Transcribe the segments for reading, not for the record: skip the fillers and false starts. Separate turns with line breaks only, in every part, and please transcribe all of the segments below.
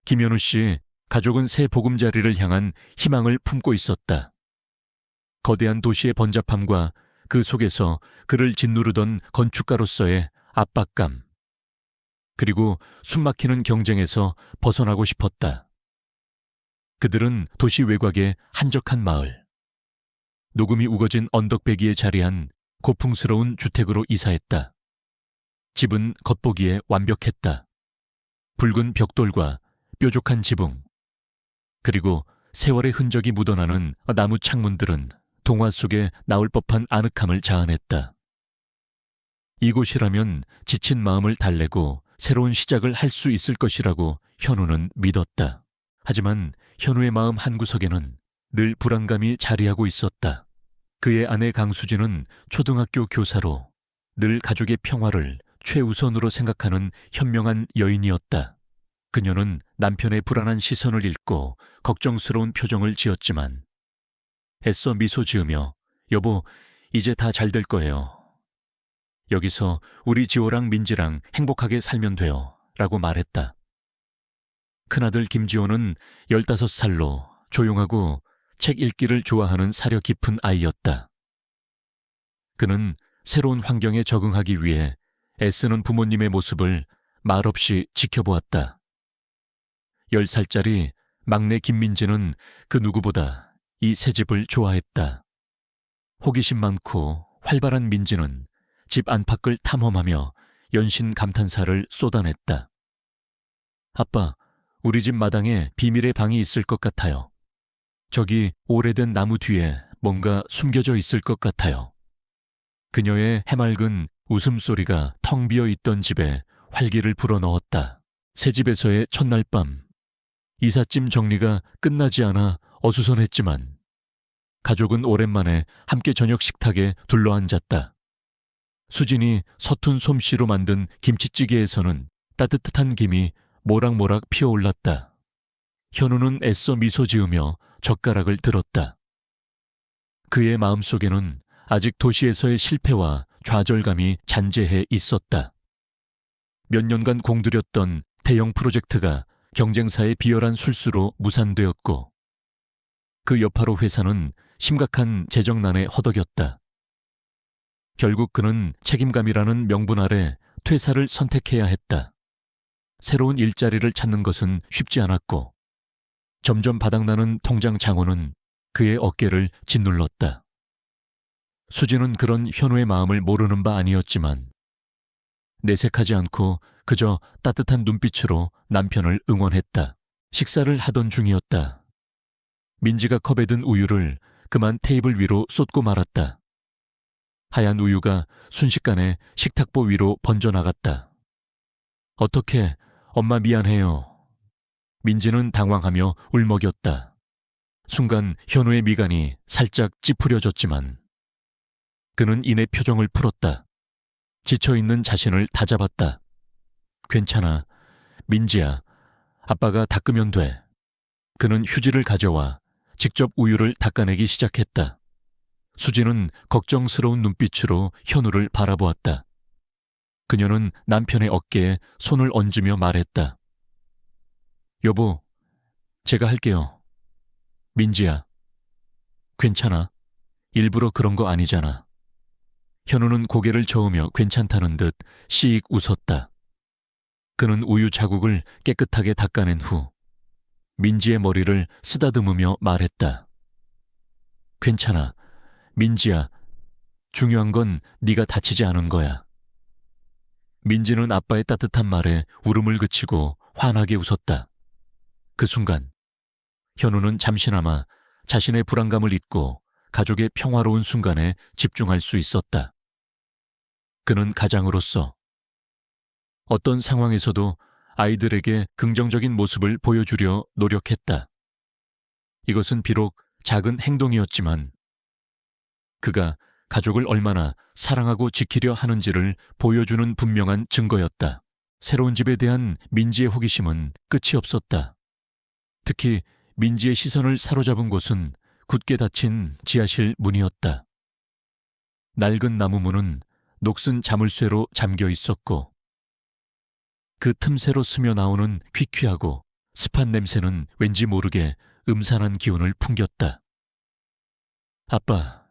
김현우 씨 가족은 새 보금자리를 향한 희망을 품고 있었다. 거대한 도시의 번잡함과 그 속에서 그를 짓누르던 건축가로서의 압박감, 그리고 숨막히는 경쟁에서 벗어나고 싶었다. 그들은 도시 외곽의 한적한 마을, 녹음이 우거진 언덕배기에 자리한 고풍스러운 주택으로 이사했다. 집은 겉보기에 완벽했다. 붉은 벽돌과 뾰족한 지붕, 그리고 세월의 흔적이 묻어나는 나무 창문들은 동화 속에 나올 법한 아늑함을 자아냈다. 이곳이라면 지친 마음을 달래고 새로운 시작을 할 수 있을 것이라고 현우는 믿었다. 하지만 현우의 마음 한구석에는 늘 불안감이 자리하고 있었다. 그의 아내 강수진은 초등학교 교사로 늘 가족의 평화를 최우선으로 생각하는 현명한 여인이었다. 그녀는 남편의 불안한 시선을 읽고 걱정스러운 표정을 지었지만 애써 미소 지으며 여보, 이제 다 잘 될 거예요. 여기서 우리 지호랑 민지랑 행복하게 살면 돼요. 라고 말했다. 큰아들 김지호는 15살로 조용하고 책 읽기를 좋아하는 사려 깊은 아이였다. 그는 새로운 환경에 적응하기 위해 애쓰는 부모님의 모습을 말없이 지켜보았다. 10살짜리 막내 김민지는 그 누구보다 이 새집을 좋아했다. 호기심 많고 활발한 민지는 집 안팎을 탐험하며 연신 감탄사를 쏟아냈다. 아빠, 우리 집 마당에 비밀의 방이 있을 것 같아요. 저기 오래된 나무 뒤에 뭔가 숨겨져 있을 것 같아요. 그녀의 해맑은 웃음소리가 텅 비어 있던 집에 활기를 불어넣었다. 새 집에서의 첫날 밤, 이삿짐 정리가 끝나지 않아 어수선했지만 가족은 오랜만에 함께 저녁 식탁에 둘러앉았다. 수진이 서툰 솜씨로 만든 김치찌개에서는 따뜻한 김이 모락모락 피어올랐다. 현우는 애써 미소 지으며 젓가락을 들었다. 그의 마음속에는 아직 도시에서의 실패와 좌절감이 잔재해 있었다. 몇 년간 공들였던 대형 프로젝트가 경쟁사의 비열한 술수로 무산되었고 그 여파로 회사는 심각한 재정난에 허덕였다. 결국 그는 책임감이라는 명분 아래 퇴사를 선택해야 했다. 새로운 일자리를 찾는 것은 쉽지 않았고 점점 바닥나는 통장 장어는 그의 어깨를 짓눌렀다. 수지는 그런 현우의 마음을 모르는 바 아니었지만 내색하지 않고 그저 따뜻한 눈빛으로 남편을 응원했다. 식사를 하던 중이었다. 민지가 컵에 든 우유를 그만 테이블 위로 쏟고 말았다. 하얀 우유가 순식간에 식탁보 위로 번져나갔다. 어떡해, 엄마 미안해요. 민지는 당황하며 울먹였다. 순간 현우의 미간이 살짝 찌푸려졌지만 그는 이내 표정을 풀었다. 지쳐있는 자신을 다잡았다. 괜찮아, 민지야. 아빠가 닦으면 돼. 그는 휴지를 가져와 직접 우유를 닦아내기 시작했다. 수지는 걱정스러운 눈빛으로 현우를 바라보았다. 그녀는 남편의 어깨에 손을 얹으며 말했다. 여보, 제가 할게요. 민지야, 괜찮아. 일부러 그런 거 아니잖아. 현우는 고개를 저으며 괜찮다는 듯 씩 웃었다. 그는 우유 자국을 깨끗하게 닦아낸 후 민지의 머리를 쓰다듬으며 말했다. 괜찮아. 민지야, 중요한 건 네가 다치지 않은 거야. 민지는 아빠의 따뜻한 말에 울음을 그치고 환하게 웃었다. 그 순간 현우는 잠시나마 자신의 불안감을 잊고 가족의 평화로운 순간에 집중할 수 있었다. 그는 가장으로서 어떤 상황에서도 아이들에게 긍정적인 모습을 보여주려 노력했다. 이것은 비록 작은 행동이었지만 그가 가족을 얼마나 사랑하고 지키려 하는지를 보여주는 분명한 증거였다. 새로운 집에 대한 민지의 호기심은 끝이 없었다. 특히 민지의 시선을 사로잡은 곳은 굳게 닫힌 지하실 문이었다. 낡은 나무 문은 녹슨 자물쇠로 잠겨 있었고 그 틈새로 스며 나오는 퀴퀴하고 습한 냄새는 왠지 모르게 음산한 기운을 풍겼다. 아빠,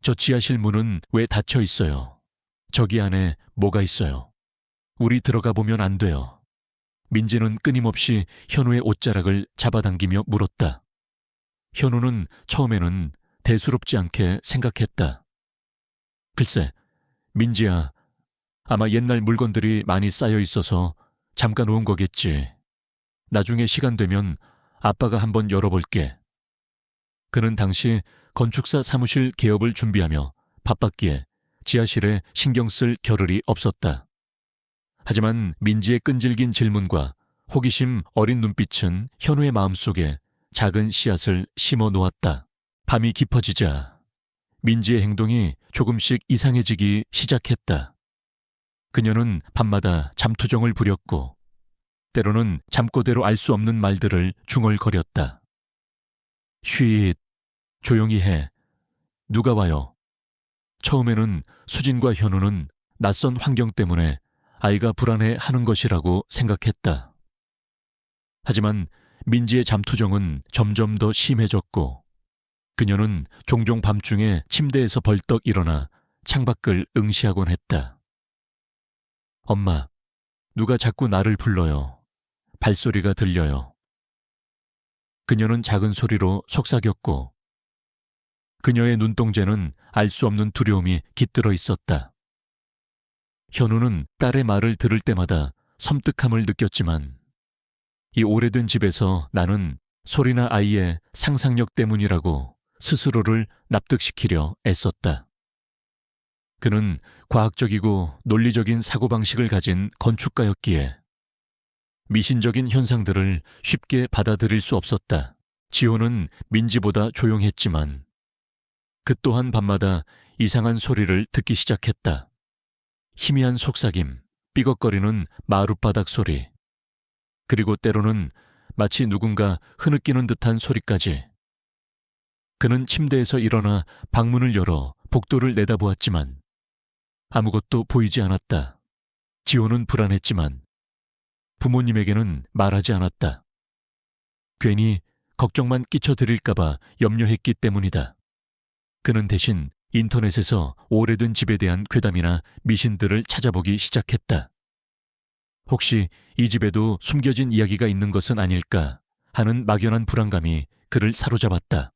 저 지하실 문은 왜 닫혀 있어요? 저기 안에 뭐가 있어요? 우리 들어가 보면 안 돼요. 민지는 끊임없이 현우의 옷자락을 잡아당기며 물었다. 현우는 처음에는 대수롭지 않게 생각했다. 글쎄, 민지야, 아마 옛날 물건들이 많이 쌓여 있어서 잠깐 놓은 거겠지. 나중에 시간 되면 아빠가 한번 열어볼게. 그는 당시 건축사 사무실 개업을 준비하며 바빴기에 지하실에 신경 쓸 겨를이 없었다. 하지만 민지의 끈질긴 질문과 호기심 어린 눈빛은 현우의 마음속에 작은 씨앗을 심어 놓았다. 밤이 깊어지자 민지의 행동이 조금씩 이상해지기 시작했다. 그녀는 밤마다 잠투정을 부렸고 때로는 잠꼬대로 알 수 없는 말들을 중얼거렸다. 쉿, 조용히 해. 누가 와요? 처음에는 수진과 현우는 낯선 환경 때문에 아이가 불안해하는 것이라고 생각했다. 하지만 민지의 잠투정은 점점 더 심해졌고 그녀는 종종 밤중에 침대에서 벌떡 일어나 창밖을 응시하곤 했다. 엄마, 누가 자꾸 나를 불러요. 발소리가 들려요. 그녀는 작은 소리로 속삭였고 그녀의 눈동자는 알 수 없는 두려움이 깃들어 있었다. 현우는 딸의 말을 들을 때마다 섬뜩함을 느꼈지만 이 오래된 집에서 나는 소리나 아이의 상상력 때문이라고 스스로를 납득시키려 애썼다. 그는 과학적이고 논리적인 사고방식을 가진 건축가였기에 미신적인 현상들을 쉽게 받아들일 수 없었다. 지호는 민지보다 조용했지만 그 또한 밤마다 이상한 소리를 듣기 시작했다. 희미한 속삭임, 삐걱거리는 마룻바닥 소리, 그리고 때로는 마치 누군가 흐느끼는 듯한 소리까지. 그는 침대에서 일어나 방문을 열어 복도를 내다보았지만 아무것도 보이지 않았다. 지호는 불안했지만 부모님에게는 말하지 않았다. 괜히 걱정만 끼쳐드릴까봐 염려했기 때문이다. 그는 대신 인터넷에서 오래된 집에 대한 괴담이나 미신들을 찾아보기 시작했다. 혹시 이 집에도 숨겨진 이야기가 있는 것은 아닐까 하는 막연한 불안감이 그를 사로잡았다.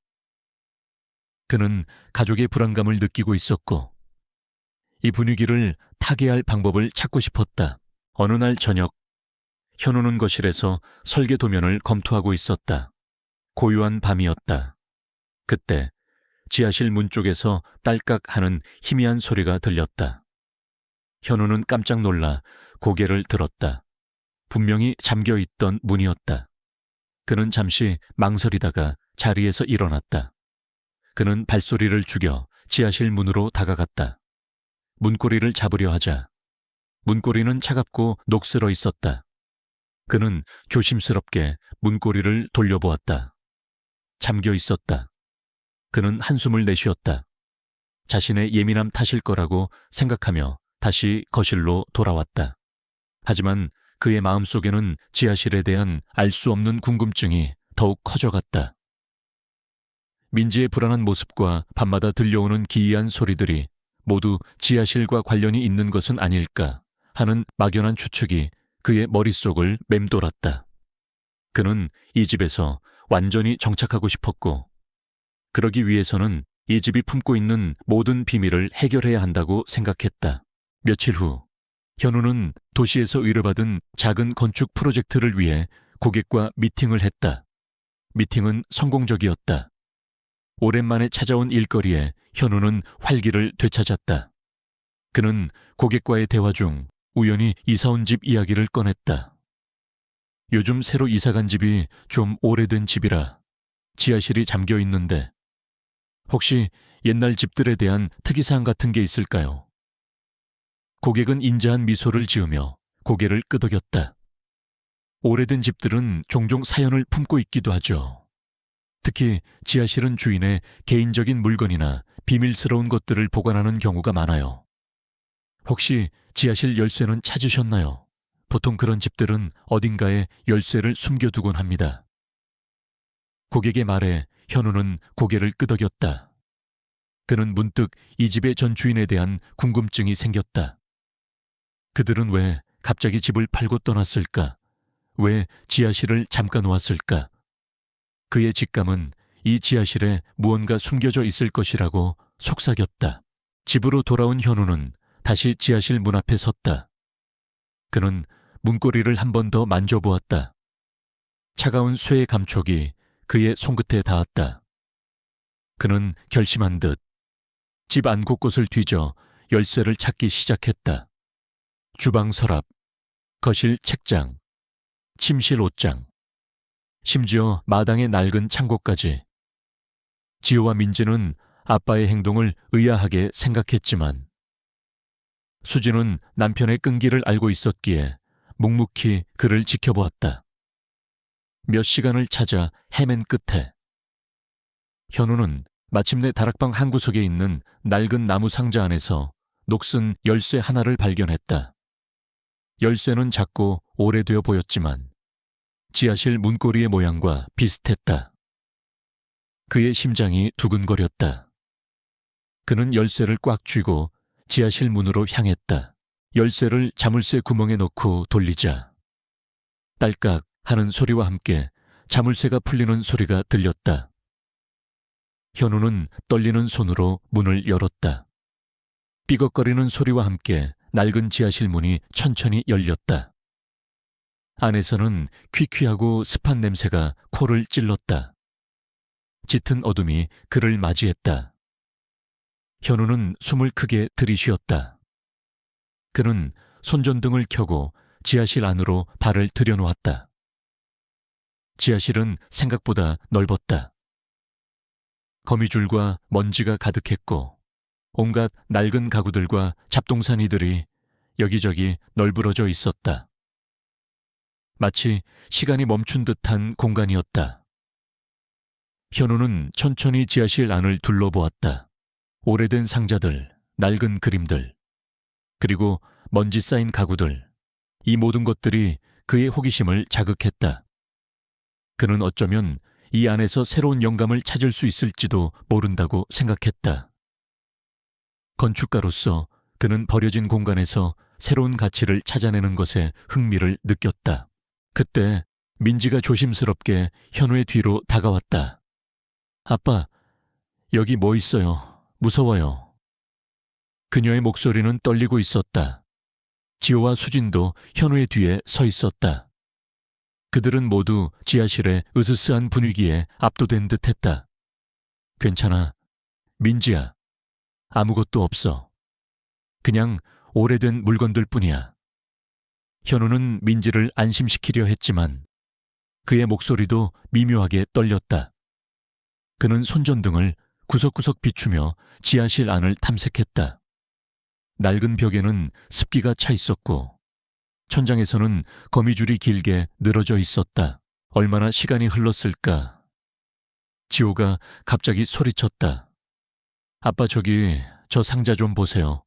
그는 가족의 불안감을 느끼고 있었고 이 분위기를 타개할 방법을 찾고 싶었다. 어느 날 저녁, 현우는 거실에서 설계 도면을 검토하고 있었다. 고요한 밤이었다. 그때 지하실 문 쪽에서 딸깍 하는 희미한 소리가 들렸다. 현우는 깜짝 놀라 고개를 들었다. 분명히 잠겨있던 문이었다. 그는 잠시 망설이다가 자리에서 일어났다. 그는 발소리를 죽여 지하실 문으로 다가갔다. 문고리를 잡으려 하자 문고리는 차갑고 녹슬어 있었다. 그는 조심스럽게 문고리를 돌려보았다. 잠겨 있었다. 그는 한숨을 내쉬었다. 자신의 예민함 탓일 거라고 생각하며 다시 거실로 돌아왔다. 하지만 그의 마음속에는 지하실에 대한 알 수 없는 궁금증이 더욱 커져갔다. 민지의 불안한 모습과 밤마다 들려오는 기이한 소리들이 모두 지하실과 관련이 있는 것은 아닐까 하는 막연한 추측이 그의 머릿속을 맴돌았다. 그는 이 집에서 완전히 정착하고 싶었고 그러기 위해서는 이 집이 품고 있는 모든 비밀을 해결해야 한다고 생각했다. 며칠 후 현우는 도시에서 의뢰받은 작은 건축 프로젝트를 위해 고객과 미팅을 했다. 미팅은 성공적이었다. 오랜만에 찾아온 일거리에 현우는 활기를 되찾았다. 그는 고객과의 대화 중 우연히 이사온 집 이야기를 꺼냈다. 요즘 새로 이사간 집이 좀 오래된 집이라 지하실이 잠겨 있는데 혹시 옛날 집들에 대한 특이사항 같은 게 있을까요? 고객은 인자한 미소를 지으며 고개를 끄덕였다. 오래된 집들은 종종 사연을 품고 있기도 하죠. 특히 지하실은 주인의 개인적인 물건이나 비밀스러운 것들을 보관하는 경우가 많아요. 혹시 지하실 열쇠는 찾으셨나요? 보통 그런 집들은 어딘가에 열쇠를 숨겨두곤 합니다. 고객의 말에 현우는 고개를 끄덕였다. 그는 문득 이 집의 전 주인에 대한 궁금증이 생겼다. 그들은 왜 갑자기 집을 팔고 떠났을까? 왜 지하실을 잠깐 놓았을까? 그의 직감은 이 지하실에 무언가 숨겨져 있을 것이라고 속삭였다. 집으로 돌아온 현우는 다시 지하실 문 앞에 섰다. 그는 문고리를 한 번 더 만져보았다. 차가운 쇠의 감촉이 그의 손끝에 닿았다. 그는 결심한 듯 집 안 곳곳을 뒤져 열쇠를 찾기 시작했다. 주방 서랍, 거실 책장, 침실 옷장, 심지어 마당의 낡은 창고까지. 지호와 민지는 아빠의 행동을 의아하게 생각했지만 수지는 남편의 끈기를 알고 있었기에 묵묵히 그를 지켜보았다. 몇 시간을 찾아 헤맨 끝에 현우는 마침내 다락방 한 구석에 있는 낡은 나무 상자 안에서 녹슨 열쇠 하나를 발견했다. 열쇠는 작고 오래되어 보였지만 지하실 문고리의 모양과 비슷했다. 그의 심장이 두근거렸다. 그는 열쇠를 꽉 쥐고 지하실 문으로 향했다. 열쇠를 자물쇠 구멍에 넣고 돌리자 딸깍 하는 소리와 함께 자물쇠가 풀리는 소리가 들렸다. 현우는 떨리는 손으로 문을 열었다. 삐걱거리는 소리와 함께 낡은 지하실 문이 천천히 열렸다. 안에서는 퀴퀴하고 습한 냄새가 코를 찔렀다. 짙은 어둠이 그를 맞이했다. 현우는 숨을 크게 들이쉬었다. 그는 손전등을 켜고 지하실 안으로 발을 들여놓았다. 지하실은 생각보다 넓었다. 거미줄과 먼지가 가득했고 온갖 낡은 가구들과 잡동사니들이 여기저기 널브러져 있었다. 마치 시간이 멈춘 듯한 공간이었다. 현우는 천천히 지하실 안을 둘러보았다. 오래된 상자들, 낡은 그림들, 그리고 먼지 쌓인 가구들, 이 모든 것들이 그의 호기심을 자극했다. 그는 어쩌면 이 안에서 새로운 영감을 찾을 수 있을지도 모른다고 생각했다. 건축가로서 그는 버려진 공간에서 새로운 가치를 찾아내는 것에 흥미를 느꼈다. 그때 민지가 조심스럽게 현우의 뒤로 다가왔다. 아빠, 여기 뭐 있어요? 무서워요. 그녀의 목소리는 떨리고 있었다. 지호와 수진도 현우의 뒤에 서 있었다. 그들은 모두 지하실의 으스스한 분위기에 압도된 듯했다. 괜찮아. 민지야. 아무것도 없어. 그냥 오래된 물건들 뿐이야. 현우는 민지를 안심시키려 했지만 그의 목소리도 미묘하게 떨렸다. 그는 손전등을 구석구석 비추며 지하실 안을 탐색했다. 낡은 벽에는 습기가 차 있었고 천장에서는 거미줄이 길게 늘어져 있었다. 얼마나 시간이 흘렀을까. 지호가 갑자기 소리쳤다. 아빠, 저 상자 좀 보세요.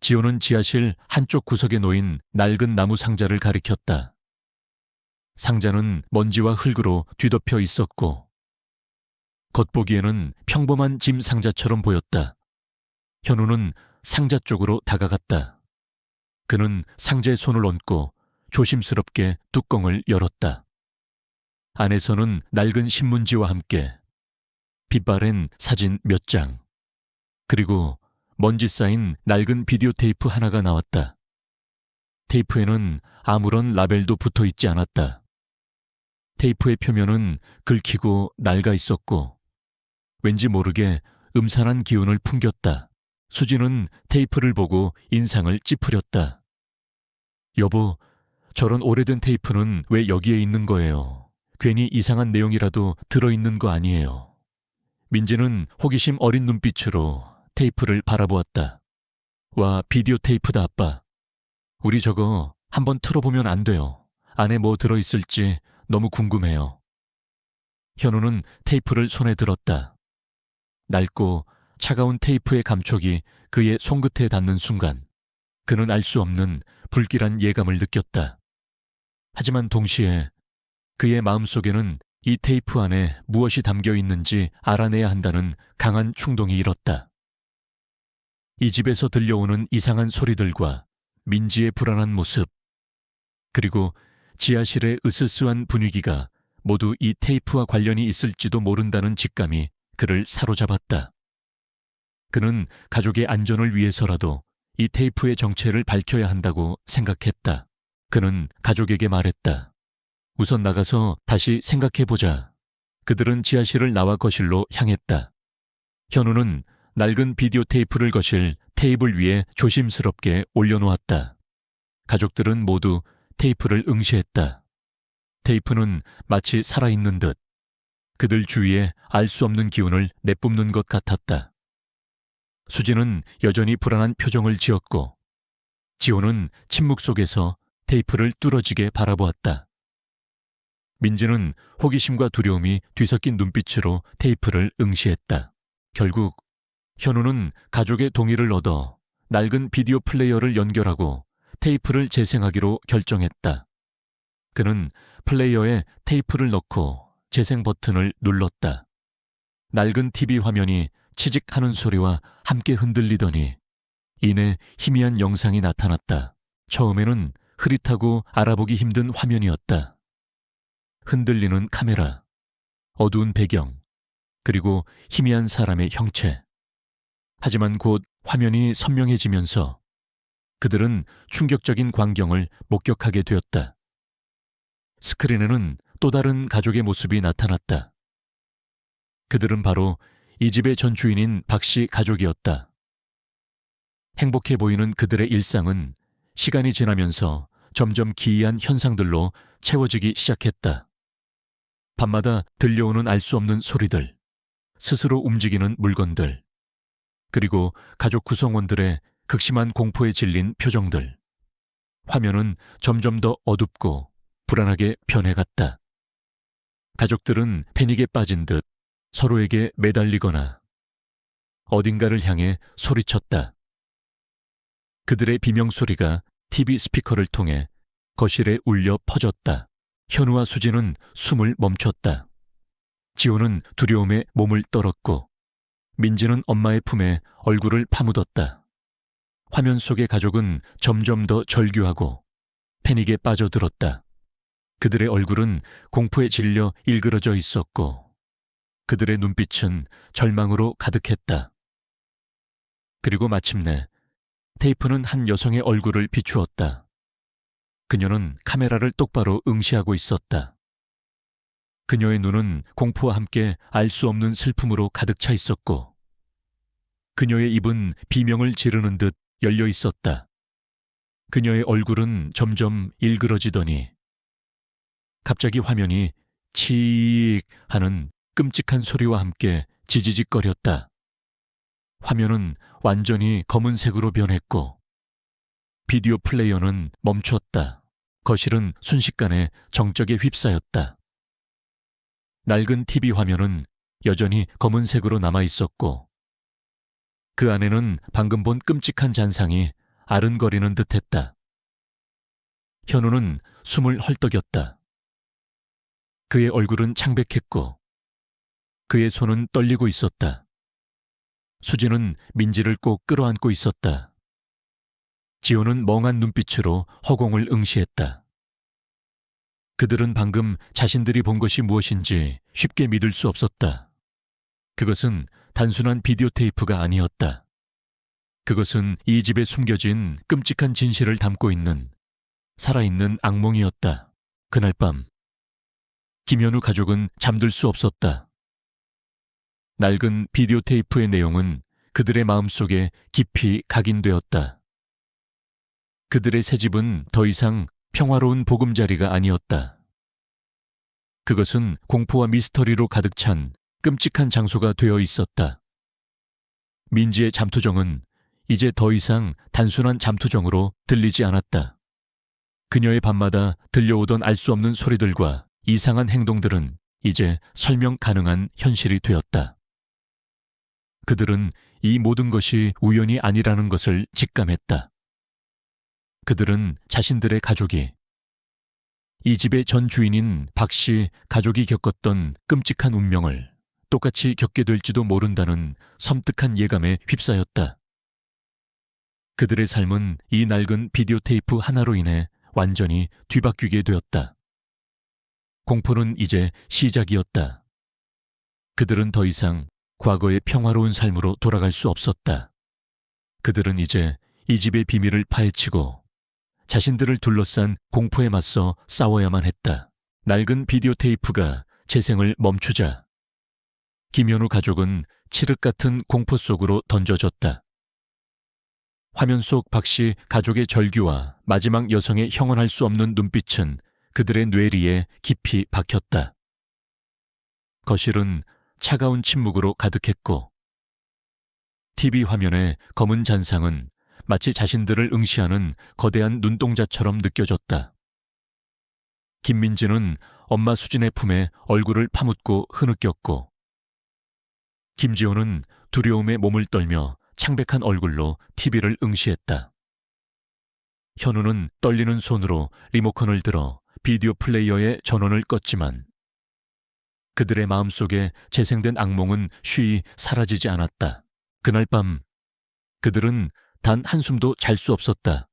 지호는 지하실 한쪽 구석에 놓인 낡은 나무 상자를 가리켰다. 상자는 먼지와 흙으로 뒤덮여 있었고 겉보기에는 평범한 짐 상자처럼 보였다. 현우는 상자 쪽으로 다가갔다. 그는 상자에 손을 얹고 조심스럽게 뚜껑을 열었다. 안에서는 낡은 신문지와 함께 빛바랜 사진 몇 장, 그리고 먼지 쌓인 낡은 비디오 테이프 하나가 나왔다. 테이프에는 아무런 라벨도 붙어 있지 않았다. 테이프의 표면은 긁히고 낡아 있었고 왠지 모르게 음산한 기운을 풍겼다. 수지는 테이프를 보고 인상을 찌푸렸다. 여보, 저런 오래된 테이프는 왜 여기에 있는 거예요? 괜히 이상한 내용이라도 들어있는 거 아니에요. 민지는 호기심 어린 눈빛으로 테이프를 바라보았다. 와, 비디오 테이프다, 아빠. 우리 저거 한번 틀어보면 안 돼요. 안에 뭐 들어있을지 너무 궁금해요. 현우는 테이프를 손에 들었다. 낡고 차가운 테이프의 감촉이 그의 손끝에 닿는 순간 그는 알 수 없는 불길한 예감을 느꼈다. 하지만 동시에 그의 마음속에는 이 테이프 안에 무엇이 담겨 있는지 알아내야 한다는 강한 충동이 일었다. 이 집에서 들려오는 이상한 소리들과 민지의 불안한 모습, 그리고 지하실의 으스스한 분위기가 모두 이 테이프와 관련이 있을지도 모른다는 직감이 그를 사로잡았다. 그는 가족의 안전을 위해서라도 이 테이프의 정체를 밝혀야 한다고 생각했다. 그는 가족에게 말했다. 우선 나가서 다시 생각해보자. 그들은 지하실을 나와 거실로 향했다. 현우는 낡은 비디오 테이프를 거실 테이블 위에 조심스럽게 올려놓았다. 가족들은 모두 테이프를 응시했다. 테이프는 마치 살아있는 듯 그들 주위에 알 수 없는 기운을 내뿜는 것 같았다. 수지는 여전히 불안한 표정을 지었고 지호는 침묵 속에서 테이프를 뚫어지게 바라보았다. 민지는 호기심과 두려움이 뒤섞인 눈빛으로 테이프를 응시했다. 결국 현우는 가족의 동의를 얻어 낡은 비디오 플레이어를 연결하고 테이프를 재생하기로 결정했다. 그는 플레이어에 테이프를 넣고 재생 버튼을 눌렀다. 낡은 TV 화면이 치직하는 소리와 함께 흔들리더니 이내 희미한 영상이 나타났다. 처음에는 흐릿하고 알아보기 힘든 화면이었다. 흔들리는 카메라, 어두운 배경, 그리고 희미한 사람의 형체. 하지만 곧 화면이 선명해지면서 그들은 충격적인 광경을 목격하게 되었다. 스크린에는 또 다른 가족의 모습이 나타났다. 그들은 바로 이 집의 전 주인인 박씨 가족이었다. 행복해 보이는 그들의 일상은 시간이 지나면서 점점 기이한 현상들로 채워지기 시작했다. 밤마다 들려오는 알 수 없는 소리들, 스스로 움직이는 물건들, 그리고 가족 구성원들의 극심한 공포에 질린 표정들. 화면은 점점 더 어둡고 불안하게 변해갔다. 가족들은 패닉에 빠진 듯 서로에게 매달리거나 어딘가를 향해 소리쳤다. 그들의 비명소리가 TV 스피커를 통해 거실에 울려 퍼졌다. 현우와 수지는 숨을 멈췄다. 지호는 두려움에 몸을 떨었고 민지는 엄마의 품에 얼굴을 파묻었다. 화면 속의 가족은 점점 더 절규하고 패닉에 빠져들었다. 그들의 얼굴은 공포에 질려 일그러져 있었고 그들의 눈빛은 절망으로 가득했다. 그리고 마침내 테이프는 한 여성의 얼굴을 비추었다. 그녀는 카메라를 똑바로 응시하고 있었다. 그녀의 눈은 공포와 함께 알 수 없는 슬픔으로 가득 차 있었고 그녀의 입은 비명을 지르는 듯 열려 있었다. 그녀의 얼굴은 점점 일그러지더니 갑자기 화면이 치익 하는 끔찍한 소리와 함께 지지직거렸다. 화면은 완전히 검은색으로 변했고 비디오 플레이어는 멈췄다. 거실은 순식간에 정적에 휩싸였다. 낡은 TV 화면은 여전히 검은색으로 남아 있었고 그 안에는 방금 본 끔찍한 잔상이 아른거리는 듯했다. 현우는 숨을 헐떡였다. 그의 얼굴은 창백했고 그의 손은 떨리고 있었다. 수지는 민지를 꼭 끌어안고 있었다. 지호는 멍한 눈빛으로 허공을 응시했다. 그들은 방금 자신들이 본 것이 무엇인지 쉽게 믿을 수 없었다. 그것은 단순한 비디오 테이프가 아니었다. 그것은 이 집에 숨겨진 끔찍한 진실을 담고 있는 살아있는 악몽이었다. 그날 밤 김현우 가족은 잠들 수 없었다. 낡은 비디오 테이프의 내용은 그들의 마음속에 깊이 각인되었다. 그들의 새 집은 더 이상 평화로운 보금자리가 아니었다. 그것은 공포와 미스터리로 가득 찬 끔찍한 장소가 되어 있었다. 민지의 잠투정은 이제 더 이상 단순한 잠투정으로 들리지 않았다. 그녀의 밤마다 들려오던 알 수 없는 소리들과 이상한 행동들은 이제 설명 가능한 현실이 되었다. 그들은 이 모든 것이 우연이 아니라는 것을 직감했다. 그들은 자신들의 가족이 이 집의 전 주인인 박 씨 가족이 겪었던 끔찍한 운명을 똑같이 겪게 될지도 모른다는 섬뜩한 예감에 휩싸였다. 그들의 삶은 이 낡은 비디오 테이프 하나로 인해 완전히 뒤바뀌게 되었다. 공포는 이제 시작이었다. 그들은 더 이상 과거의 평화로운 삶으로 돌아갈 수 없었다. 그들은 이제 이 집의 비밀을 파헤치고 자신들을 둘러싼 공포에 맞서 싸워야만 했다. 낡은 비디오 테이프가 재생을 멈추자 김현우 가족은 칠흑 같은 공포 속으로 던져졌다. 화면 속 박 씨 가족의 절규와 마지막 여성의 형언할 수 없는 눈빛은 그들의 뇌리에 깊이 박혔다. 거실은 차가운 침묵으로 가득했고 TV 화면의 검은 잔상은 마치 자신들을 응시하는 거대한 눈동자처럼 느껴졌다. 김민지는 엄마 수진의 품에 얼굴을 파묻고 흐느꼈고 김지호는 두려움에 몸을 떨며 창백한 얼굴로 TV를 응시했다. 현우는 떨리는 손으로 리모컨을 들어 비디오 플레이어의 전원을 껐지만 그들의 마음속에 재생된 악몽은 쉬이 사라지지 않았다. 그날 밤 그들은 단 한숨도 잘 수 없었다.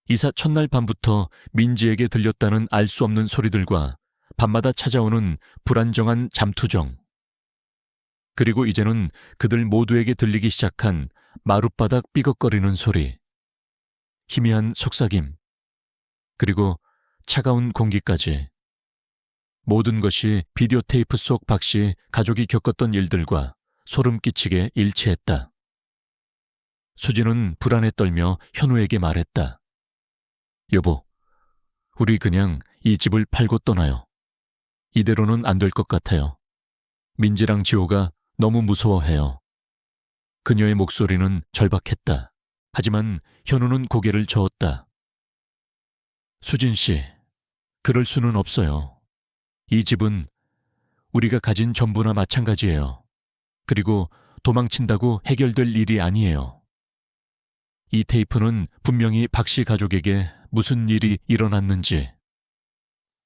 이사 첫날 밤부터 민지에게 들렸다는 알 수 없는 소리들과 밤마다 찾아오는 불안정한 잠투정. 그리고 이제는 그들 모두에게 들리기 시작한 마룻바닥 삐걱거리는 소리, 희미한 속삭임, 그리고 차가운 공기까지. 모든 것이 비디오 테이프 속 박 씨 가족이 겪었던 일들과 소름 끼치게 일치했다. 수진은 불안에 떨며 현우에게 말했다. 여보, 우리 그냥 이 집을 팔고 떠나요. 이대로는 안 될 것 같아요. 민지랑 지호가 너무 무서워해요. 그녀의 목소리는 절박했다. 하지만 현우는 고개를 저었다. 수진 씨, 그럴 수는 없어요. 이 집은 우리가 가진 전부나 마찬가지예요. 그리고 도망친다고 해결될 일이 아니에요. 이 테이프는 분명히 박 씨 가족에게 무슨 일이 일어났는지,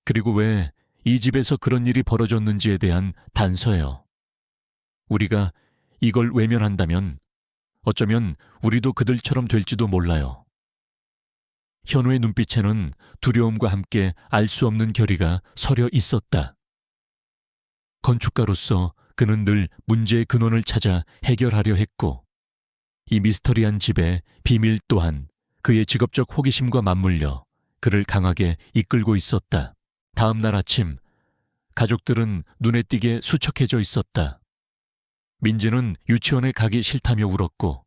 그리고 왜 이 집에서 그런 일이 벌어졌는지에 대한 단서예요. 우리가 이걸 외면한다면 어쩌면 우리도 그들처럼 될지도 몰라요. 현우의 눈빛에는 두려움과 함께 알 수 없는 결의가 서려 있었다. 건축가로서 그는 늘 문제의 근원을 찾아 해결하려 했고 이 미스터리한 집의 비밀 또한 그의 직업적 호기심과 맞물려 그를 강하게 이끌고 있었다. 다음 날 아침 가족들은 눈에 띄게 수척해져 있었다. 민지는 유치원에 가기 싫다며 울었고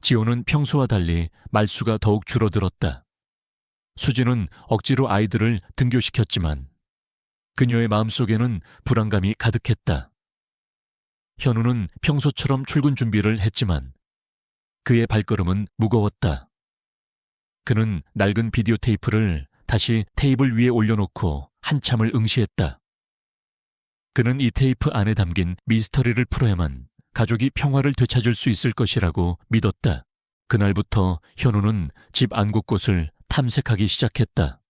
지호는 평소와 달리 말수가 더욱 줄어들었다. 수진은 억지로 아이들을 등교시켰지만 그녀의 마음속에는 불안감이 가득했다. 현우는 평소처럼 출근 준비를 했지만 그의 발걸음은 무거웠다. 그는 낡은 비디오 테이프를 다시 테이블 위에 올려놓고 한참을 응시했다. 그는 이 테이프 안에 담긴 미스터리를 풀어야만 가족이 평화를 되찾을 수 있을 것이라고 믿었다. 그날부터 현우는 집 안 곳곳을 탐색하기 시작했다.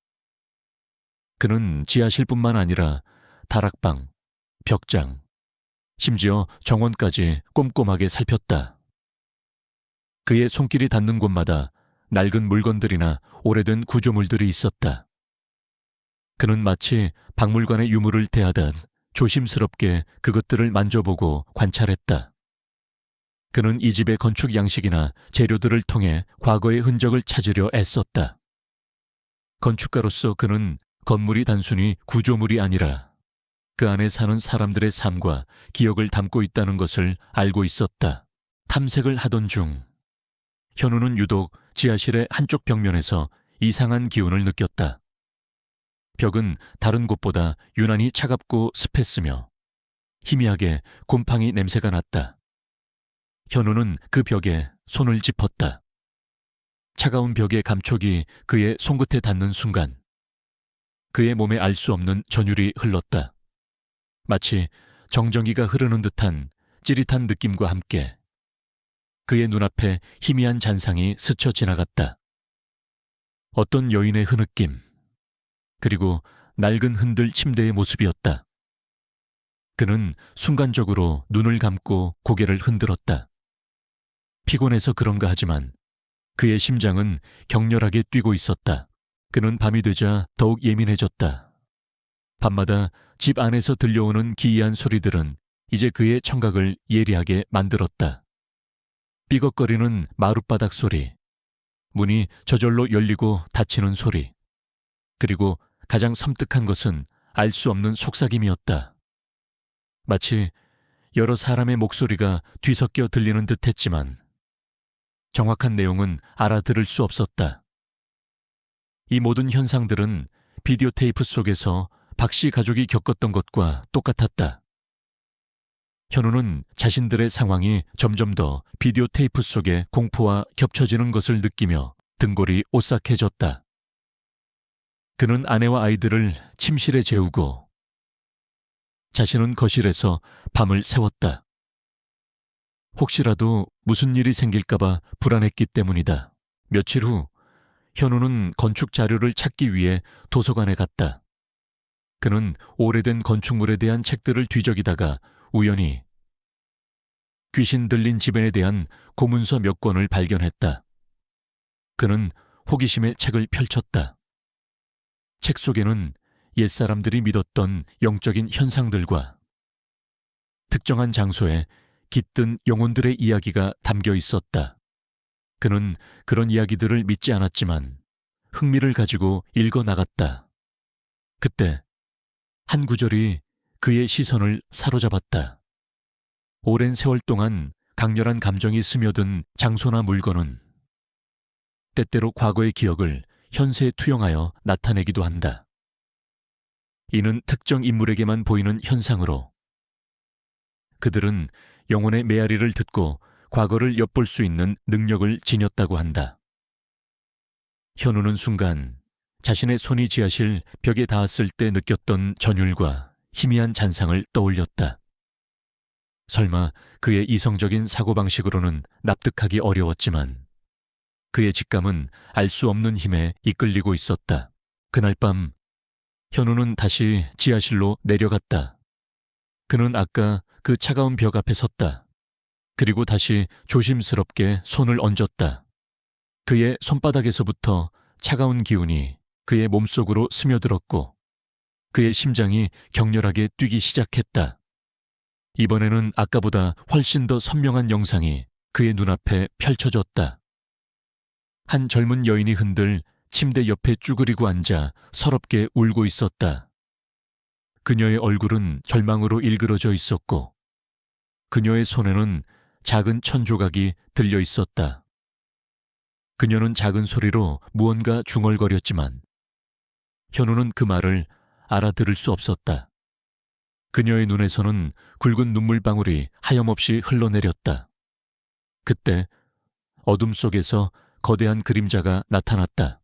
그는 지하실뿐만 아니라 다락방, 벽장, 심지어 정원까지 꼼꼼하게 살폈다. 그의 손길이 닿는 곳마다 낡은 물건들이나 오래된 구조물들이 있었다. 그는 마치 박물관의 유물을 대하듯 조심스럽게 그것들을 만져보고 관찰했다. 그는 이 집의 건축 양식이나 재료들을 통해 과거의 흔적을 찾으려 애썼다. 건축가로서 그는 건물이 단순히 구조물이 아니라 그 안에 사는 사람들의 삶과 기억을 담고 있다는 것을 알고 있었다. 탐색을 하던 중 현우는 유독 지하실의 한쪽 벽면에서 이상한 기운을 느꼈다. 벽은 다른 곳보다 유난히 차갑고 습했으며 희미하게 곰팡이 냄새가 났다. 현우는 그 벽에 손을 짚었다. 차가운 벽의 감촉이 그의 손끝에 닿는 순간 그의 몸에 알 수 없는 전율이 흘렀다. 마치 정전기가 흐르는 듯한 찌릿한 느낌과 함께 그의 눈앞에 희미한 잔상이 스쳐 지나갔다. 어떤 여인의 흐느낌, 그리고 낡은 흔들 침대의 모습이었다. 그는 순간적으로 눈을 감고 고개를 흔들었다. 피곤해서 그런가 하지만 그의 심장은 격렬하게 뛰고 있었다. 그는 밤이 되자 더욱 예민해졌다. 밤마다 집 안에서 들려오는 기이한 소리들은 이제 그의 청각을 예리하게 만들었다. 삐걱거리는 마룻바닥 소리, 문이 저절로 열리고 닫히는 소리, 그리고 가장 섬뜩한 것은 알 수 없는 속삭임이었다. 마치 여러 사람의 목소리가 뒤섞여 들리는 듯했지만 정확한 내용은 알아들을 수 없었다. 이 모든 현상들은 비디오 테이프 속에서 박씨 가족이 겪었던 것과 똑같았다. 현우는 자신들의 상황이 점점 더 비디오 테이프 속의 공포와 겹쳐지는 것을 느끼며 등골이 오싹해졌다. 그는 아내와 아이들을 침실에 재우고 자신은 거실에서 밤을 새웠다. 혹시라도 무슨 일이 생길까봐 불안했기 때문이다. 며칠 후 현우는 건축 자료를 찾기 위해 도서관에 갔다. 그는 오래된 건축물에 대한 책들을 뒤적이다가 우연히 귀신 들린 집에 대한 고문서 몇 권을 발견했다. 그는 호기심에 책을 펼쳤다. 책 속에는 옛사람들이 믿었던 영적인 현상들과 특정한 장소에 깃든 영혼들의 이야기가 담겨 있었다. 그는 그런 이야기들을 믿지 않았지만 흥미를 가지고 읽어 나갔다. 그때 한 구절이 그의 시선을 사로잡았다. 오랜 세월 동안 강렬한 감정이 스며든 장소나 물건은 때때로 과거의 기억을 현세에 투영하여 나타내기도 한다. 이는 특정 인물에게만 보이는 현상으로 그들은 영혼의 메아리를 듣고 과거를 엿볼 수 있는 능력을 지녔다고 한다. 현우는 순간 자신의 손이 지하실 벽에 닿았을 때 느꼈던 전율과 희미한 잔상을 떠올렸다. 설마 그의 이성적인 사고방식으로는 납득하기 어려웠지만 그의 직감은 알 수 없는 힘에 이끌리고 있었다. 그날 밤 현우는 다시 지하실로 내려갔다. 그는 아까 그 차가운 벽 앞에 섰다. 그리고 다시 조심스럽게 손을 얹었다. 그의 손바닥에서부터 차가운 기운이 그의 몸속으로 스며들었고 그의 심장이 격렬하게 뛰기 시작했다. 이번에는 아까보다 훨씬 더 선명한 영상이 그의 눈앞에 펼쳐졌다. 한 젊은 여인이 흔들 침대 옆에 쭈그리고 앉아 서럽게 울고 있었다. 그녀의 얼굴은 절망으로 일그러져 있었고 그녀의 손에는 작은 천 조각이 들려 있었다. 그녀는 작은 소리로 무언가 중얼거렸지만 현우는 그 말을 알아들을 수 없었다. 그녀의 눈에서는 굵은 눈물방울이 하염없이 흘러내렸다. 그때 어둠 속에서 거대한 그림자가 나타났다.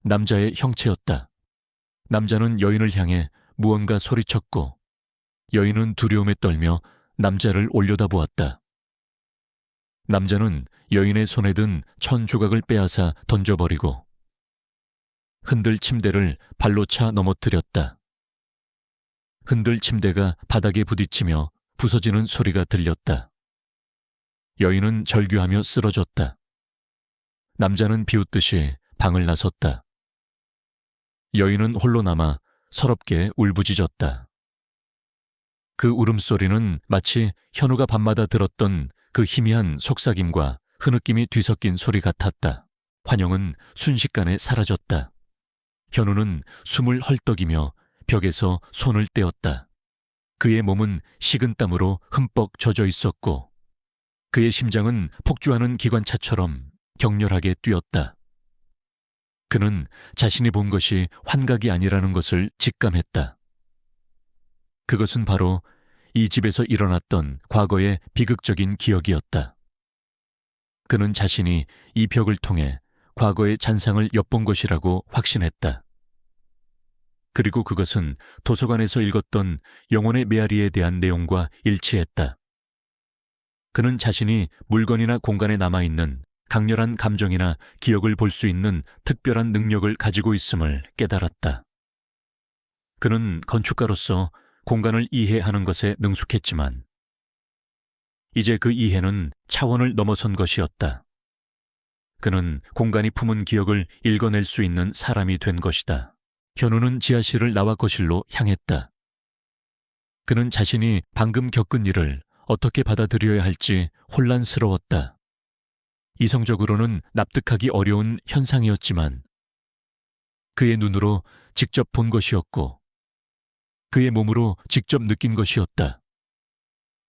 남자의 형체였다. 남자는 여인을 향해 무언가 소리쳤고 여인은 두려움에 떨며 남자를 올려다보았다. 남자는 여인의 손에 든 천 조각을 빼앗아 던져버리고 흔들 침대를 발로 차 넘어뜨렸다. 흔들 침대가 바닥에 부딪히며 부서지는 소리가 들렸다. 여인은 절규하며 쓰러졌다. 남자는 비웃듯이 방을 나섰다. 여인은 홀로 남아 서럽게 울부짖었다. 그 울음소리는 마치 현우가 밤마다 들었던 그 희미한 속삭임과 흐느낌이 뒤섞인 소리 같았다. 환영은 순식간에 사라졌다. 현우는 숨을 헐떡이며 벽에서 손을 떼었다. 그의 몸은 식은땀으로 흠뻑 젖어 있었고 그의 심장은 폭주하는 기관차처럼 격렬하게 뛰었다. 그는 자신이 본 것이 환각이 아니라는 것을 직감했다. 그것은 바로 이 집에서 일어났던 과거의 비극적인 기억이었다. 그는 자신이 이 벽을 통해 과거의 잔상을 엿본 것이라고 확신했다. 그리고 그것은 도서관에서 읽었던 영혼의 메아리에 대한 내용과 일치했다. 그는 자신이 물건이나 공간에 남아있는 강렬한 감정이나 기억을 볼 수 있는 특별한 능력을 가지고 있음을 깨달았다. 그는 건축가로서 공간을 이해하는 것에 능숙했지만 이제 그 이해는 차원을 넘어선 것이었다. 그는 공간이 품은 기억을 읽어낼 수 있는 사람이 된 것이다. 현우는 지하실을 나와 거실로 향했다. 그는 자신이 방금 겪은 일을 어떻게 받아들여야 할지 혼란스러웠다. 이성적으로는 납득하기 어려운 현상이었지만 그의 눈으로 직접 본 것이었고 그의 몸으로 직접 느낀 것이었다.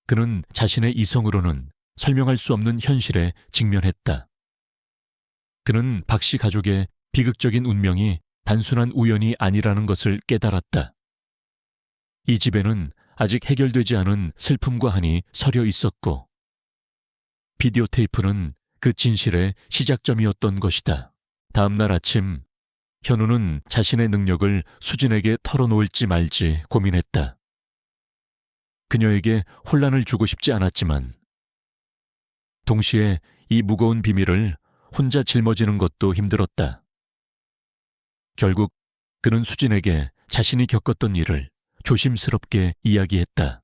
그는 자신의 이성으로는 설명할 수 없는 현실에 직면했다. 그는 박씨 가족의 비극적인 운명이 단순한 우연이 아니라는 것을 깨달았다. 이 집에는 아직 해결되지 않은 슬픔과 한이 서려 있었고 비디오 테이프는 그 진실의 시작점이었던 것이다. 다음 날 아침 현우는 자신의 능력을 수진에게 털어놓을지 말지 고민했다. 그녀에게 혼란을 주고 싶지 않았지만 동시에 이 무거운 비밀을 혼자 짊어지는 것도 힘들었다. 결국 그는 수진에게 자신이 겪었던 일을 조심스럽게 이야기했다.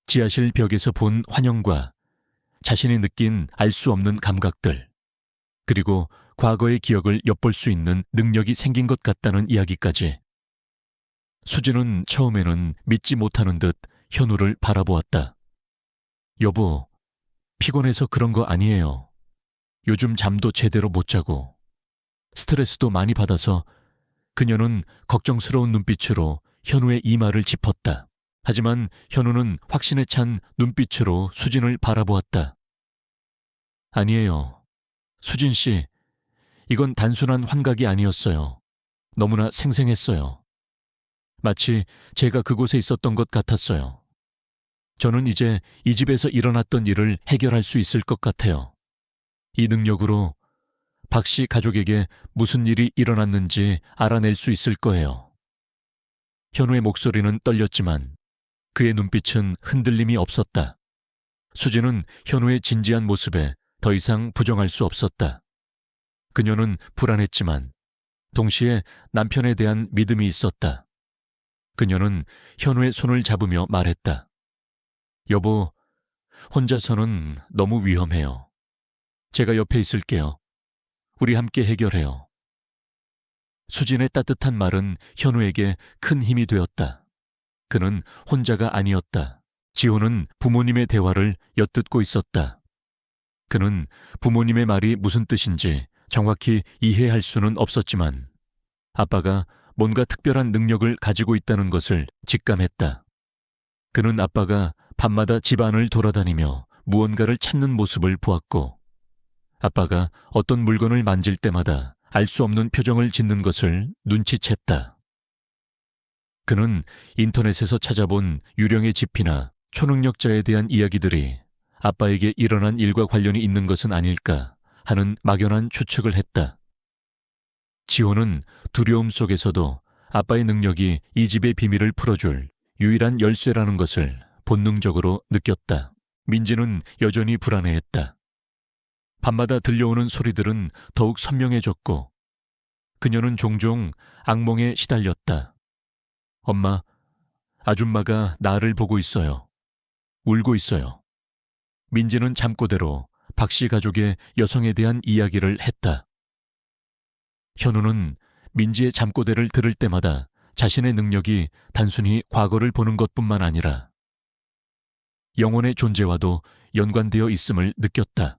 지하실 벽에서 본 환영과 자신이 느낀 알 수 없는 감각들, 그리고 과거의 기억을 엿볼 수 있는 능력이 생긴 것 같다는 이야기까지. 수진은 처음에는 믿지 못하는 듯 현우를 바라보았다. 여보, 피곤해서 그런 거 아니에요. 요즘 잠도 제대로 못 자고 스트레스도 많이 받아서. 그녀는 걱정스러운 눈빛으로 현우의 이마를 짚었다. 하지만 현우는 확신에 찬 눈빛으로 수진을 바라보았다. 아니에요. 수진 씨, 이건 단순한 환각이 아니었어요. 너무나 생생했어요. 마치 제가 그곳에 있었던 것 같았어요. 저는 이제 이 집에서 일어났던 일을 해결할 수 있을 것 같아요. 이 능력으로 박씨 가족에게 무슨 일이 일어났는지 알아낼 수 있을 거예요. 현우의 목소리는 떨렸지만 그의 눈빛은 흔들림이 없었다. 수진은 현우의 진지한 모습에 더 이상 부정할 수 없었다. 그녀는 불안했지만 동시에 남편에 대한 믿음이 있었다. 그녀는 현우의 손을 잡으며 말했다. 여보, 혼자서는 너무 위험해요. 제가 옆에 있을게요. 우리 함께 해결해요. 수진의 따뜻한 말은 현우에게 큰 힘이 되었다. 그는 혼자가 아니었다. 지호는 부모님의 대화를 엿듣고 있었다. 그는 부모님의 말이 무슨 뜻인지 정확히 이해할 수는 없었지만 아빠가 뭔가 특별한 능력을 가지고 있다는 것을 직감했다. 그는 아빠가 밤마다 집안을 돌아다니며 무언가를 찾는 모습을 보았고 아빠가 어떤 물건을 만질 때마다 알 수 없는 표정을 짓는 것을 눈치챘다. 그는 인터넷에서 찾아본 유령의 집이나 초능력자에 대한 이야기들이 아빠에게 일어난 일과 관련이 있는 것은 아닐까 하는 막연한 추측을 했다. 지호는 두려움 속에서도 아빠의 능력이 이 집의 비밀을 풀어줄 유일한 열쇠라는 것을 본능적으로 느꼈다. 민지는 여전히 불안해했다. 밤마다 들려오는 소리들은 더욱 선명해졌고 그녀는 종종 악몽에 시달렸다. 엄마, 아줌마가 나를 보고 있어요. 울고 있어요. 민지는 잠꼬대로 박씨 가족의 여성에 대한 이야기를 했다. 현우는 민지의 잠꼬대를 들을 때마다 자신의 능력이 단순히 과거를 보는 것뿐만 아니라 영혼의 존재와도 연관되어 있음을 느꼈다.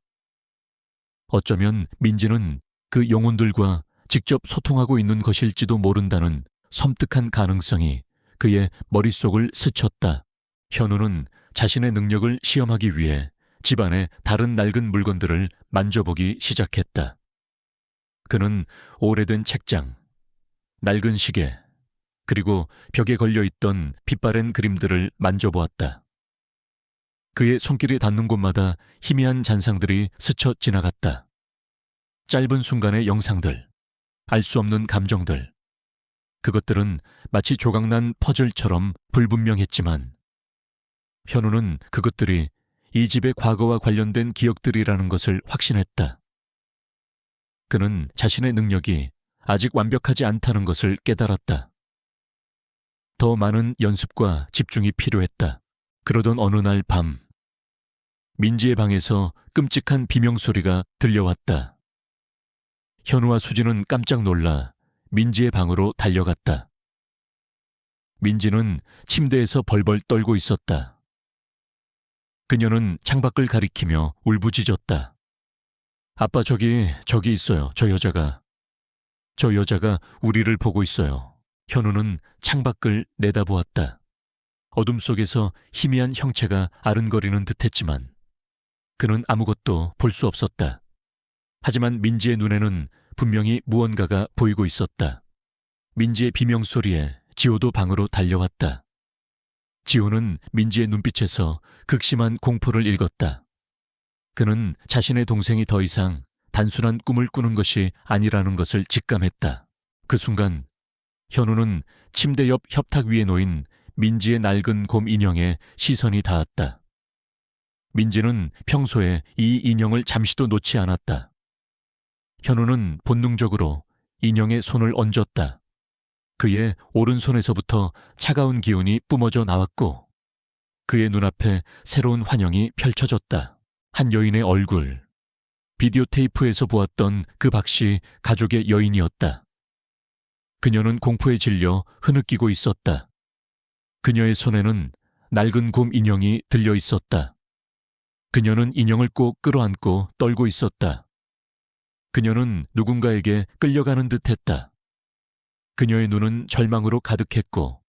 어쩌면 민지는 그 영혼들과 직접 소통하고 있는 것일지도 모른다는 섬뜩한 가능성이 그의 머릿속을 스쳤다. 현우는 자신의 능력을 시험하기 위해 집안의 다른 낡은 물건들을 만져보기 시작했다. 그는 오래된 책장, 낡은 시계, 그리고 벽에 걸려있던 빛바랜 그림들을 만져보았다. 그의 손길이 닿는 곳마다 희미한 잔상들이 스쳐 지나갔다. 짧은 순간의 영상들, 알 수 없는 감정들. 그것들은 마치 조각난 퍼즐처럼 불분명했지만 현우는 그것들이 이 집의 과거와 관련된 기억들이라는 것을 확신했다. 그는 자신의 능력이 아직 완벽하지 않다는 것을 깨달았다. 더 많은 연습과 집중이 필요했다. 그러던 어느 날 밤, 민지의 방에서 끔찍한 비명소리가 들려왔다. 현우와 수지는 깜짝 놀라 민지의 방으로 달려갔다. 민지는 침대에서 벌벌 떨고 있었다. 그녀는 창밖을 가리키며 울부짖었다. 아빠, 저기 있어요. 저 여자가 우리를 보고 있어요. 현우는 창밖을 내다보았다. 어둠 속에서 희미한 형체가 아른거리는 듯했지만 그는 아무것도 볼 수 없었다. 하지만 민지의 눈에는 분명히 무언가가 보이고 있었다. 민지의 비명소리에 지호도 방으로 달려왔다. 지호는 민지의 눈빛에서 극심한 공포를 읽었다. 그는 자신의 동생이 더 이상 단순한 꿈을 꾸는 것이 아니라는 것을 직감했다. 그 순간 현우는 침대 옆 협탁 위에 놓인 민지의 낡은 곰 인형에 시선이 닿았다. 민지는 평소에 이 인형을 잠시도 놓지 않았다. 현우는 본능적으로 인형에 손을 얹었다. 그의 오른손에서부터 차가운 기운이 뿜어져 나왔고 그의 눈앞에 새로운 환영이 펼쳐졌다. 한 여인의 얼굴. 비디오 테이프에서 보았던 그 박씨 가족의 여인이었다. 그녀는 공포에 질려 흐느끼고 있었다. 그녀의 손에는 낡은 곰 인형이 들려 있었다. 그녀는 인형을 꼭 끌어안고 떨고 있었다. 그녀는 누군가에게 끌려가는 듯했다. 그녀의 눈은 절망으로 가득했고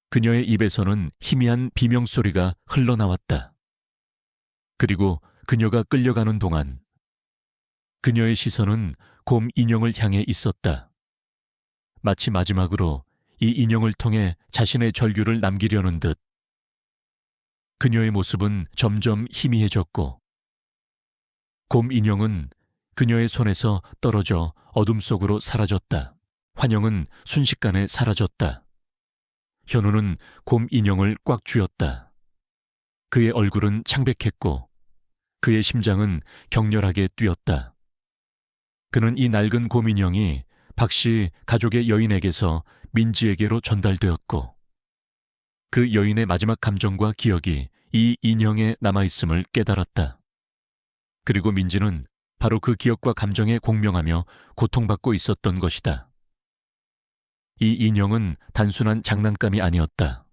그녀의 입에서는 희미한 비명소리가 흘러나왔다. 그리고 그녀가 끌려가는 동안 그녀의 시선은 곰 인형을 향해 있었다. 마치 마지막으로 이 인형을 통해 자신의 절규를 남기려는 듯. 그녀의 모습은 점점 희미해졌고 곰 인형은 그녀의 손에서 떨어져 어둠 속으로 사라졌다. 환영은 순식간에 사라졌다. 현우는 곰 인형을 꽉 쥐었다. 그의 얼굴은 창백했고 그의 심장은 격렬하게 뛰었다. 그는 이 낡은 곰 인형이 박씨 가족의 여인에게서 민지에게로 전달되었고 그 여인의 마지막 감정과 기억이 이 인형에 남아있음을 깨달았다. 그리고 민지는 바로 그 기억과 감정에 공명하며 고통받고 있었던 것이다. 이 인형은 단순한 장난감이 아니었다.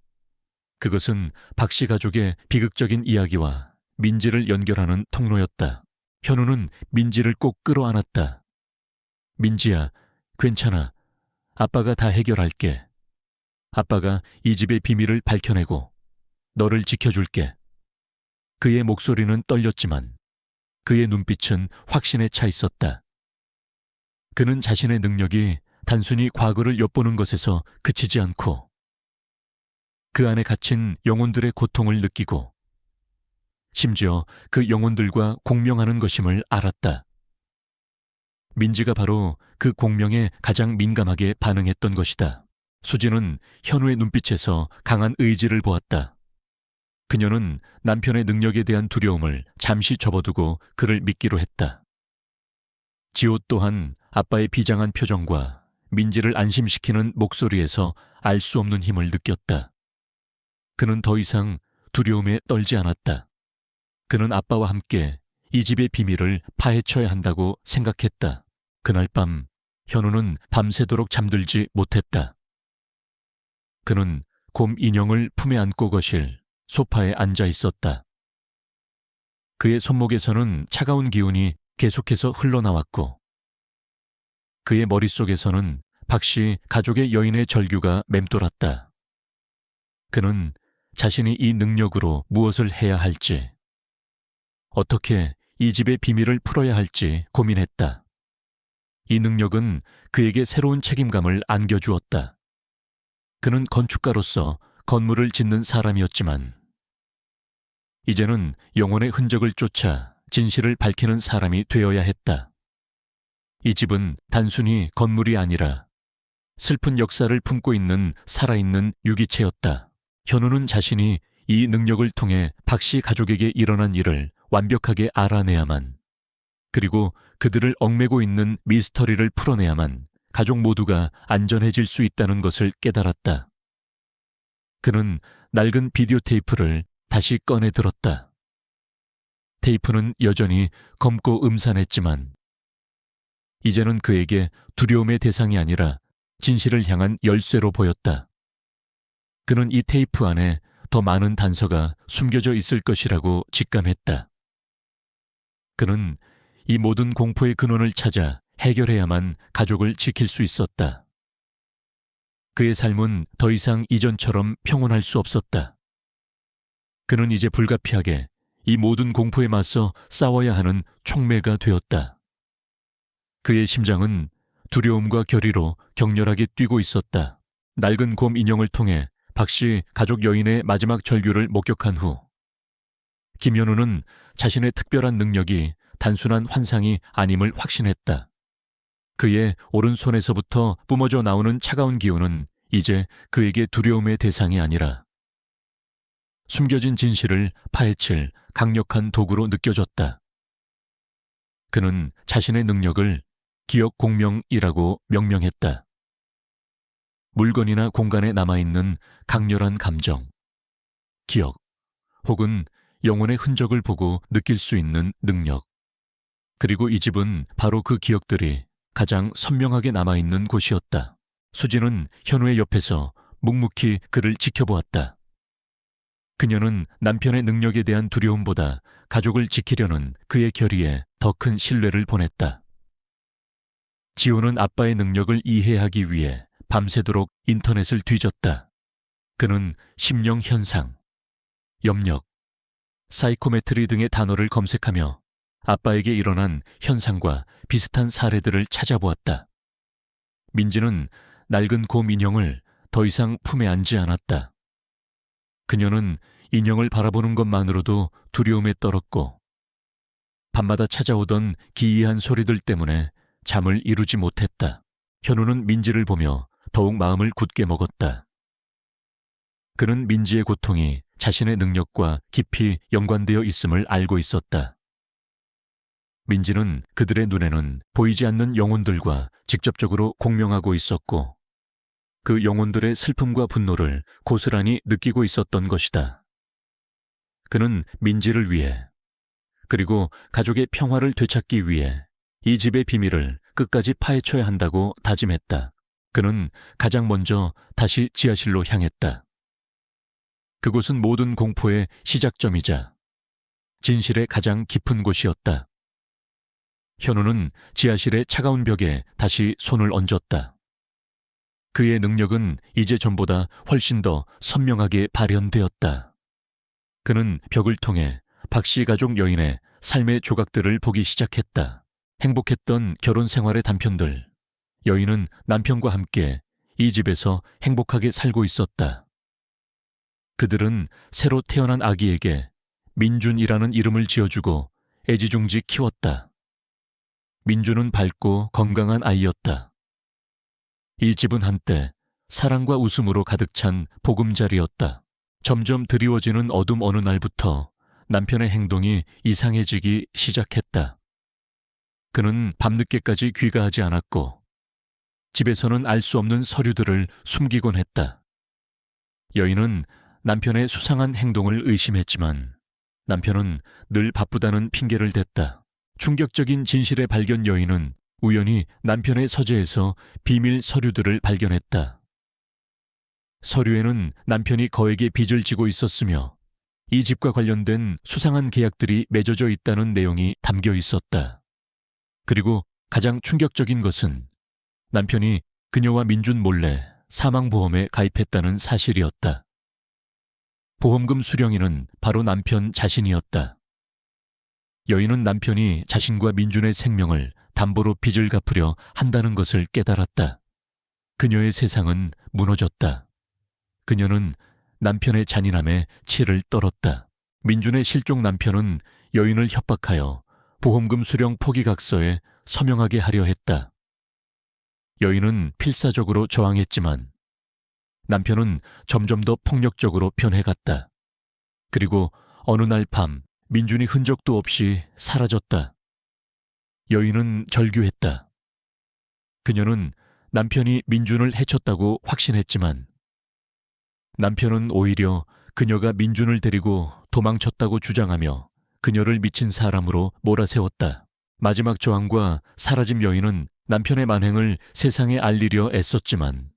그것은 박씨 가족의 비극적인 이야기와 민지를 연결하는 통로였다. 현우는 민지를 꼭 끌어안았다. 민지야, 괜찮아. 아빠가 다 해결할게. 아빠가 이 집의 비밀을 밝혀내고 너를 지켜줄게. 그의 목소리는 떨렸지만 그의 눈빛은 확신에 차 있었다. 그는 자신의 능력이 단순히 과거를 엿보는 것에서 그치지 않고 그 안에 갇힌 영혼들의 고통을 느끼고 심지어 그 영혼들과 공명하는 것임을 알았다. 민지가 바로 그 공명에 가장 민감하게 반응했던 것이다. 수지는 현우의 눈빛에서 강한 의지를 보았다. 그녀는 남편의 능력에 대한 두려움을 잠시 접어두고 그를 믿기로 했다. 지호 또한 아빠의 비장한 표정과 민지를 안심시키는 목소리에서 알 수 없는 힘을 느꼈다. 그는 더 이상 두려움에 떨지 않았다. 그는 아빠와 함께 이 집의 비밀을 파헤쳐야 한다고 생각했다. 그날 밤 현우는 밤새도록 잠들지 못했다. 그는 곰 인형을 품에 안고 거실 소파에 앉아 있었다. 그의 손목에서는 차가운 기운이 계속해서 흘러나왔고 그의 머릿속에서는 박씨 가족의 여인의 절규가 맴돌았다. 그는 자신이 이 능력으로 무엇을 해야 할지, 어떻게 이 집의 비밀을 풀어야 할지 고민했다. 이 능력은 그에게 새로운 책임감을 안겨주었다. 그는 건축가로서 건물을 짓는 사람이었지만 이제는 영혼의 흔적을 쫓아 진실을 밝히는 사람이 되어야 했다. 이 집은 단순히 건물이 아니라 슬픈 역사를 품고 있는 살아있는 유기체였다. 현우는 자신이 이 능력을 통해 박씨 가족에게 일어난 일을 완벽하게 알아내야만 그리고 그들을 얽매고 있는 미스터리를 풀어내야만 가족 모두가 안전해질 수 있다는 것을 깨달았다. 그는 낡은 비디오 테이프를 다시 꺼내 들었다. 테이프는 여전히 검고 음산했지만 이제는 그에게 두려움의 대상이 아니라 진실을 향한 열쇠로 보였다. 그는 이 테이프 안에 더 많은 단서가 숨겨져 있을 것이라고 직감했다. 그는 이 모든 공포의 근원을 찾아 해결해야만 가족을 지킬 수 있었다. 그의 삶은 더 이상 이전처럼 평온할 수 없었다. 그는 이제 불가피하게 이 모든 공포에 맞서 싸워야 하는 촉매가 되었다. 그의 심장은 두려움과 결의로 격렬하게 뛰고 있었다. 낡은 곰 인형을 통해 박씨 가족 여인의 마지막 절규를 목격한 후 김현우는 자신의 특별한 능력이 단순한 환상이 아님을 확신했다. 그의 오른손에서부터 뿜어져 나오는 차가운 기운은 이제 그에게 두려움의 대상이 아니라 숨겨진 진실을 파헤칠 강력한 도구로 느껴졌다. 그는 자신의 능력을 기억 공명이라고 명명했다. 물건이나 공간에 남아있는 강렬한 감정, 기억, 혹은 영혼의 흔적을 보고 느낄 수 있는 능력. 그리고 이 집은 바로 그 기억들이 가장 선명하게 남아있는 곳이었다. 수지는 현우의 옆에서 묵묵히 그를 지켜보았다. 그녀는 남편의 능력에 대한 두려움보다 가족을 지키려는 그의 결의에 더 큰 신뢰를 보냈다. 지호는 아빠의 능력을 이해하기 위해 밤새도록 인터넷을 뒤졌다. 그는 심령 현상, 염력, 사이코메트리 등의 단어를 검색하며 아빠에게 일어난 현상과 비슷한 사례들을 찾아보았다. 민지는 낡은 곰 인형을 더 이상 품에 안지 않았다. 그녀는 인형을 바라보는 것만으로도 두려움에 떨었고 밤마다 찾아오던 기이한 소리들 때문에 잠을 이루지 못했다. 현우는 민지를 보며 더욱 마음을 굳게 먹었다. 그는 민지의 고통이 자신의 능력과 깊이 연관되어 있음을 알고 있었다. 민지는 그들의 눈에는 보이지 않는 영혼들과 직접적으로 공명하고 있었고 그 영혼들의 슬픔과 분노를 고스란히 느끼고 있었던 것이다. 그는 민지를 위해 그리고 가족의 평화를 되찾기 위해 이 집의 비밀을 끝까지 파헤쳐야 한다고 다짐했다. 그는 가장 먼저 다시 지하실로 향했다. 그곳은 모든 공포의 시작점이자 진실의 가장 깊은 곳이었다. 현우는 지하실의 차가운 벽에 다시 손을 얹었다. 그의 능력은 이제 전보다 훨씬 더 선명하게 발현되었다. 그는 벽을 통해 박씨 가족 여인의 삶의 조각들을 보기 시작했다. 행복했던 결혼 생활의 단편들. 여인은 남편과 함께 이 집에서 행복하게 살고 있었다. 그들은 새로 태어난 아기에게 민준이라는 이름을 지어주고 애지중지 키웠다. 민준은 밝고 건강한 아이였다. 이 집은 한때 사랑과 웃음으로 가득 찬 보금자리였다. 점점 드리워지는 어둠 어느 날부터 남편의 행동이 이상해지기 시작했다. 그는 밤늦게까지 귀가하지 않았고 집에서는 알 수 없는 서류들을 숨기곤 했다. 여인은 남편의 수상한 행동을 의심했지만 남편은 늘 바쁘다는 핑계를 댔다. 충격적인 진실의 발견 여인은 우연히 남편의 서재에서 비밀 서류들을 발견했다. 서류에는 남편이 거액의 빚을 지고 있었으며 이 집과 관련된 수상한 계약들이 맺어져 있다는 내용이 담겨 있었다. 그리고 가장 충격적인 것은 남편이 그녀와 민준 몰래 사망보험에 가입했다는 사실이었다. 보험금 수령인은 바로 남편 자신이었다. 여인은 남편이 자신과 민준의 생명을 담보로 빚을 갚으려 한다는 것을 깨달았다. 그녀의 세상은 무너졌다. 그녀는 남편의 잔인함에 치를 떨었다. 민준의 실종 남편은 여인을 협박하여 보험금 수령 포기각서에 서명하게 하려 했다. 여인은 필사적으로 저항했지만 남편은 점점 더 폭력적으로 변해갔다. 그리고 어느 날 밤 민준이 흔적도 없이 사라졌다. 여인은 절규했다. 그녀는 남편이 민준을 해쳤다고 확신했지만 남편은 오히려 그녀가 민준을 데리고 도망쳤다고 주장하며 그녀를 미친 사람으로 몰아세웠다. 마지막 저항과 사라짐 여인은 남편의 만행을 세상에 알리려 애썼지만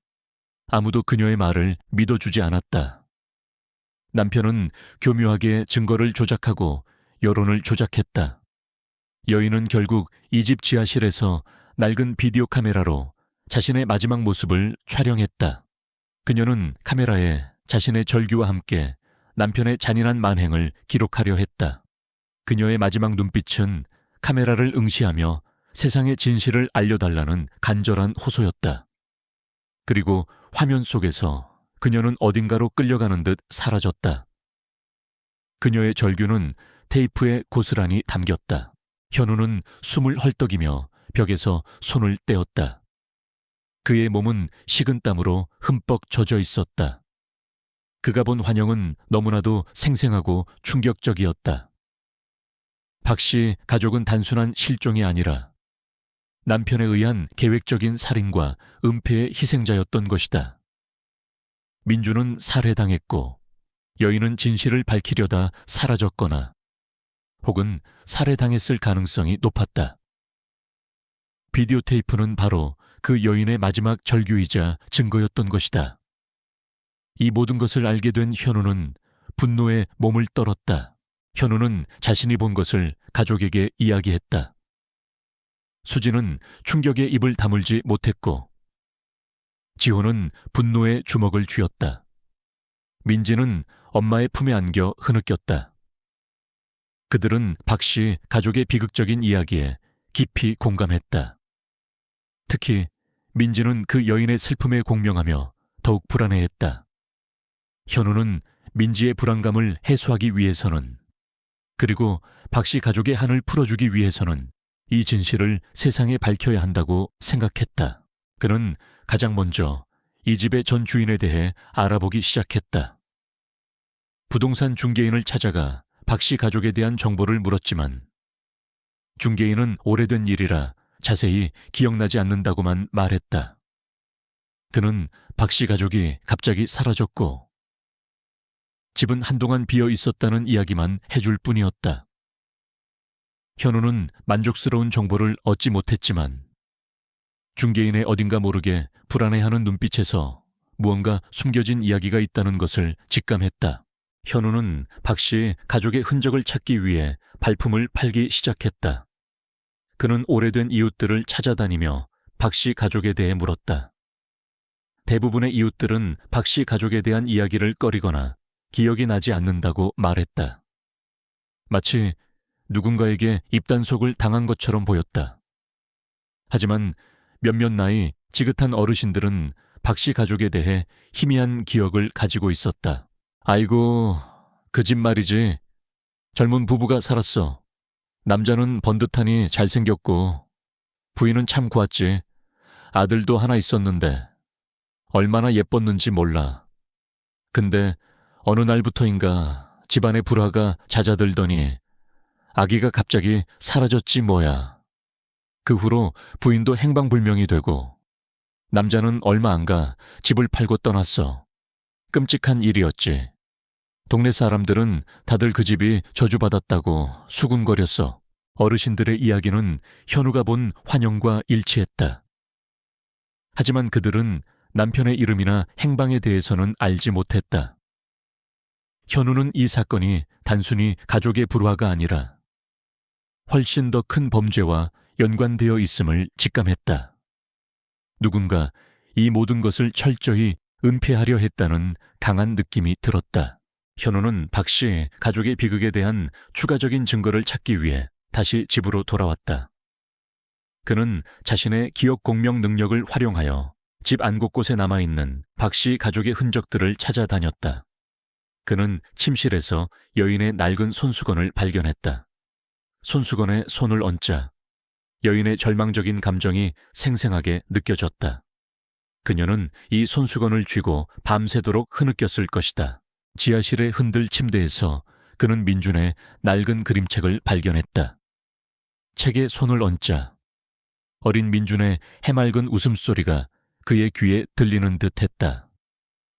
아무도 그녀의 말을 믿어주지 않았다. 남편은 교묘하게 증거를 조작하고 여론을 조작했다. 여인은 결국 이 집 지하실에서 낡은 비디오 카메라로 자신의 마지막 모습을 촬영했다. 그녀는 카메라에 자신의 절규와 함께 남편의 잔인한 만행을 기록하려 했다. 그녀의 마지막 눈빛은 카메라를 응시하며 세상의 진실을 알려달라는 간절한 호소였다. 그리고 화면 속에서 그녀는 어딘가로 끌려가는 듯 사라졌다. 그녀의 절규는 테이프에 고스란히 담겼다. 현우는 숨을 헐떡이며 벽에서 손을 떼었다. 그의 몸은 식은 땀으로 흠뻑 젖어 있었다. 그가 본 환영은 너무나도 생생하고 충격적이었다. 박 씨 가족은 단순한 실종이 아니라 남편에 의한 계획적인 살인과 은폐의 희생자였던 것이다. 민주는 살해당했고 여인은 진실을 밝히려다 사라졌거나 혹은 살해당했을 가능성이 높았다. 비디오 테이프는 바로 그 여인의 마지막 절규이자 증거였던 것이다. 이 모든 것을 알게 된 현우는 분노에 몸을 떨었다. 현우는 자신이 본 것을 가족에게 이야기했다. 수지는 충격에 입을 다물지 못했고 지호는 분노의 주먹을 쥐었다. 민지는 엄마의 품에 안겨 흐느꼈다. 그들은 박 씨 가족의 비극적인 이야기에 깊이 공감했다. 특히 민지는 그 여인의 슬픔에 공명하며 더욱 불안해했다. 현우는 민지의 불안감을 해소하기 위해서는 그리고 박 씨 가족의 한을 풀어주기 위해서는 이 진실을 세상에 밝혀야 한다고 생각했다. 그는 가장 먼저 이 집의 전 주인에 대해 알아보기 시작했다. 부동산 중개인을 찾아가 박 씨 가족에 대한 정보를 물었지만 중개인은 오래된 일이라 자세히 기억나지 않는다고만 말했다. 그는 박 씨 가족이 갑자기 사라졌고 집은 한동안 비어 있었다는 이야기만 해줄 뿐이었다. 현우는 만족스러운 정보를 얻지 못했지만 중개인의 어딘가 모르게 불안해하는 눈빛에서 무언가 숨겨진 이야기가 있다는 것을 직감했다. 현우는 박 씨 가족의 흔적을 찾기 위해 발품을 팔기 시작했다. 그는 오래된 이웃들을 찾아다니며 박 씨 가족에 대해 물었다. 대부분의 이웃들은 박 씨 가족에 대한 이야기를 꺼리거나 기억이 나지 않는다고 말했다. 마치 누군가에게 입단속을 당한 것처럼 보였다. 하지만 몇몇 나이 지긋한 어르신들은 박 씨 가족에 대해 희미한 기억을 가지고 있었다. 아이고, 그 집 말이지. 젊은 부부가 살았어. 남자는 번듯하니 잘생겼고 부인은 참 고왔지. 아들도 하나 있었는데 얼마나 예뻤는지 몰라. 근데 어느 날부터인가 집안의 불화가 잦아들더니 아기가 갑자기 사라졌지 뭐야. 그 후로 부인도 행방불명이 되고 남자는 얼마 안 가 집을 팔고 떠났어. 끔찍한 일이었지. 동네 사람들은 다들 그 집이 저주받았다고 수군거렸어. 어르신들의 이야기는 현우가 본 환영과 일치했다. 하지만 그들은 남편의 이름이나 행방에 대해서는 알지 못했다. 현우는 이 사건이 단순히 가족의 불화가 아니라 훨씬 더 큰 범죄와 연관되어 있음을 직감했다. 누군가 이 모든 것을 철저히 은폐하려 했다는 강한 느낌이 들었다. 현우는 박 씨 가족의 비극에 대한 추가적인 증거를 찾기 위해 다시 집으로 돌아왔다. 그는 자신의 기억 공명 능력을 활용하여 집 안 곳곳에 남아있는 박 씨 가족의 흔적들을 찾아다녔다. 그는 침실에서 여인의 낡은 손수건을 발견했다. 손수건에 손을 얹자 여인의 절망적인 감정이 생생하게 느껴졌다. 그녀는 이 손수건을 쥐고 밤새도록 흐느꼈을 것이다. 지하실의 흔들 침대에서 그는 민준의 낡은 그림책을 발견했다. 책에 손을 얹자 어린 민준의 해맑은 웃음소리가 그의 귀에 들리는 듯 했다.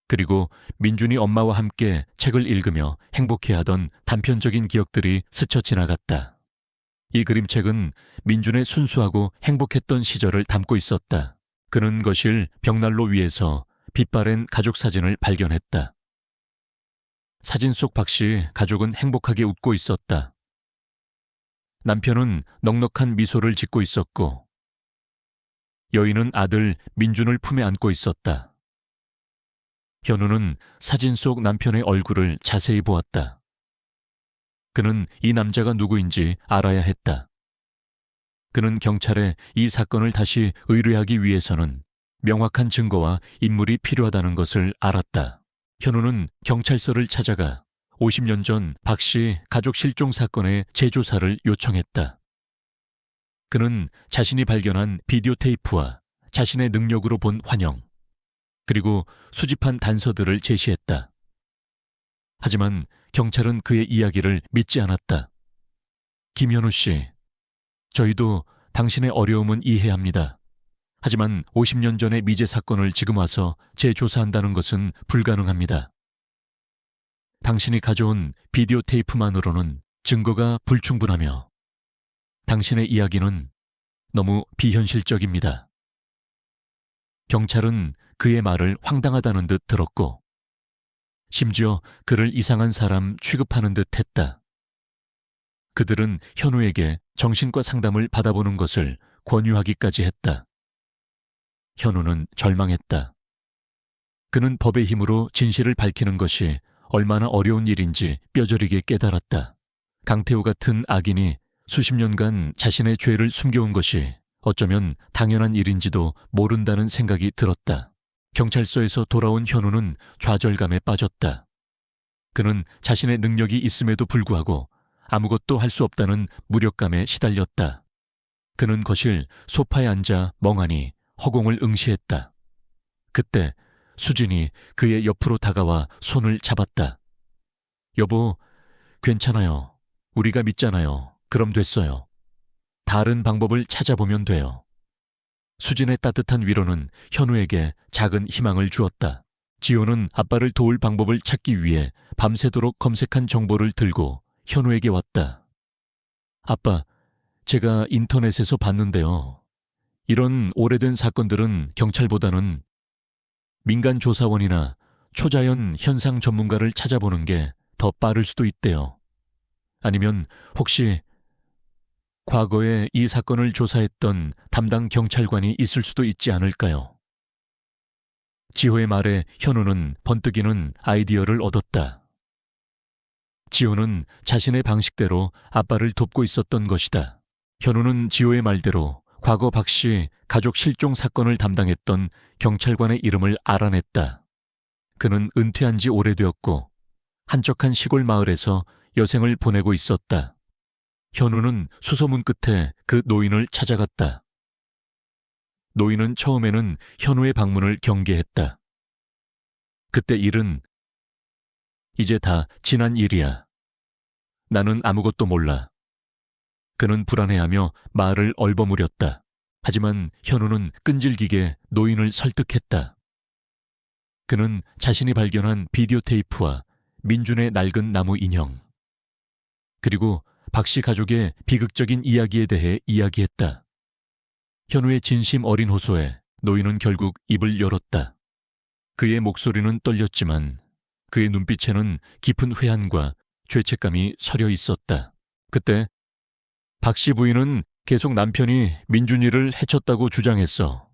그리고 민준이 엄마와 함께 책을 읽으며 행복해하던 단편적인 기억들이 스쳐 지나갔다. 이 그림책은 민준의 순수하고 행복했던 시절을 담고 있었다. 그는 거실 벽난로 위에서 빛바랜 가족 사진을 발견했다. 사진 속 박씨 가족은 행복하게 웃고 있었다. 남편은 넉넉한 미소를 짓고 있었고 여인은 아들 민준을 품에 안고 있었다. 현우는 사진 속 남편의 얼굴을 자세히 보았다. 그는 이 남자가 누구인지 알아야 했다. 그는 경찰에 이 사건을 다시 의뢰하기 위해서는 명확한 증거와 인물이 필요하다는 것을 알았다. 현우는 경찰서를 찾아가 50년 전 박씨 가족 실종 사건의 재조사를 요청했다. 그는 자신이 발견한 비디오 테이프와 자신의 능력으로 본 환영, 그리고 수집한 단서들을 제시했다. 하지만 경찰은 그의 이야기를 믿지 않았다. 김현우 씨, 저희도 당신의 어려움은 이해합니다. 하지만 50년 전의 미제 사건을 지금 와서 재조사한다는 것은 불가능합니다. 당신이 가져온 비디오 테이프만으로는 증거가 불충분하며 당신의 이야기는 너무 비현실적입니다. 경찰은 그의 말을 황당하다는 듯 들었고 심지어 그를 이상한 사람 취급하는 듯 했다. 그들은 현우에게 정신과 상담을 받아보는 것을 권유하기까지 했다. 현우는 절망했다. 그는 법의 힘으로 진실을 밝히는 것이 얼마나 어려운 일인지 뼈저리게 깨달았다. 강태호 같은 악인이 수십 년간 자신의 죄를 숨겨온 것이 어쩌면 당연한 일인지도 모른다는 생각이 들었다. 경찰서에서 돌아온 현우는 좌절감에 빠졌다. 그는 자신의 능력이 있음에도 불구하고 아무것도 할 수 없다는 무력감에 시달렸다. 그는 거실 소파에 앉아 멍하니 허공을 응시했다. 그때 수진이 그의 옆으로 다가와 손을 잡았다. 여보, 괜찮아요. 우리가 믿잖아요. 그럼 됐어요. 다른 방법을 찾아보면 돼요. 수진의 따뜻한 위로는 현우에게 작은 희망을 주었다. 지호는 아빠를 도울 방법을 찾기 위해 밤새도록 검색한 정보를 들고 현우에게 왔다. 아빠, 제가 인터넷에서 봤는데요. 이런 오래된 사건들은 경찰보다는 민간조사원이나 초자연 현상 전문가를 찾아보는 게 더 빠를 수도 있대요. 아니면 혹시 과거에 이 사건을 조사했던 담당 경찰관이 있을 수도 있지 않을까요? 지호의 말에 현우는 번뜩이는 아이디어를 얻었다. 지호는 자신의 방식대로 아빠를 돕고 있었던 것이다. 현우는 지호의 말대로 과거 박씨 가족 실종 사건을 담당했던 경찰관의 이름을 알아냈다. 그는 은퇴한 지 오래되었고 한적한 시골 마을에서 여생을 보내고 있었다. 현우는 수소문 끝에 그 노인을 찾아갔다. 노인은 처음에는 현우의 방문을 경계했다. 그때 일은 이제 다 지난 일이야. 나는 아무것도 몰라. 그는 불안해하며 말을 얼버무렸다. 하지만 현우는 끈질기게 노인을 설득했다. 그는 자신이 발견한 비디오 테이프와 민준의 낡은 나무 인형, 그리고 박씨 가족의 비극적인 이야기에 대해 이야기했다. 현우의 진심 어린 호소에 노인은 결국 입을 열었다. 그의 목소리는 떨렸지만 그의 눈빛에는 깊은 회한과 죄책감이 서려 있었다. 그때 박씨 부인은 계속 남편이 민준이를 해쳤다고 주장했어.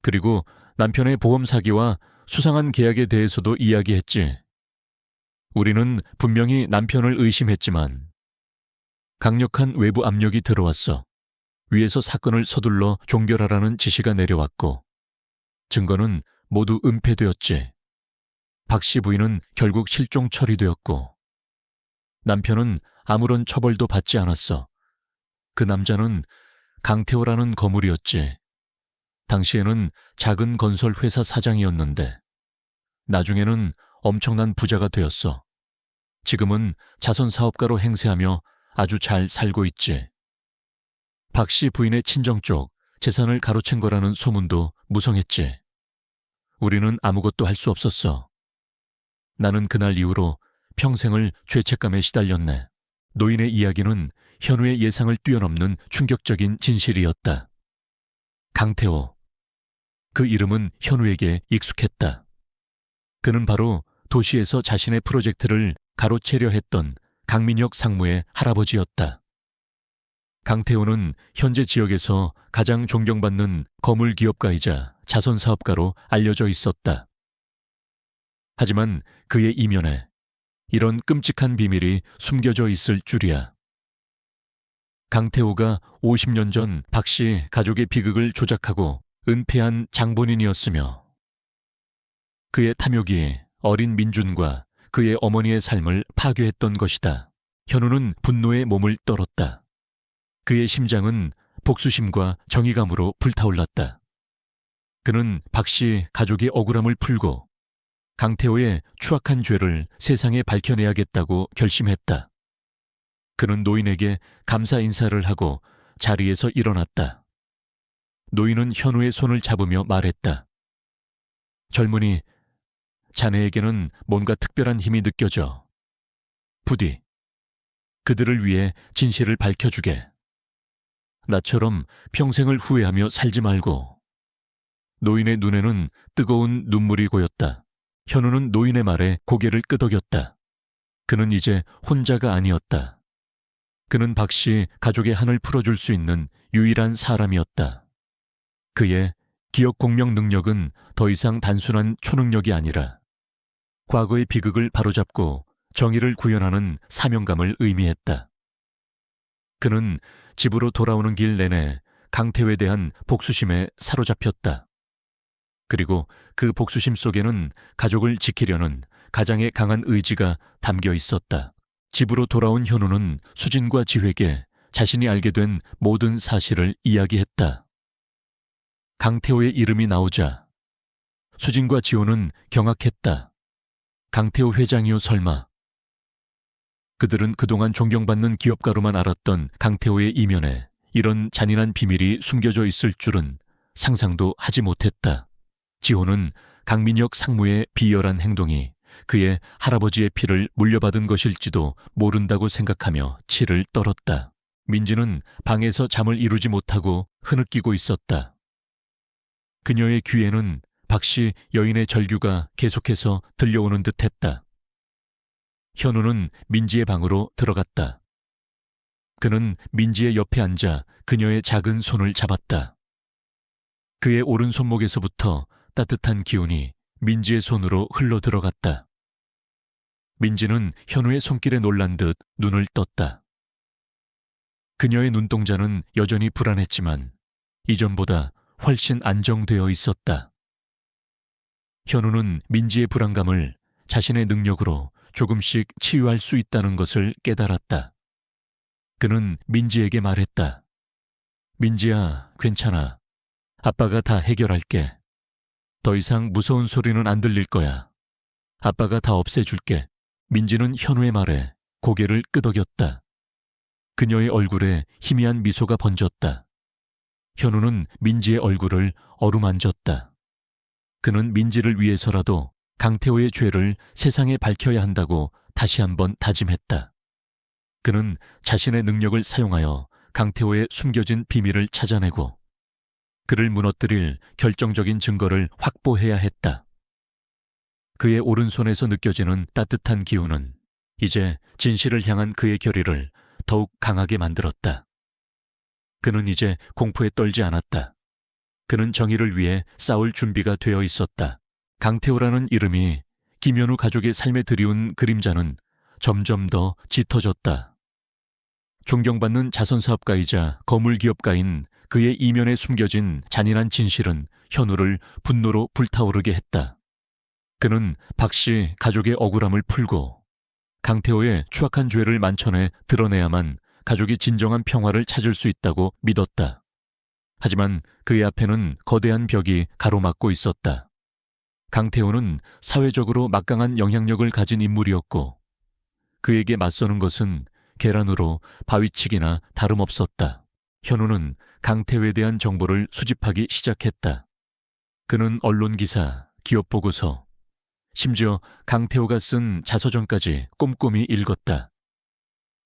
그리고 남편의 보험 사기와 수상한 계약에 대해서도 이야기했지. 우리는 분명히 남편을 의심했지만 강력한 외부 압력이 들어왔어. 위에서 사건을 서둘러 종결하라는 지시가 내려왔고 증거는 모두 은폐되었지. 박씨 부인은 결국 실종 처리되었고 남편은 아무런 처벌도 받지 않았어. 그 남자는 강태호라는 거물이었지. 당시에는 작은 건설 회사 사장이었는데 나중에는 엄청난 부자가 되었어. 지금은 자선 사업가로 행세하며 아주 잘 살고 있지. 박 씨 부인의 친정 쪽 재산을 가로챈 거라는 소문도 무성했지. 우리는 아무것도 할 수 없었어. 나는 그날 이후로 평생을 죄책감에 시달렸네. 노인의 이야기는 현우의 예상을 뛰어넘는 충격적인 진실이었다. 강태호. 그 이름은 현우에게 익숙했다. 그는 바로 도시에서 자신의 프로젝트를 가로채려 했던 강민혁 상무의 할아버지였다. 강태호는 현재 지역에서 가장 존경받는 거물 기업가이자 자선사업가로 알려져 있었다. 하지만 그의 이면에 이런 끔찍한 비밀이 숨겨져 있을 줄이야. 강태호가 50년 전 박 씨 가족의 비극을 조작하고 은폐한 장본인이었으며 그의 탐욕이 어린 민준과 그의 어머니의 삶을 파괴했던 것이다. 현우는 분노에 몸을 떨었다. 그의 심장은 복수심과 정의감으로 불타올랐다. 그는 박 씨 가족의 억울함을 풀고 강태호의 추악한 죄를 세상에 밝혀내야겠다고 결심했다. 그는 노인에게 감사 인사를 하고 자리에서 일어났다. 노인은 현우의 손을 잡으며 말했다. 젊은이, 자네에게는 뭔가 특별한 힘이 느껴져. 부디 그들을 위해 진실을 밝혀주게. 나처럼 평생을 후회하며 살지 말고. 노인의 눈에는 뜨거운 눈물이 고였다. 현우는 노인의 말에 고개를 끄덕였다. 그는 이제 혼자가 아니었다. 그는 박 씨 가족의 한을 풀어줄 수 있는 유일한 사람이었다. 그의 기억 공명 능력은 더 이상 단순한 초능력이 아니라 과거의 비극을 바로잡고 정의를 구현하는 사명감을 의미했다. 그는 집으로 돌아오는 길 내내 강태호에 대한 복수심에 사로잡혔다. 그리고 그 복수심 속에는 가족을 지키려는 가장의 강한 의지가 담겨 있었다. 집으로 돌아온 현우는 수진과 지회에게 자신이 알게 된 모든 사실을 이야기했다. 강태호의 이름이 나오자 수진과 지호는 경악했다. 강태호 회장이요 설마. 그들은 그동안 존경받는 기업가로만 알았던 강태호의 이면에 이런 잔인한 비밀이 숨겨져 있을 줄은 상상도 하지 못했다. 지호는 강민혁 상무의 비열한 행동이 그의 할아버지의 피를 물려받은 것일지도 모른다고 생각하며 치를 떨었다. 민지는 방에서 잠을 이루지 못하고 흐느끼고 있었다. 그녀의 귀에는 박 씨 여인의 절규가 계속해서 들려오는 듯했다. 현우는 민지의 방으로 들어갔다. 그는 민지의 옆에 앉아 그녀의 작은 손을 잡았다. 그의 오른손목에서부터 따뜻한 기운이 민지의 손으로 흘러 들어갔다. 민지는 현우의 손길에 놀란 듯 눈을 떴다. 그녀의 눈동자는 여전히 불안했지만 이전보다 훨씬 안정되어 있었다. 현우는 민지의 불안감을 자신의 능력으로 조금씩 치유할 수 있다는 것을 깨달았다. 그는 민지에게 말했다. 민지야, 괜찮아. 아빠가 다 해결할게. 더 이상 무서운 소리는 안 들릴 거야. 아빠가 다 없애줄게. 민지는 현우의 말에 고개를 끄덕였다. 그녀의 얼굴에 희미한 미소가 번졌다. 현우는 민지의 얼굴을 어루만졌다. 그는 민지를 위해서라도 강태호의 죄를 세상에 밝혀야 한다고 다시 한번 다짐했다. 그는 자신의 능력을 사용하여 강태호의 숨겨진 비밀을 찾아내고 그를 무너뜨릴 결정적인 증거를 확보해야 했다. 그의 오른손에서 느껴지는 따뜻한 기운은 이제 진실을 향한 그의 결의를 더욱 강하게 만들었다. 그는 이제 공포에 떨지 않았다. 그는 정의를 위해 싸울 준비가 되어 있었다. 강태호라는 이름이 김현우 가족의 삶에 들이운 그림자는 점점 더 짙어졌다. 존경받는 자선사업가이자 거물기업가인 그의 이면에 숨겨진 잔인한 진실은 현우를 분노로 불타오르게 했다. 그는 박 씨 가족의 억울함을 풀고 강태호의 추악한 죄를 만천에 드러내야만 가족이 진정한 평화를 찾을 수 있다고 믿었다. 하지만 그의 앞에는 거대한 벽이 가로막고 있었다. 강태호는 사회적으로 막강한 영향력을 가진 인물이었고 그에게 맞서는 것은 계란으로 바위치기나 다름없었다. 현우는 강태호에 대한 정보를 수집하기 시작했다. 그는 언론기사, 기업보고서, 심지어 강태호가 쓴 자서전까지 꼼꼼히 읽었다.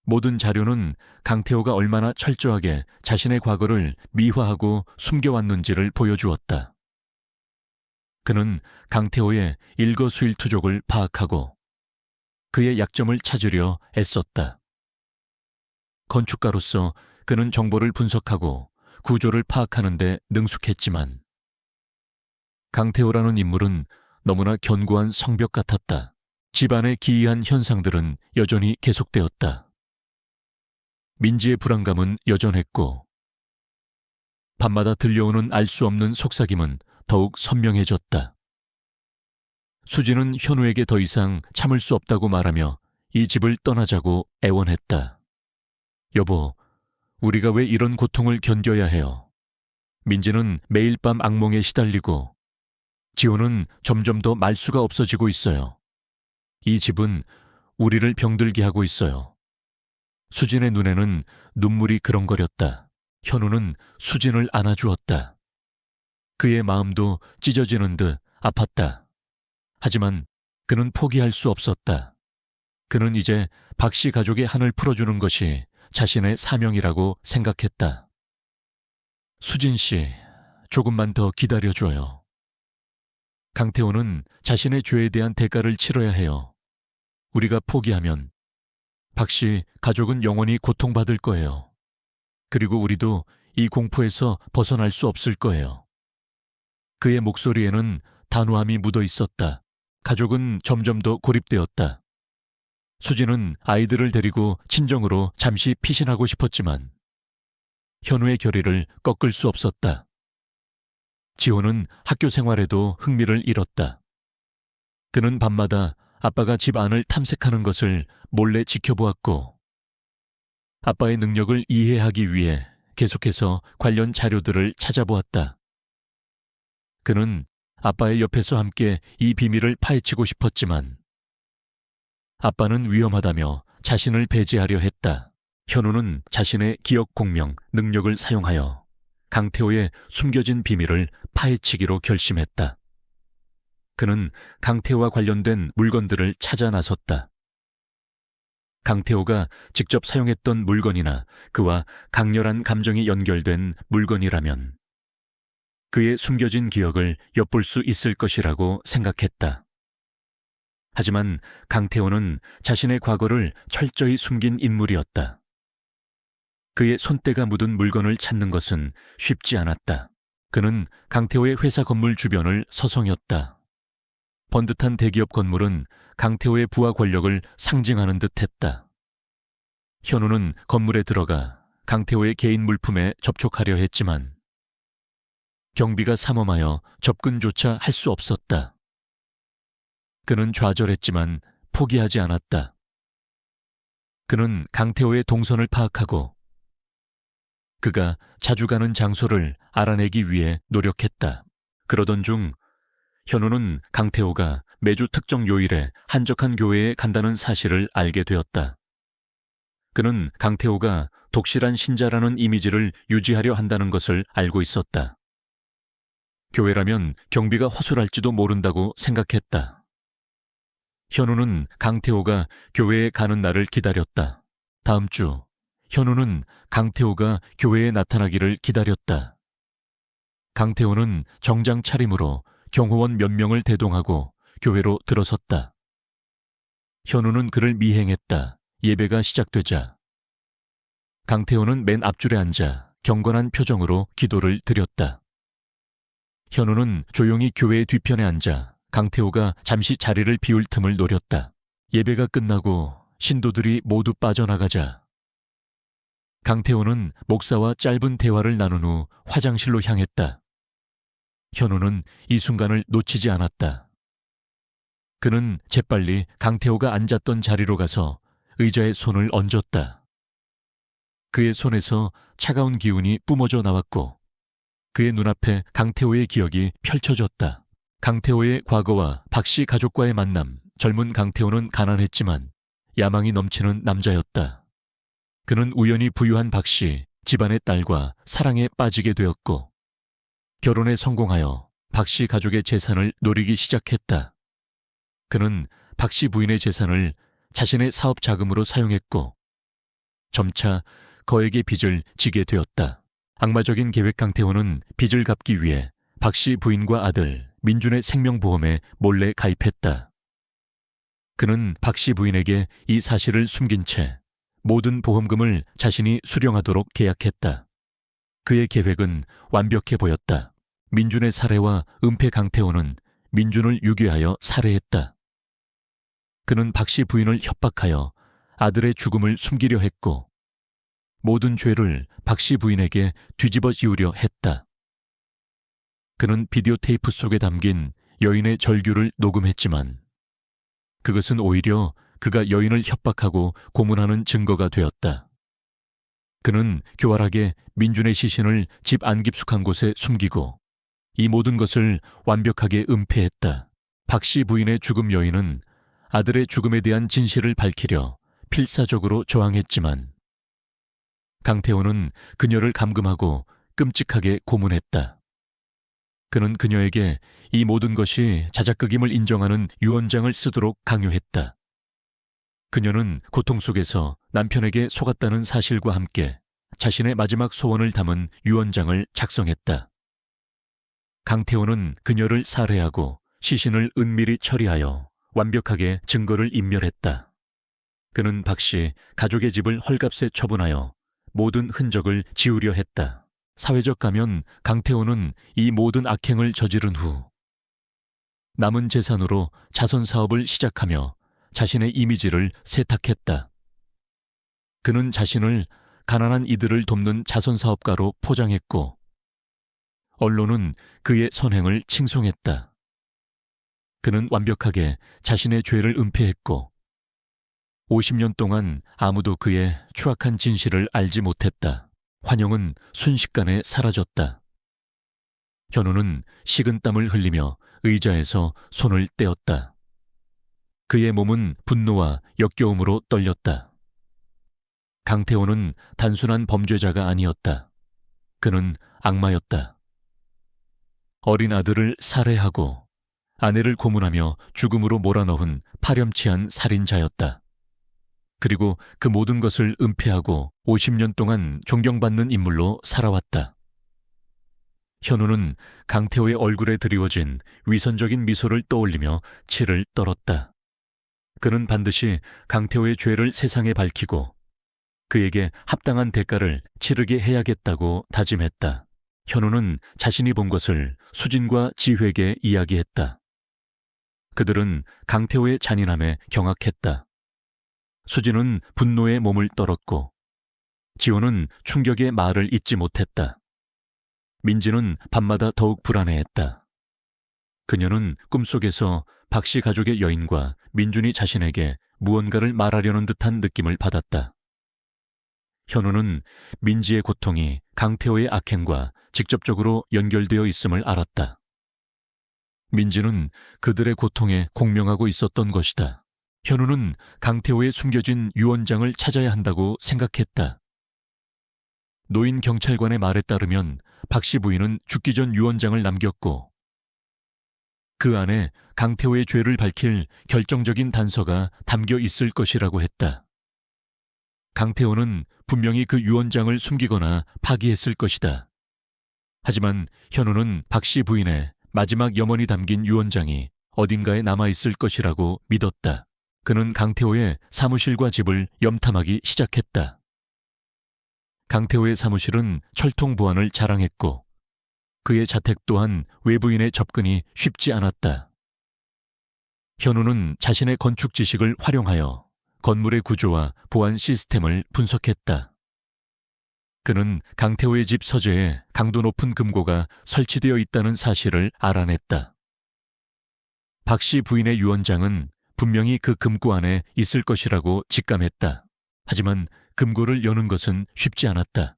모든 자료는 강태호가 얼마나 철저하게 자신의 과거를 미화하고 숨겨왔는지를 보여주었다. 그는 강태호의 일거수일투족을 파악하고 그의 약점을 찾으려 애썼다. 건축가로서 그는 정보를 분석하고 구조를 파악하는 데 능숙했지만 강태호라는 인물은 너무나 견고한 성벽 같았다. 집안의 기이한 현상들은 여전히 계속되었다. 민지의 불안감은 여전했고 밤마다 들려오는 알 수 없는 속삭임은 더욱 선명해졌다. 수지는 현우에게 더 이상 참을 수 없다고 말하며 이 집을 떠나자고 애원했다. 여보, 우리가 왜 이런 고통을 견뎌야 해요? 민지는 매일 밤 악몽에 시달리고 지호는 점점 더 말수가 없어지고 있어요. 이 집은 우리를 병들게 하고 있어요. 수진의 눈에는 눈물이 그렁거렸다. 현우는 수진을 안아주었다. 그의 마음도 찢어지는 듯 아팠다. 하지만 그는 포기할 수 없었다. 그는 이제 박씨 가족의 한을 풀어주는 것이 자신의 사명이라고 생각했다. 수진 씨, 조금만 더 기다려줘요. 강태호는 자신의 죄에 대한 대가를 치러야 해요. 우리가 포기하면 박씨 가족은 영원히 고통받을 거예요. 그리고 우리도 이 공포에서 벗어날 수 없을 거예요. 그의 목소리에는 단호함이 묻어 있었다. 가족은 점점 더 고립되었다. 수지는 아이들을 데리고 친정으로 잠시 피신하고 싶었지만 현우의 결의를 꺾을 수 없었다. 지호는 학교 생활에도 흥미를 잃었다. 그는 밤마다 아빠가 집 안을 탐색하는 것을 몰래 지켜보았고 아빠의 능력을 이해하기 위해 계속해서 관련 자료들을 찾아보았다. 그는 아빠의 옆에서 함께 이 비밀을 파헤치고 싶었지만 아빠는 위험하다며 자신을 배제하려 했다. 현우는 자신의 기억 공명, 능력을 사용하여 강태호의 숨겨진 비밀을 파헤치기로 결심했다. 그는 강태호와 관련된 물건들을 찾아 나섰다. 강태호가 직접 사용했던 물건이나 그와 강렬한 감정이 연결된 물건이라면 그의 숨겨진 기억을 엿볼 수 있을 것이라고 생각했다. 하지만 강태호는 자신의 과거를 철저히 숨긴 인물이었다. 그의 손때가 묻은 물건을 찾는 것은 쉽지 않았다. 그는 강태호의 회사 건물 주변을 서성였다. 번듯한 대기업 건물은 강태호의 부하 권력을 상징하는 듯했다. 현우는 건물에 들어가 강태호의 개인 물품에 접촉하려 했지만 경비가 삼엄하여 접근조차 할 수 없었다. 그는 좌절했지만 포기하지 않았다. 그는 강태호의 동선을 파악하고 그가 자주 가는 장소를 알아내기 위해 노력했다. 그러던 중 현우는 강태호가 매주 특정 요일에 한적한 교회에 간다는 사실을 알게 되었다. 그는 강태호가 독실한 신자라는 이미지를 유지하려 한다는 것을 알고 있었다. 교회라면 경비가 허술할지도 모른다고 생각했다. 현우는 강태호가 교회에 가는 날을 기다렸다. 다음 주 현우는 강태호가 교회에 나타나기를 기다렸다. 강태호는 정장 차림으로 경호원 몇 명을 대동하고 교회로 들어섰다. 현우는 그를 미행했다. 예배가 시작되자 강태호는 맨 앞줄에 앉아 경건한 표정으로 기도를 드렸다. 현우는 조용히 교회의 뒤편에 앉아 강태호가 잠시 자리를 비울 틈을 노렸다. 예배가 끝나고 신도들이 모두 빠져나가자 강태호는 목사와 짧은 대화를 나눈 후 화장실로 향했다. 현우는 이 순간을 놓치지 않았다. 그는 재빨리 강태호가 앉았던 자리로 가서 의자에 손을 얹었다. 그의 손에서 차가운 기운이 뿜어져 나왔고 그의 눈앞에 강태호의 기억이 펼쳐졌다. 강태호의 과거와 박씨 가족과의 만남. 젊은 강태호는 가난했지만 야망이 넘치는 남자였다. 그는 우연히 부유한 박씨, 집안의 딸과 사랑에 빠지게 되었고 결혼에 성공하여 박 씨 가족의 재산을 노리기 시작했다. 그는 박 씨 부인의 재산을 자신의 사업 자금으로 사용했고 점차 거액의 빚을 지게 되었다. 악마적인 계획 강태호는 빚을 갚기 위해 박 씨 부인과 아들 민준의 생명보험에 몰래 가입했다. 그는 박 씨 부인에게 이 사실을 숨긴 채 모든 보험금을 자신이 수령하도록 계약했다. 그의 계획은 완벽해 보였다. 민준의 살해와 은폐 강태호는 민준을 유괴하여 살해했다. 그는 박 씨 부인을 협박하여 아들의 죽음을 숨기려 했고 모든 죄를 박 씨 부인에게 뒤집어 씌우려 했다. 그는 비디오 테이프 속에 담긴 여인의 절규를 녹음했지만 그것은 오히려 그가 여인을 협박하고 고문하는 증거가 되었다. 그는 교활하게 민준의 시신을 집 안 깊숙한 곳에 숨기고 이 모든 것을 완벽하게 은폐했다. 박 씨 부인의 죽음 여인은 아들의 죽음에 대한 진실을 밝히려 필사적으로 저항했지만 강태호는 그녀를 감금하고 끔찍하게 고문했다. 그는 그녀에게 이 모든 것이 자작극임을 인정하는 유언장을 쓰도록 강요했다. 그녀는 고통 속에서 남편에게 속았다는 사실과 함께 자신의 마지막 소원을 담은 유언장을 작성했다. 강태호는 그녀를 살해하고 시신을 은밀히 처리하여 완벽하게 증거를 인멸했다. 그는 박 씨 가족의 집을 헐값에 처분하여 모든 흔적을 지우려 했다. 사회적 가면 강태호는 이 모든 악행을 저지른 후 남은 재산으로 자선 사업을 시작하며 자신의 이미지를 세탁했다. 그는 자신을 가난한 이들을 돕는 자선 사업가로 포장했고 언론은 그의 선행을 칭송했다. 그는 완벽하게 자신의 죄를 은폐했고 50년 동안 아무도 그의 추악한 진실을 알지 못했다. 환영은 순식간에 사라졌다. 현우는 식은땀을 흘리며 의자에서 손을 떼었다. 그의 몸은 분노와 역겨움으로 떨렸다. 강태호는 단순한 범죄자가 아니었다. 그는 악마였다. 어린 아들을 살해하고 아내를 고문하며 죽음으로 몰아넣은 파렴치한 살인자였다. 그리고 그 모든 것을 은폐하고 50년 동안 존경받는 인물로 살아왔다. 현우는 강태호의 얼굴에 드리워진 위선적인 미소를 떠올리며 치를 떨었다. 그는 반드시 강태호의 죄를 세상에 밝히고 그에게 합당한 대가를 치르게 해야겠다고 다짐했다. 현우는 자신이 본 것을 수진과 지회에게 이야기했다. 그들은 강태호의 잔인함에 경악했다. 수진은 분노에 몸을 떨었고 지호는 충격의 말을 잇지 못했다. 민지는 밤마다 더욱 불안해했다. 그녀는 꿈속에서 박 씨 가족의 여인과 민준이 자신에게 무언가를 말하려는 듯한 느낌을 받았다. 현우는 민지의 고통이 강태호의 악행과 직접적으로 연결되어 있음을 알았다. 민지는 그들의 고통에 공명하고 있었던 것이다. 현우는 강태호의 숨겨진 유언장을 찾아야 한다고 생각했다. 노인 경찰관의 말에 따르면 박 씨 부인은 죽기 전 유언장을 남겼고 그 안에 강태호의 죄를 밝힐 결정적인 단서가 담겨 있을 것이라고 했다. 강태호는 분명히 그 유언장을 숨기거나 파기했을 것이다. 하지만 현우는 박 씨 부인의 마지막 염원이 담긴 유언장이 어딘가에 남아있을 것이라고 믿었다. 그는 강태호의 사무실과 집을 염탐하기 시작했다. 강태호의 사무실은 철통 보안을 자랑했고 그의 자택 또한 외부인의 접근이 쉽지 않았다. 현우는 자신의 건축 지식을 활용하여 건물의 구조와 보안 시스템을 분석했다. 그는 강태호의 집 서재에 강도 높은 금고가 설치되어 있다는 사실을 알아냈다. 박 씨 부인의 유언장은 분명히 그 금고 안에 있을 것이라고 직감했다. 하지만 금고를 여는 것은 쉽지 않았다.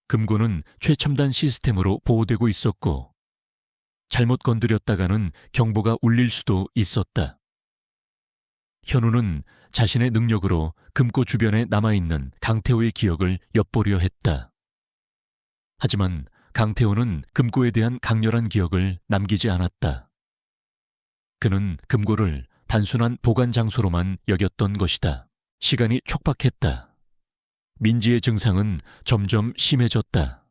금고는 최첨단 시스템으로 보호되고 있었고 잘못 건드렸다가는 경보가 울릴 수도 있었다. 현우는 자신의 능력으로 금고 주변에 남아있는 강태호의 기억을 엿보려 했다. 하지만 강태호는 금고에 대한 강렬한 기억을 남기지 않았다. 그는 금고를 단순한 보관 장소로만 여겼던 것이다. 시간이 촉박했다. 민지의 증상은 점점 심해졌다.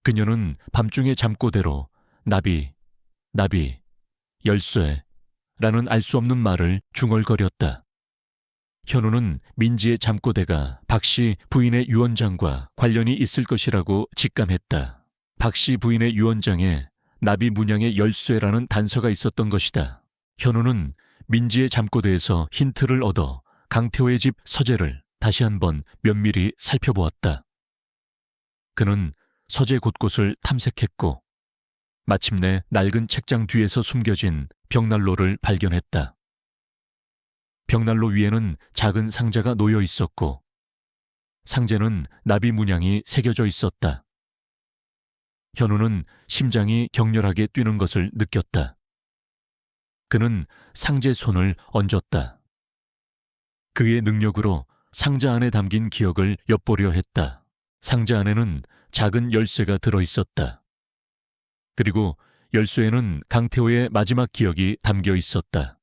그녀는 밤중의 잠꼬대로 나비, 열쇠라는 알 수 없는 말을 중얼거렸다. 현우는 민지의 잠꼬대가 박씨 부인의 유언장과 관련이 있을 것이라고 직감했다. 박씨 부인의 유언장에 나비 문양의 열쇠라는 단서가 있었던 것이다. 현우는 민지의 잠꼬대에서 힌트를 얻어 강태호의 집 서재를 다시 한번 면밀히 살펴보았다. 그는 서재 곳곳을 탐색했고 마침내 낡은 책장 뒤에서 숨겨진 벽난로를 발견했다. 벽난로 위에는 작은 상자가 놓여 있었고 상자는 나비 문양이 새겨져 있었다. 현우는 심장이 격렬하게 뛰는 것을 느꼈다. 그는 상자에 손을 얹었다. 그의 능력으로 상자 안에 담긴 기억을 엿보려 했다. 상자 안에는 작은 열쇠가 들어있었다. 그리고 열쇠에는 강태호의 마지막 기억이 담겨 있었다.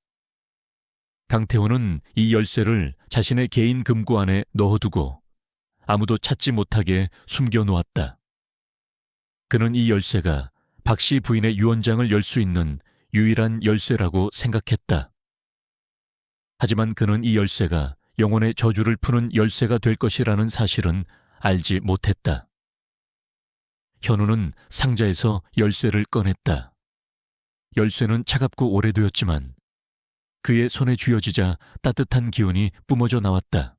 강태호는 이 열쇠를 자신의 개인 금고 안에 넣어두고 아무도 찾지 못하게 숨겨 놓았다. 그는 이 열쇠가 박씨 부인의 유언장을 열 수 있는 유일한 열쇠라고 생각했다. 하지만 그는 이 열쇠가 영혼의 저주를 푸는 열쇠가 될 것이라는 사실은 알지 못했다. 현우는 상자에서 열쇠를 꺼냈다. 열쇠는 차갑고 오래되었지만 그의 손에 쥐어지자 따뜻한 기운이 뿜어져 나왔다.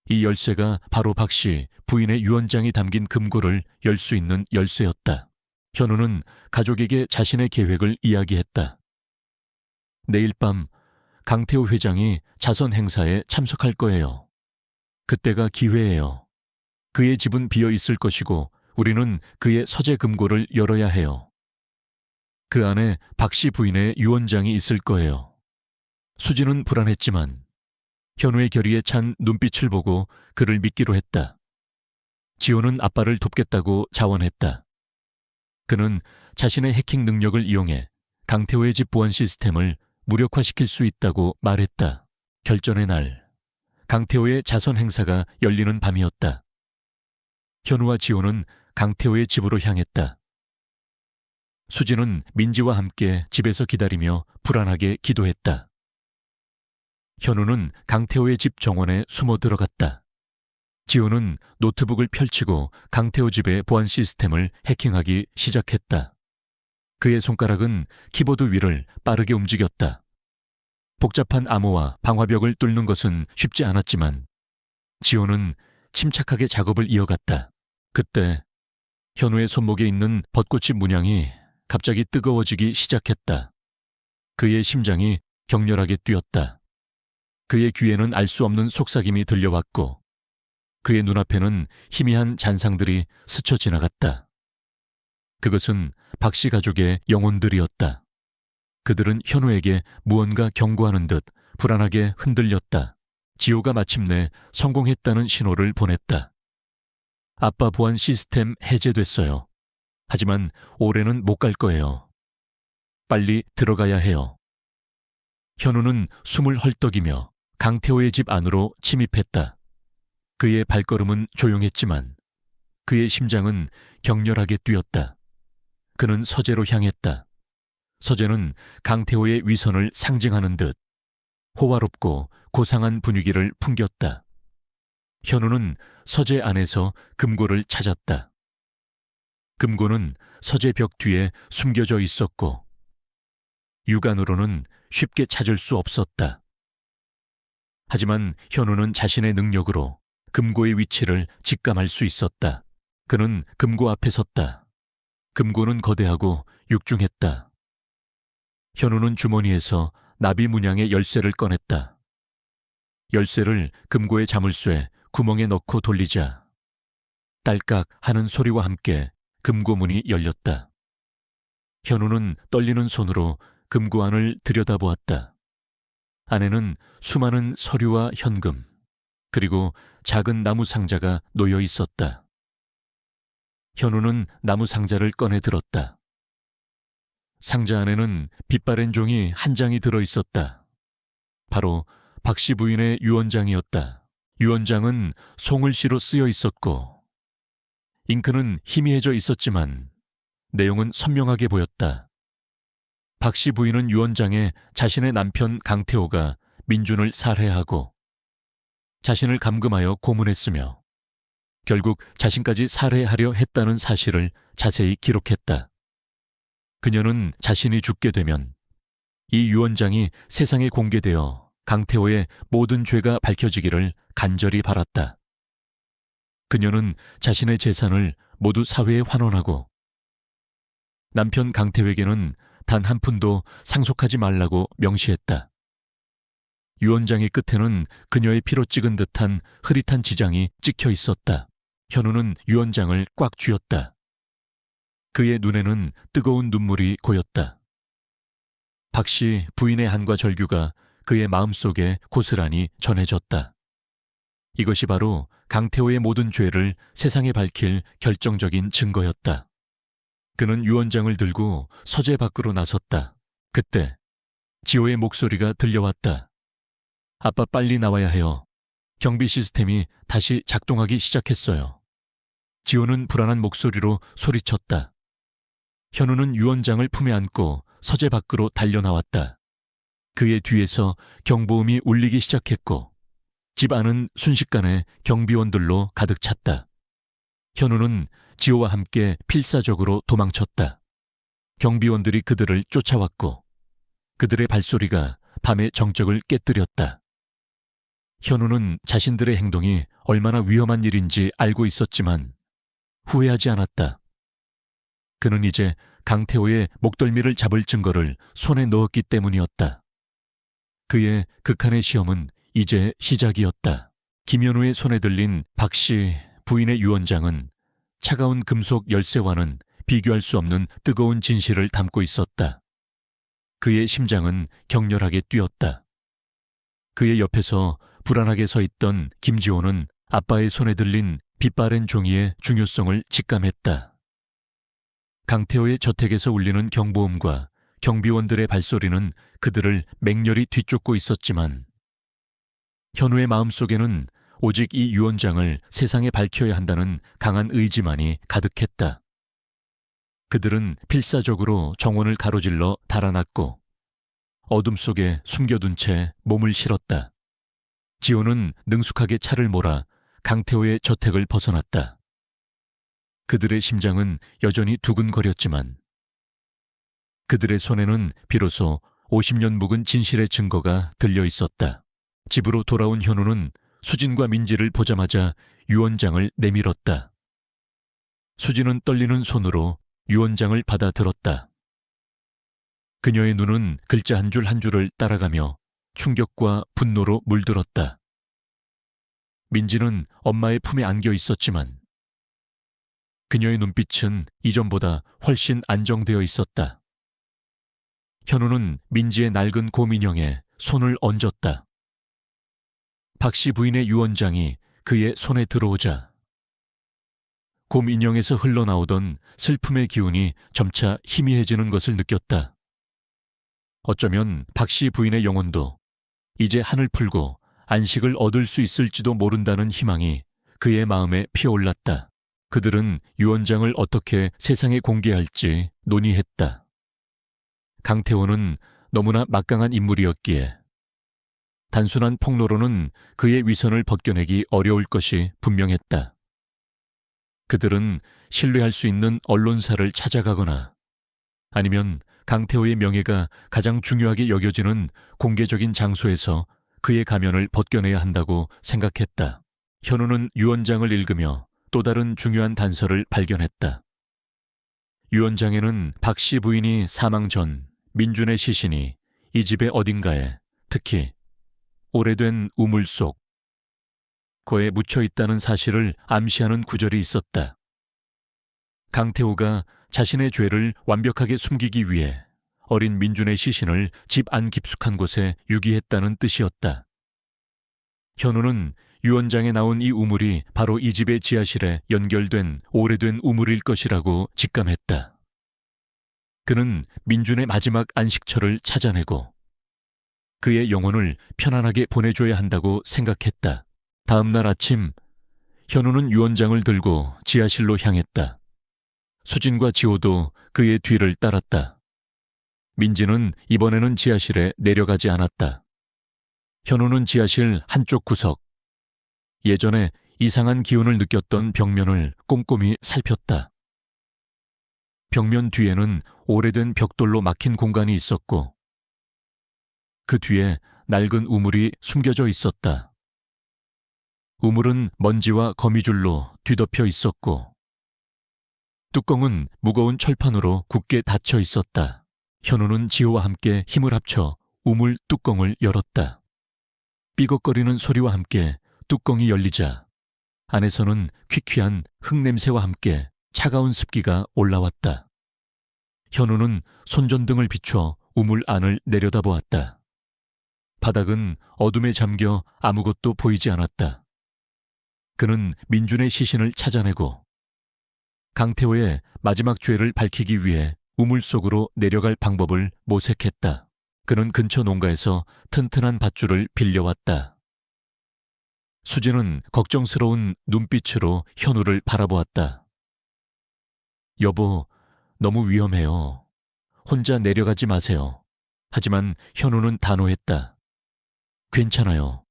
이 열쇠가 바로 박씨 부인의 유언장이 담긴 금고를 열 수 있는 열쇠였다. 현우는 가족에게 자신의 계획을 이야기했다. 내일 밤 강태호 회장이 자선 행사에 참석할 거예요. 그때가 기회예요. 그의 집은 비어 있을 것이고 우리는 그의 서재 금고를 열어야 해요. 그 안에 박씨 부인의 유언장이 있을 거예요. 수지는 불안했지만 현우의 결의에 찬 눈빛을 보고 그를 믿기로 했다. 지호는 아빠를 돕겠다고 자원했다. 그는 자신의 해킹 능력을 이용해 강태호의 집 보안 시스템을 무력화시킬 수 있다고 말했다. 결전의 날, 강태호의 자선 행사가 열리는 밤이었다. 현우와 지호는 강태호의 집으로 향했다. 수지는 민지와 함께 집에서 기다리며 불안하게 기도했다. 현우는 강태호의 집 정원에 숨어 들어갔다. 지호는 노트북을 펼치고 강태호 집의 보안 시스템을 해킹하기 시작했다. 그의 손가락은 키보드 위를 빠르게 움직였다. 복잡한 암호와 방화벽을 뚫는 것은 쉽지 않았지만 지호는 침착하게 작업을 이어갔다. 그때 현우의 손목에 있는 벚꽃이 문양이 갑자기 뜨거워지기 시작했다. 그의 심장이 격렬하게 뛰었다. 그의 귀에는 알 수 없는 속삭임이 들려왔고 그의 눈앞에는 희미한 잔상들이 스쳐 지나갔다. 그것은 박씨 가족의 영혼들이었다. 그들은 현우에게 무언가 경고하는 듯 불안하게 흔들렸다. 지호가 마침내 성공했다는 신호를 보냈다. 아빠 보안 시스템 해제됐어요. 하지만 올해는 못 갈 거예요. 빨리 들어가야 해요. 현우는 숨을 헐떡이며 강태호의 집 안으로 침입했다. 그의 발걸음은 조용했지만 그의 심장은 격렬하게 뛰었다. 그는 서재로 향했다. 서재는 강태호의 위선을 상징하는 듯 호화롭고 고상한 분위기를 풍겼다. 현우는 서재 안에서 금고를 찾았다. 금고는 서재 벽 뒤에 숨겨져 있었고 육안으로는 쉽게 찾을 수 없었다. 하지만 현우는 자신의 능력으로 금고의 위치를 직감할 수 있었다. 그는 금고 앞에 섰다. 금고는 거대하고 육중했다. 현우는 주머니에서 나비 문양의 열쇠를 꺼냈다. 열쇠를 금고의 자물쇠 구멍에 넣고 돌리자 딸깍 하는 소리와 함께 금고 문이 열렸다. 현우는 떨리는 손으로 금고 안을 들여다보았다. 안에는 수많은 서류와 현금, 그리고 작은 나무 상자가 놓여 있었다. 현우는 나무 상자를 꺼내 들었다. 상자 안에는 빛바랜 종이 한 장이 들어 있었다. 바로 박 씨 부인의 유언장이었다. 유언장은 송을씨로 쓰여 있었고 잉크는 희미해져 있었지만 내용은 선명하게 보였다. 박 씨 부인은 유언장에 자신의 남편 강태호가 민준을 살해하고 자신을 감금하여 고문했으며 결국 자신까지 살해하려 했다는 사실을 자세히 기록했다. 그녀는 자신이 죽게 되면 이 유언장이 세상에 공개되어 강태호의 모든 죄가 밝혀지기를 간절히 바랐다. 그녀는 자신의 재산을 모두 사회에 환원하고 남편 강태호에게는 단 한 푼도 상속하지 말라고 명시했다. 유언장의 끝에는 그녀의 피로 찍은 듯한 흐릿한 지장이 찍혀 있었다. 현우는 유언장을 꽉 쥐었다. 그의 눈에는 뜨거운 눈물이 고였다. 박 씨 부인의 한과 절규가 그의 마음속에 고스란히 전해졌다. 이것이 바로 강태호의 모든 죄를 세상에 밝힐 결정적인 증거였다. 그는 유언장을 들고 서재 밖으로 나섰다. 그때 지호의 목소리가 들려왔다. 아빠 빨리 나와야 해요. 경비 시스템이 다시 작동하기 시작했어요. 지호는 불안한 목소리로 소리쳤다. 현우는 유언장을 품에 안고 서재 밖으로 달려나왔다. 그의 뒤에서 경보음이 울리기 시작했고 집 안은 순식간에 경비원들로 가득 찼다. 현우는 지호와 함께 필사적으로 도망쳤다. 경비원들이 그들을 쫓아왔고 그들의 발소리가 밤의 정적을 깨뜨렸다. 현우는 자신들의 행동이 얼마나 위험한 일인지 알고 있었지만 후회하지 않았다. 그는 이제 강태호의 목덜미를 잡을 증거를 손에 넣었기 때문이었다. 그의 극한의 시험은 이제 시작이었다. 김현우의 손에 들린 박 씨 부인의 유언장은 차가운 금속 열쇠와는 비교할 수 없는 뜨거운 진실을 담고 있었다. 그의 심장은 격렬하게 뛰었다. 그의 옆에서 불안하게 서 있던 김지호는 아빠의 손에 들린 빛바랜 종이의 중요성을 직감했다. 강태호의 저택에서 울리는 경보음과 경비원들의 발소리는 그들을 맹렬히 뒤쫓고 있었지만 현우의 마음속에는 오직 이 유언장을 세상에 밝혀야 한다는 강한 의지만이 가득했다. 그들은 필사적으로 정원을 가로질러 달아났고 어둠 속에 숨겨둔 채 몸을 실었다. 지호는 능숙하게 차를 몰아 강태호의 저택을 벗어났다. 그들의 심장은 여전히 두근거렸지만 그들의 손에는 비로소 50년 묵은 진실의 증거가 들려 있었다. 집으로 돌아온 현우는 수진과 민지를 보자마자 유언장을 내밀었다. 수진은 떨리는 손으로 유언장을 받아 들었다. 그녀의 눈은 글자 한 줄 한 줄을 따라가며 충격과 분노로 물들었다. 민지는 엄마의 품에 안겨 있었지만 그녀의 눈빛은 이전보다 훨씬 안정되어 있었다. 현우는 민지의 낡은 곰인형에 손을 얹었다. 박 씨 부인의 유언장이 그의 손에 들어오자 곰인형에서 흘러나오던 슬픔의 기운이 점차 희미해지는 것을 느꼈다. 어쩌면 박 씨 부인의 영혼도 이제 한을 풀고 안식을 얻을 수 있을지도 모른다는 희망이 그의 마음에 피어올랐다. 그들은 유언장을 어떻게 세상에 공개할지 논의했다. 강태호는 너무나 막강한 인물이었기에 단순한 폭로로는 그의 위선을 벗겨내기 어려울 것이 분명했다. 그들은 신뢰할 수 있는 언론사를 찾아가거나 아니면 강태호의 명예가 가장 중요하게 여겨지는 공개적인 장소에서 그의 가면을 벗겨내야 한다고 생각했다. 현우는 유언장을 읽으며 또 다른 중요한 단서를 발견했다. 유언장에는 박 씨 부인이 사망 전 민준의 시신이 이 집의 어딘가에, 특히 오래된 우물 속 거에 묻혀 있다는 사실을 암시하는 구절이 있었다. 강태호가 자신의 죄를 완벽하게 숨기기 위해 어린 민준의 시신을 집 안 깊숙한 곳에 유기했다는 뜻이었다. 현우는 유언장에 나온 이 우물이 바로 이 집의 지하실에 연결된 오래된 우물일 것이라고 직감했다. 그는 민준의 마지막 안식처를 찾아내고 그의 영혼을 편안하게 보내줘야 한다고 생각했다. 다음 날 아침, 현우는 유언장을 들고 지하실로 향했다. 수진과 지호도 그의 뒤를 따랐다. 민지는 이번에는 지하실에 내려가지 않았다. 현우는 지하실 한쪽 구석, 예전에 이상한 기운을 느꼈던 벽면을 꼼꼼히 살폈다. 벽면 뒤에는 오래된 벽돌로 막힌 공간이 있었고 그 뒤에 낡은 우물이 숨겨져 있었다. 우물은 먼지와 거미줄로 뒤덮여 있었고 뚜껑은 무거운 철판으로 굳게 닫혀 있었다. 현우는 지호와 함께 힘을 합쳐 우물 뚜껑을 열었다. 삐걱거리는 소리와 함께 뚜껑이 열리자 안에서는 퀴퀴한 흙냄새와 함께 차가운 습기가 올라왔다. 현우는 손전등을 비춰 우물 안을 내려다보았다. 바닥은 어둠에 잠겨 아무것도 보이지 않았다. 그는 민준의 시신을 찾아내고 강태호의 마지막 죄를 밝히기 위해 우물 속으로 내려갈 방법을 모색했다. 그는 근처 농가에서 튼튼한 밧줄을 빌려왔다. 수진은 걱정스러운 눈빛으로 현우를 바라보았다. 여보, 너무 위험해요. 혼자 내려가지 마세요. 하지만 현우는 단호했다. 괜찮아요.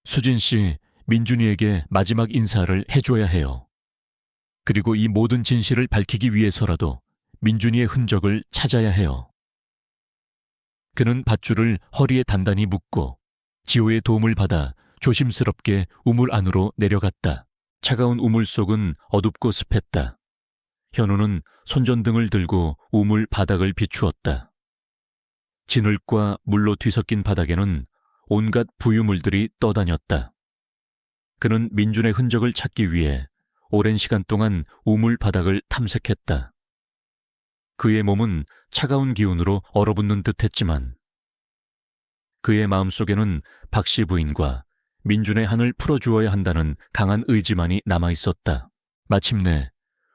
수진 씨, 민준이에게 마지막 인사를 해줘야 해요. 그리고 이 모든 진실을 밝히기 위해서라도 민준이의 흔적을 찾아야 해요. 그는 밧줄을 허리에 단단히 묶고 지호의 도움을 받아 조심스럽게 우물 안으로 내려갔다. 차가운 우물 속은 어둡고 습했다. 현우는 손전등을 들고 우물 바닥을 비추었다. 진흙과 물로 뒤섞인 바닥에는 온갖 부유물들이 떠다녔다. 그는 민준의 흔적을 찾기 위해 오랜 시간 동안 우물 바닥을 탐색했다. 그의 몸은 차가운 기운으로 얼어붙는 듯했지만 그의 마음속에는 박씨 부인과 민준의 한을 풀어주어야 한다는 강한 의지만이 남아있었다. 마침내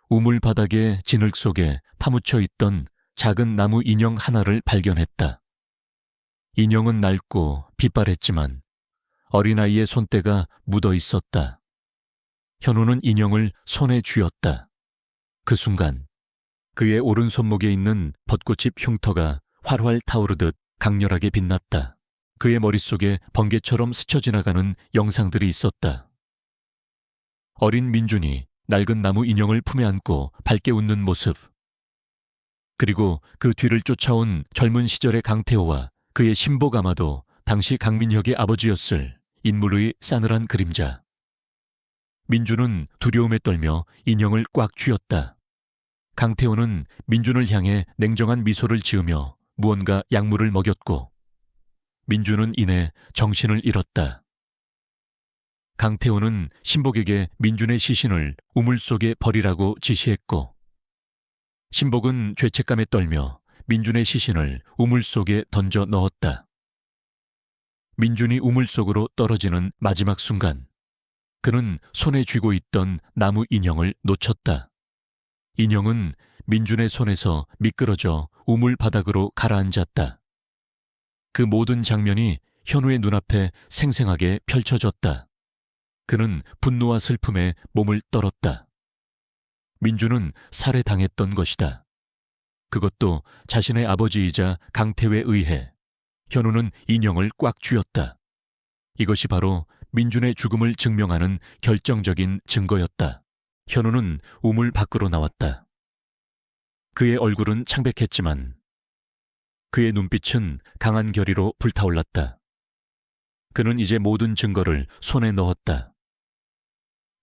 우물 바닥의 진흙 속에 파묻혀 있던 작은 나무 인형 하나를 발견했다. 인형은 낡고 빛바랬지만 어린아이의 손때가 묻어 있었다. 현우는 인형을 손에 쥐었다. 그 순간 그의 오른손목에 있는 벚꽃잎 흉터가 활활 타오르듯 강렬하게 빛났다. 그의 머릿속에 번개처럼 스쳐 지나가는 영상들이 있었다. 어린 민준이 낡은 나무 인형을 품에 안고 밝게 웃는 모습, 그리고 그 뒤를 쫓아온 젊은 시절의 강태호와 그의 신복 아마도 당시 강민혁의 아버지였을 인물의 싸늘한 그림자. 민준은 두려움에 떨며 인형을 꽉 쥐었다. 강태호는 민준을 향해 냉정한 미소를 지으며 무언가 약물을 먹였고 민준은 이내 정신을 잃었다. 강태호는 신복에게 민준의 시신을 우물 속에 버리라고 지시했고 신복은 죄책감에 떨며 민준의 시신을 우물 속에 던져 넣었다. 민준이 우물 속으로 떨어지는 마지막 순간 그는 손에 쥐고 있던 나무 인형을 놓쳤다. 인형은 민준의 손에서 미끄러져 우물 바닥으로 가라앉았다. 그 모든 장면이 현우의 눈앞에 생생하게 펼쳐졌다. 그는 분노와 슬픔에 몸을 떨었다. 민준은 살해당했던 것이다. 그것도 자신의 아버지이자 강태호에 의해. 현우는 인형을 꽉 쥐었다. 이것이 바로 민준의 죽음을 증명하는 결정적인 증거였다. 현우는 우물 밖으로 나왔다. 그의 얼굴은 창백했지만 그의 눈빛은 강한 결의로 불타올랐다. 그는 이제 모든 증거를 손에 넣었다.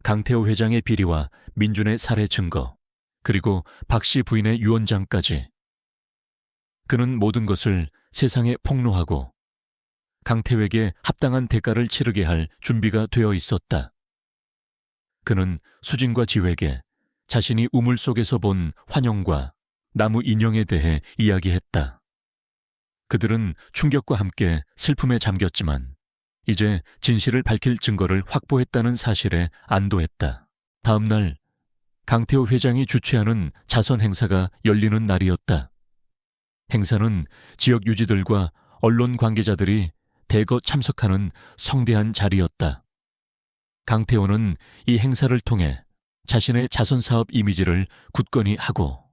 강태호 회장의 비리와 민준의 살해 증거, 그리고 박씨 부인의 유언장까지. 그는 모든 것을 세상에 폭로하고 강태호에게 합당한 대가를 치르게 할 준비가 되어 있었다. 그는 수진과 지호에게 자신이 우물 속에서 본 환영과 나무 인형에 대해 이야기했다. 그들은 충격과 함께 슬픔에 잠겼지만 이제 진실을 밝힐 증거를 확보했다는 사실에 안도했다. 다음 날 강태호 회장이 주최하는 자선 행사가 열리는 날이었다. 행사는 지역 유지들과 언론 관계자들이 대거 참석하는 성대한 자리였다. 강태호는 이 행사를 통해 자신의 자선사업 이미지를 굳건히 하고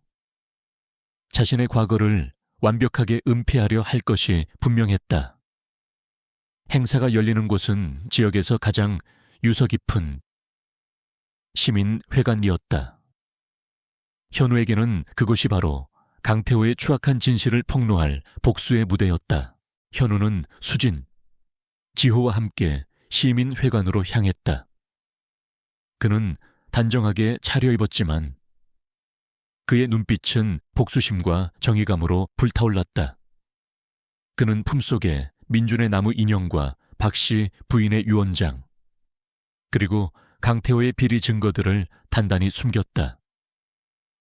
자신의 과거를 완벽하게 은폐하려 할 것이 분명했다. 행사가 열리는 곳은 지역에서 가장 유서 깊은 시민회관이었다. 현우에게는 그곳이 바로 강태호의 추악한 진실을 폭로할 복수의 무대였다. 현우는 수진, 지호와 함께 시민회관으로 향했다. 그는 단정하게 차려입었지만 그의 눈빛은 복수심과 정의감으로 불타올랐다. 그는 품속에 민준의 나무 인형과 박씨 부인의 유언장, 그리고 강태호의 비리 증거들을 단단히 숨겼다.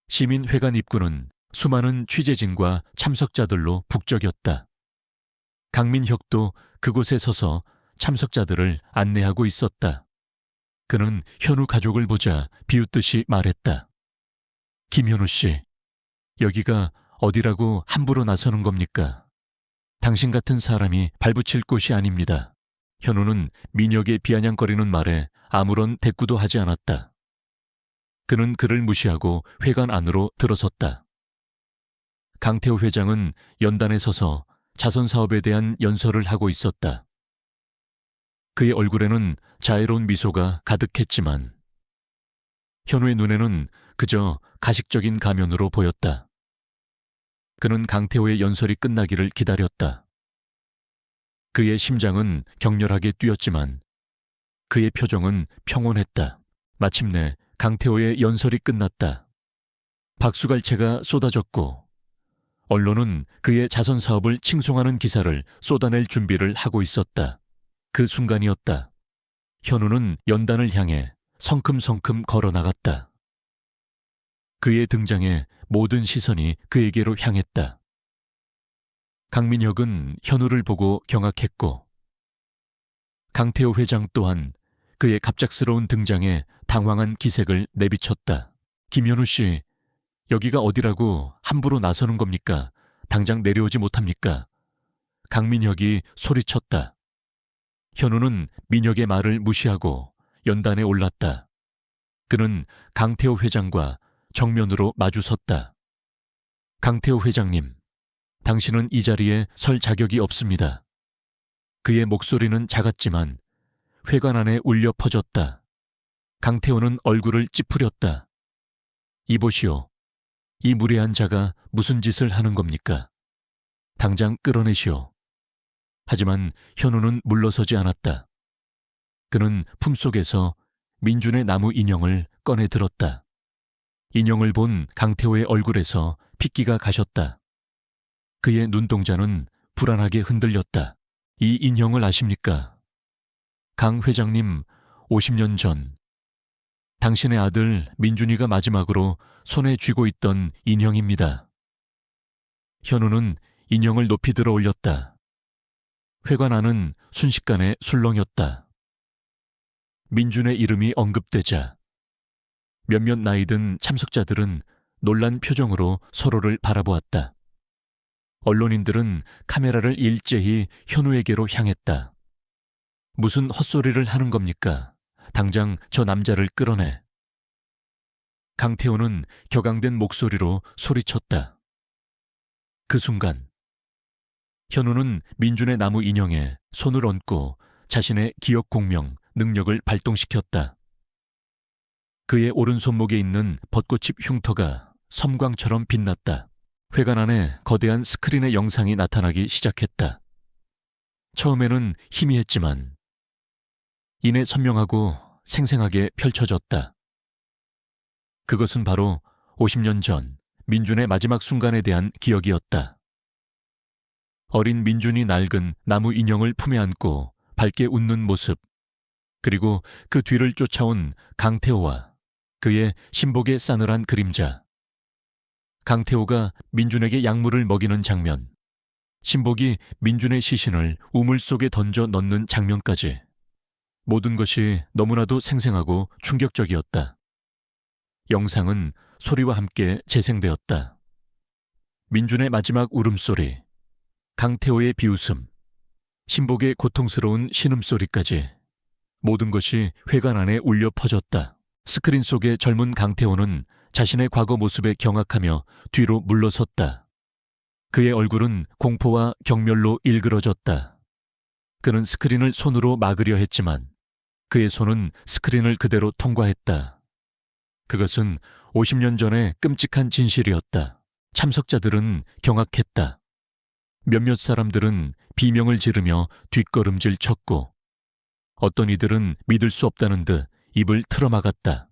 시민회관 입구는 수많은 취재진과 참석자들로 북적였다. 강민혁도 그곳에 서서 참석자들을 안내하고 있었다. 그는 현우 가족을 보자 비웃듯이 말했다. 김현우 씨, 여기가 어디라고 함부로 나서는 겁니까? 당신 같은 사람이 발붙일 곳이 아닙니다. 현우는 민혁의 비아냥거리는 말에 아무런 대꾸도 하지 않았다. 그는 그를 무시하고 회관 안으로 들어섰다. 강태호 회장은 연단에 서서 자선사업에 대한 연설을 하고 있었다. 그의 얼굴에는 자애로운 미소가 가득했지만 현우의 눈에는 그저 가식적인 가면으로 보였다. 그는 강태호의 연설이 끝나기를 기다렸다. 그의 심장은 격렬하게 뛰었지만 그의 표정은 평온했다. 마침내 강태호의 연설이 끝났다. 박수갈채가 쏟아졌고 언론은 그의 자선사업을 칭송하는 기사를 쏟아낼 준비를 하고 있었다. 그 순간이었다. 현우는 연단을 향해 성큼성큼 걸어나갔다. 그의 등장에 모든 시선이 그에게로 향했다. 강민혁은 현우를 보고 경악했고 강태호 회장 또한 그의 갑작스러운 등장에 당황한 기색을 내비쳤다. 김현우 씨, 여기가 어디라고 함부로 나서는 겁니까? 당장 내려오지 못합니까? 강민혁이 소리쳤다. 현우는 민혁의 말을 무시하고 연단에 올랐다. 그는 강태호 회장과 정면으로 마주섰다. 강태호 회장님, 당신은 이 자리에 설 자격이 없습니다. 그의 목소리는 작았지만 회관 안에 울려 퍼졌다. 강태호는 얼굴을 찌푸렸다. 이보시오. 이 무례한 자가 무슨 짓을 하는 겁니까? 당장 끌어내시오. 하지만 현우는 물러서지 않았다. 그는 품속에서 민준의 나무 인형을 꺼내 들었다. 인형을 본 강태호의 얼굴에서 핏기가 가셨다. 그의 눈동자는 불안하게 흔들렸다. 이 인형을 아십니까? 강 회장님, 50년 전 당신의 아들 민준이가 마지막으로 손에 쥐고 있던 인형입니다. 현우는 인형을 높이 들어 올렸다. 회관 안은 순식간에 술렁였다. 민준의 이름이 언급되자 몇몇 나이 든 참석자들은 놀란 표정으로 서로를 바라보았다. 언론인들은 카메라를 일제히 현우에게로 향했다. 무슨 헛소리를 하는 겁니까? 당장 저 남자를 끌어내. 강태호는 격앙된 목소리로 소리쳤다. 그 순간 현우는 민준의 나무 인형에 손을 얹고 자신의 기억 공명, 능력을 발동시켰다. 그의 오른손목에 있는 벚꽃잎 흉터가 섬광처럼 빛났다. 회관 안에 거대한 스크린의 영상이 나타나기 시작했다. 처음에는 희미했지만 이내 선명하고 생생하게 펼쳐졌다. 그것은 바로 50년 전 민준의 마지막 순간에 대한 기억이었다. 어린 민준이 낡은 나무 인형을 품에 안고 밝게 웃는 모습, 그리고 그 뒤를 쫓아온 강태호와 그의 신복의 싸늘한 그림자. 강태호가 민준에게 약물을 먹이는 장면, 신복이 민준의 시신을 우물 속에 던져 넣는 장면까지 모든 것이 너무나도 생생하고 충격적이었다. 영상은 소리와 함께 재생되었다. 민준의 마지막 울음소리, 강태호의 비웃음, 신복의 고통스러운 신음소리까지 모든 것이 회관 안에 울려 퍼졌다. 스크린 속의 젊은 강태호는 자신의 과거 모습에 경악하며 뒤로 물러섰다. 그의 얼굴은 공포와 경멸로 일그러졌다. 그는 스크린을 손으로 막으려 했지만 그의 손은 스크린을 그대로 통과했다. 그것은 50년 전의 끔찍한 진실이었다. 참석자들은 경악했다. 몇몇 사람들은 비명을 지르며 뒷걸음질 쳤고 어떤 이들은 믿을 수 없다는 듯 입을 틀어막았다.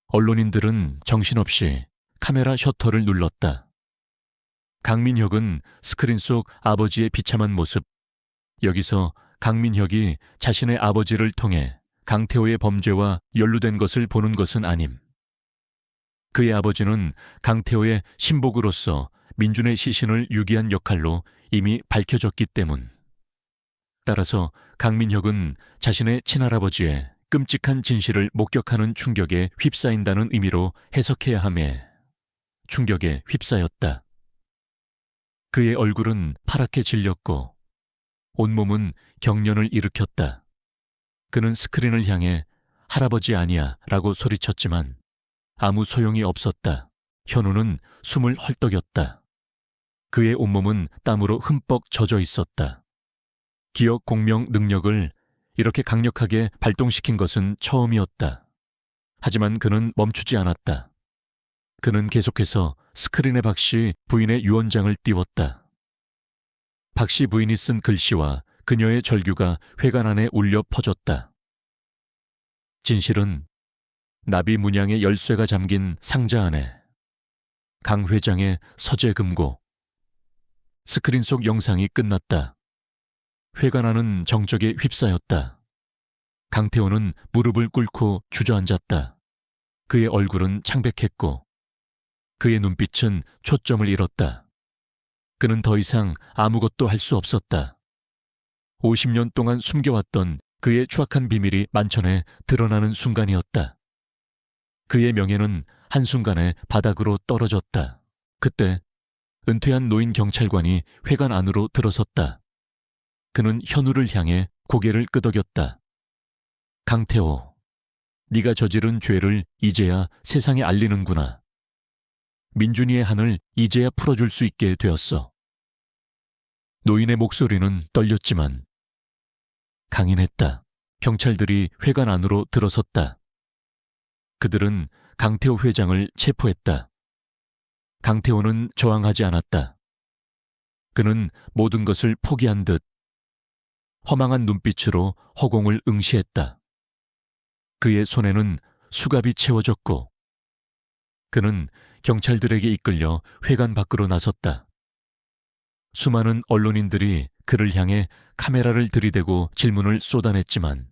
언론인들은 정신없이 카메라 셔터를 눌렀다. 강민혁은 스크린 속 아버지의 비참한 모습, 여기서 강민혁이 자신의 아버지를 통해 강태호의 범죄와 연루된 것을 보는 것은 아님. 그의 아버지는 강태호의 신복으로서 민준의 시신을 유기한 역할로 이미 밝혀졌기 때문. 따라서 강민혁은 자신의 친할아버지의 끔찍한 진실을 목격하는 충격에 휩싸인다는 의미로 해석해야 하며 충격에 휩싸였다. 그의 얼굴은 파랗게 질렸고 온몸은 경련을 일으켰다. 그는 스크린을 향해 할아버지 아니야 라고 소리쳤지만 아무 소용이 없었다. 현우는 숨을 헐떡였다. 그의 온몸은 땀으로 흠뻑 젖어 있었다. 기억 공명 능력을 이렇게 강력하게 발동시킨 것은 처음이었다. 하지만 그는 멈추지 않았다. 그는 계속해서 스크린에 박씨 부인의 유언장을 띄웠다. 박씨 부인이 쓴 글씨와 그녀의 절규가 회관 안에 울려 퍼졌다. 진실은 나비 문양의 열쇠가 잠긴 상자 안에 강 회장의 서재 금고. 스크린 속 영상이 끝났다. 회관 안은 정적에 휩싸였다. 강태호는 무릎을 꿇고 주저앉았다. 그의 얼굴은 창백했고 그의 눈빛은 초점을 잃었다. 그는 더 이상 아무것도 할 수 없었다. 50년 동안 숨겨왔던 그의 추악한 비밀이 만천에 드러나는 순간이었다. 그의 명예는 한순간에 바닥으로 떨어졌다. 그때 은퇴한 노인 경찰관이 회관 안으로 들어섰다. 그는 현우를 향해 고개를 끄덕였다. 강태호, 네가 저지른 죄를 이제야 세상에 알리는구나. 민준이의 한을 이제야 풀어줄 수 있게 되었어. 노인의 목소리는 떨렸지만 강인했다. 경찰들이 회관 안으로 들어섰다. 그들은 강태호 회장을 체포했다. 강태호는 저항하지 않았다. 그는 모든 것을 포기한 듯 허망한 눈빛으로 허공을 응시했다. 그의 손에는 수갑이 채워졌고 그는 경찰들에게 이끌려 회관 밖으로 나섰다. 수많은 언론인들이 그를 향해 카메라를 들이대고 질문을 쏟아냈지만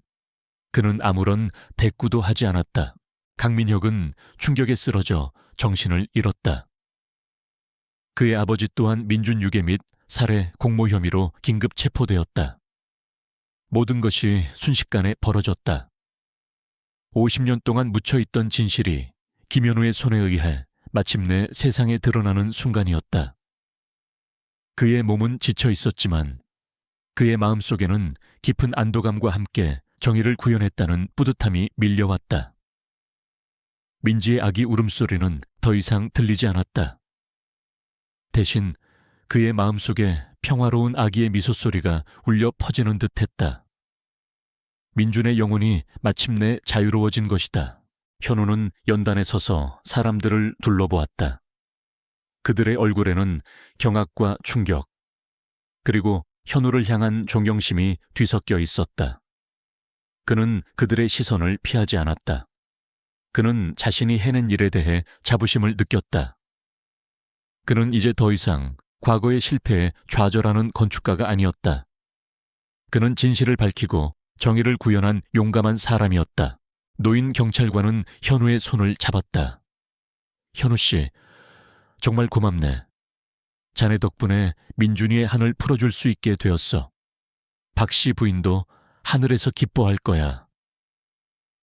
그는 아무런 대꾸도 하지 않았다. 강민혁은 충격에 쓰러져 정신을 잃었다. 그의 아버지 또한 민준 유괴 및 살해 공모 혐의로 긴급 체포되었다. 모든 것이 순식간에 벌어졌다. 50년 동안 묻혀있던 진실이 김현우의 손에 의해 마침내 세상에 드러나는 순간이었다. 그의 몸은 지쳐 있었지만 그의 마음속에는 깊은 안도감과 함께 정의를 구현했다는 뿌듯함이 밀려왔다. 민지의 아기 울음소리는 더 이상 들리지 않았다. 대신 그의 마음속에 평화로운 아기의 미소소리가 울려 퍼지는 듯했다. 민준의 영혼이 마침내 자유로워진 것이다. 현우는 연단에 서서 사람들을 둘러보았다. 그들의 얼굴에는 경악과 충격, 그리고 현우를 향한 존경심이 뒤섞여 있었다. 그는 그들의 시선을 피하지 않았다. 그는 자신이 해낸 일에 대해 자부심을 느꼈다. 그는 이제 더 이상 과거의 실패에 좌절하는 건축가가 아니었다. 그는 진실을 밝히고 정의를 구현한 용감한 사람이었다. 노인 경찰관은 현우의 손을 잡았다. 현우 씨, 정말 고맙네. 자네 덕분에 민준이의 한을 풀어줄 수 있게 되었어. 박 씨 부인도 하늘에서 기뻐할 거야.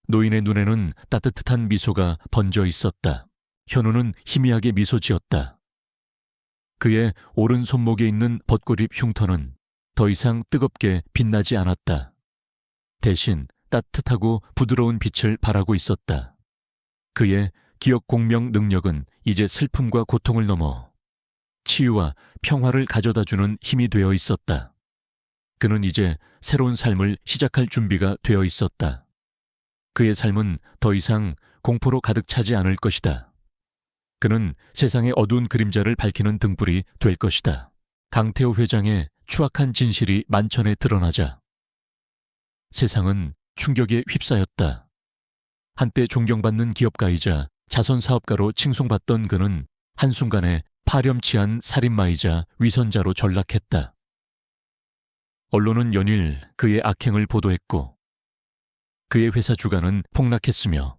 노인의 눈에는 따뜻한 미소가 번져 있었다. 현우는 희미하게 미소 지었다. 그의 오른 손목에 있는 벚꽃잎 흉터는 더 이상 뜨겁게 빛나지 않았다. 대신 따뜻하고 부드러운 빛을 발하고 있었다. 그의 기억 공명 능력은 이제 슬픔과 고통을 넘어 치유와 평화를 가져다주는 힘이 되어 있었다. 그는 이제 새로운 삶을 시작할 준비가 되어 있었다. 그의 삶은 더 이상 공포로 가득 차지 않을 것이다. 그는 세상의 어두운 그림자를 밝히는 등불이 될 것이다. 강태호 회장의 추악한 진실이 만천에 드러나자 세상은 충격에 휩싸였다. 한때 존경받는 기업가이자 자선사업가로 칭송받던 그는 한순간에 파렴치한 살인마이자 위선자로 전락했다. 언론은 연일 그의 악행을 보도했고 그의 회사 주가는 폭락했으며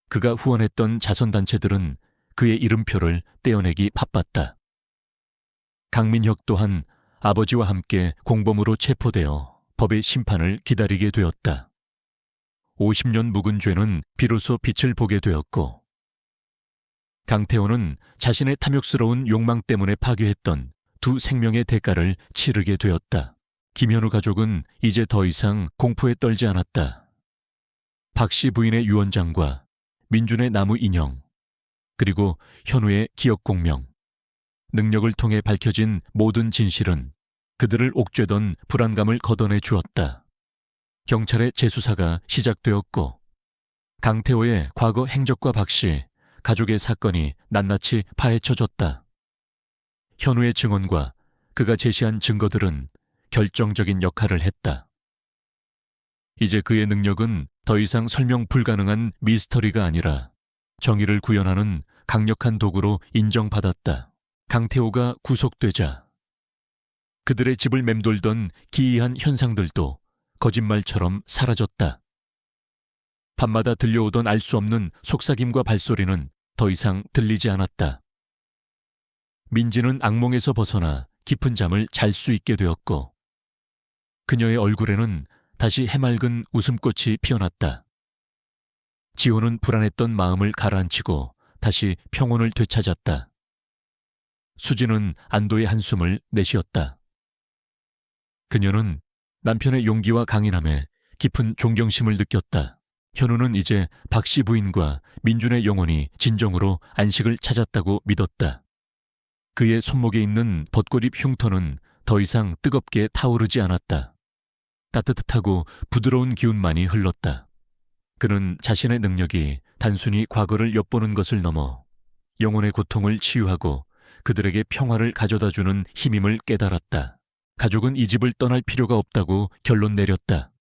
그가 후원했던 자선단체들은 그의 이름표를 떼어내기 바빴다. 강민혁 또한 아버지와 함께 공범으로 체포되어 법의 심판을 기다리게 되었다. 50년 묵은 죄는 비로소 빛을 보게 되었고 강태호는 자신의 탐욕스러운 욕망 때문에 파괴했던 두 생명의 대가를 치르게 되었다. 김현우 가족은 이제 더 이상 공포에 떨지 않았다. 박 씨 부인의 유언장과 민준의 나무 인형, 그리고 현우의 기억 공명, 능력을 통해 밝혀진 모든 진실은 그들을 옥죄던 불안감을 걷어내 주었다. 경찰의 재수사가 시작되었고 강태호의 과거 행적과 박 씨 가족의 사건이 낱낱이 파헤쳐졌다. 현우의 증언과 그가 제시한 증거들은 결정적인 역할을 했다. 이제 그의 능력은 더 이상 설명 불가능한 미스터리가 아니라 정의를 구현하는 강력한 도구로 인정받았다. 강태호가 구속되자 그들의 집을 맴돌던 기이한 현상들도 거짓말처럼 사라졌다. 밤마다 들려오던 알 수 없는 속삭임과 발소리는 더 이상 들리지 않았다. 민지는 악몽에서 벗어나 깊은 잠을 잘 수 있게 되었고 그녀의 얼굴에는 다시 해맑은 웃음꽃이 피어났다. 지호는 불안했던 마음을 가라앉히고 다시 평온을 되찾았다. 수지는 안도의 한숨을 내쉬었다. 그녀는 남편의 용기와 강인함에 깊은 존경심을 느꼈다. 현우는 이제 박 씨 부인과 민준의 영혼이 진정으로 안식을 찾았다고 믿었다. 그의 손목에 있는 벚꽃잎 흉터는 더 이상 뜨겁게 타오르지 않았다. 따뜻하고 부드러운 기운만이 흘렀다. 그는 자신의 능력이 단순히 과거를 엿보는 것을 넘어 영혼의 고통을 치유하고 그들에게 평화를 가져다주는 힘임을 깨달았다. 가족은 이 집을 떠날 필요가 없다고 결론 내렸다.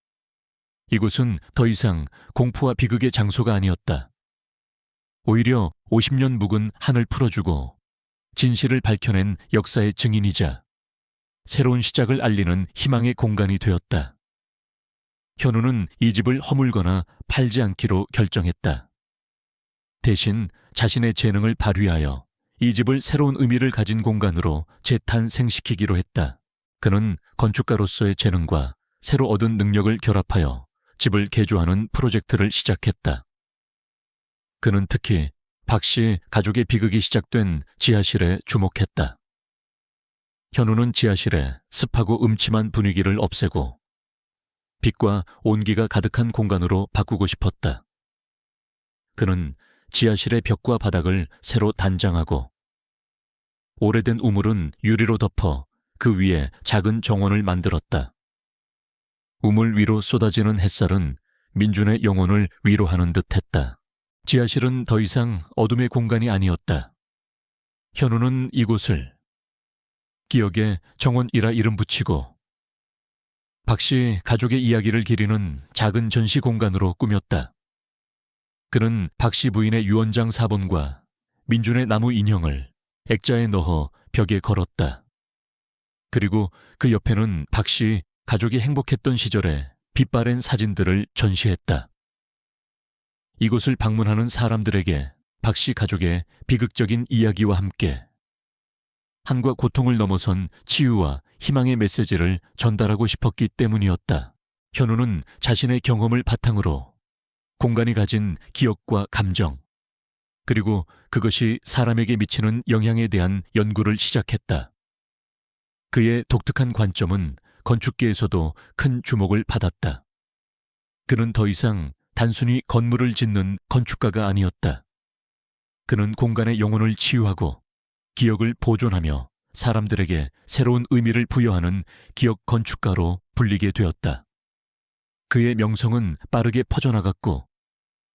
이곳은 더 이상 공포와 비극의 장소가 아니었다. 오히려 50년 묵은 한을 풀어주고 진실을 밝혀낸 역사의 증인이자 새로운 시작을 알리는 희망의 공간이 되었다. 현우는 이 집을 허물거나 팔지 않기로 결정했다. 대신 자신의 재능을 발휘하여 이 집을 새로운 의미를 가진 공간으로 재탄생시키기로 했다. 그는 건축가로서의 재능과 새로 얻은 능력을 결합하여 집을 개조하는 프로젝트를 시작했다. 그는 특히 박 씨 가족의 비극이 시작된 지하실에 주목했다. 현우는 지하실에 습하고 음침한 분위기를 없애고 빛과 온기가 가득한 공간으로 바꾸고 싶었다. 그는 지하실의 벽과 바닥을 새로 단장하고 오래된 우물은 유리로 덮어 그 위에 작은 정원을 만들었다. 우물 위로 쏟아지는 햇살은 민준의 영혼을 위로하는 듯했다. 지하실은 더 이상 어둠의 공간이 아니었다. 현우는 이곳을 기억의 정원이라 이름 붙이고 박 씨 가족의 이야기를 기리는 작은 전시 공간으로 꾸몄다. 그는 박 씨 부인의 유언장 사본과 민준의 나무 인형을 액자에 넣어 벽에 걸었다. 그리고 그 옆에는 박 씨 가족이 행복했던 시절의 빛바랜 사진들을 전시했다. 이곳을 방문하는 사람들에게 박 씨 가족의 비극적인 이야기와 함께 한과 고통을 넘어선 치유와 희망의 메시지를 전달하고 싶었기 때문이었다. 현우는 자신의 경험을 바탕으로 공간이 가진 기억과 감정, 그리고 그것이 사람에게 미치는 영향에 대한 연구를 시작했다. 그의 독특한 관점은 건축계에서도 큰 주목을 받았다. 그는 더 이상 단순히 건물을 짓는 건축가가 아니었다. 그는 공간의 영혼을 치유하고 기억을 보존하며 사람들에게 새로운 의미를 부여하는 기억 건축가로 불리게 되었다. 그의 명성은 빠르게 퍼져나갔고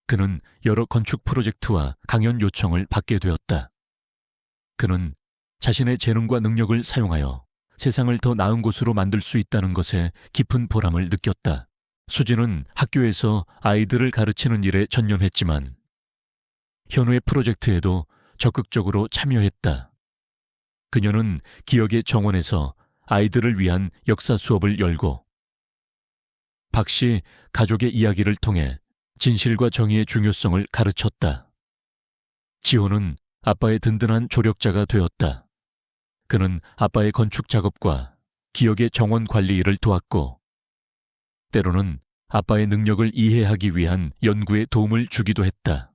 그는 여러 건축 프로젝트와 강연 요청을 받게 되었다. 그는 자신의 재능과 능력을 사용하여 세상을 더 나은 곳으로 만들 수 있다는 것에 깊은 보람을 느꼈다. 수지는 학교에서 아이들을 가르치는 일에 전념했지만 현우의 프로젝트에도 적극적으로 참여했다. 그녀는 기억의 정원에서 아이들을 위한 역사 수업을 열고 박씨 가족의 이야기를 통해 진실과 정의의 중요성을 가르쳤다. 지호는 아빠의 든든한 조력자가 되었다. 그는 아빠의 건축 작업과 기억의 정원 관리 일을 도왔고 때로는 아빠의 능력을 이해하기 위한 연구에 도움을 주기도 했다.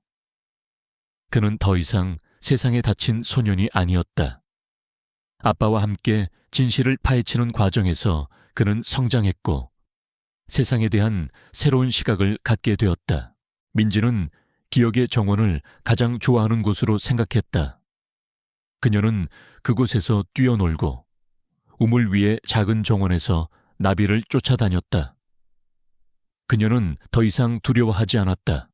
그는 더 이상 세상에 닫힌 소년이 아니었다. 아빠와 함께 진실을 파헤치는 과정에서 그는 성장했고 세상에 대한 새로운 시각을 갖게 되었다. 민지는 기억의 정원을 가장 좋아하는 곳으로 생각했다. 그녀는 그곳에서 뛰어놀고 우물 위의 작은 정원에서 나비를 쫓아다녔다. 그녀는 더 이상 두려워하지 않았다.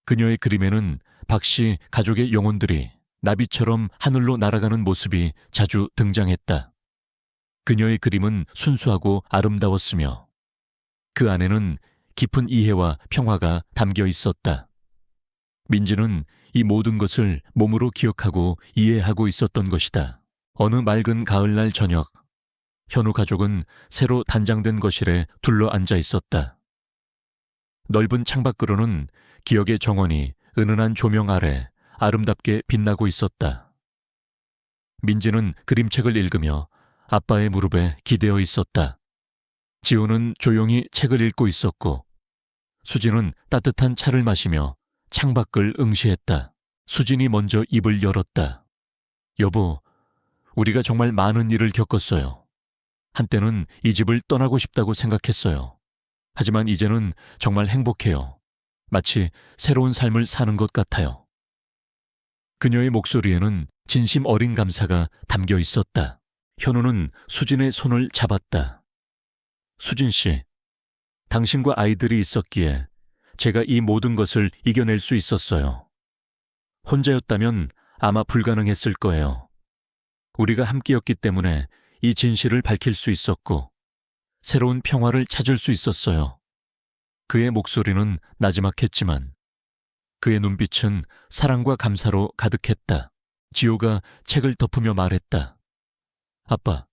그녀의 그림에는 박씨 가족의 영혼들이 나비처럼 하늘로 날아가는 모습이 자주 등장했다. 그녀의 그림은 순수하고 아름다웠으며 그 안에는 깊은 이해와 평화가 담겨 있었다. 민지는 이 모든 것을 몸으로 기억하고 이해하고 있었던 것이다. 어느 맑은 가을날 저녁, 현우 가족은 새로 단장된 거실에 둘러앉아 있었다. 넓은 창밖으로는 기억의 정원이 은은한 조명 아래 아름답게 빛나고 있었다. 민지는 그림책을 읽으며 아빠의 무릎에 기대어 있었다. 지호는 조용히 책을 읽고 있었고 수진은 따뜻한 차를 마시며 창밖을 응시했다. 수진이 먼저 입을 열었다. 여보, 우리가 정말 많은 일을 겪었어요. 한때는 이 집을 떠나고 싶다고 생각했어요. 하지만 이제는 정말 행복해요. 마치 새로운 삶을 사는 것 같아요. 그녀의 목소리에는 진심 어린 감사가 담겨 있었다. 현우는 수진의 손을 잡았다. 수진 씨, 당신과 아이들이 있었기에 제가 이 모든 것을 이겨낼 수 있었어요. 혼자였다면 아마 불가능했을 거예요. 우리가 함께였기 때문에 이 진실을 밝힐 수 있었고 새로운 평화를 찾을 수 있었어요. 그의 목소리는 나지막했지만 그의 눈빛은 사랑과 감사로 가득했다. 지호가 책을 덮으며 말했다. 아빠,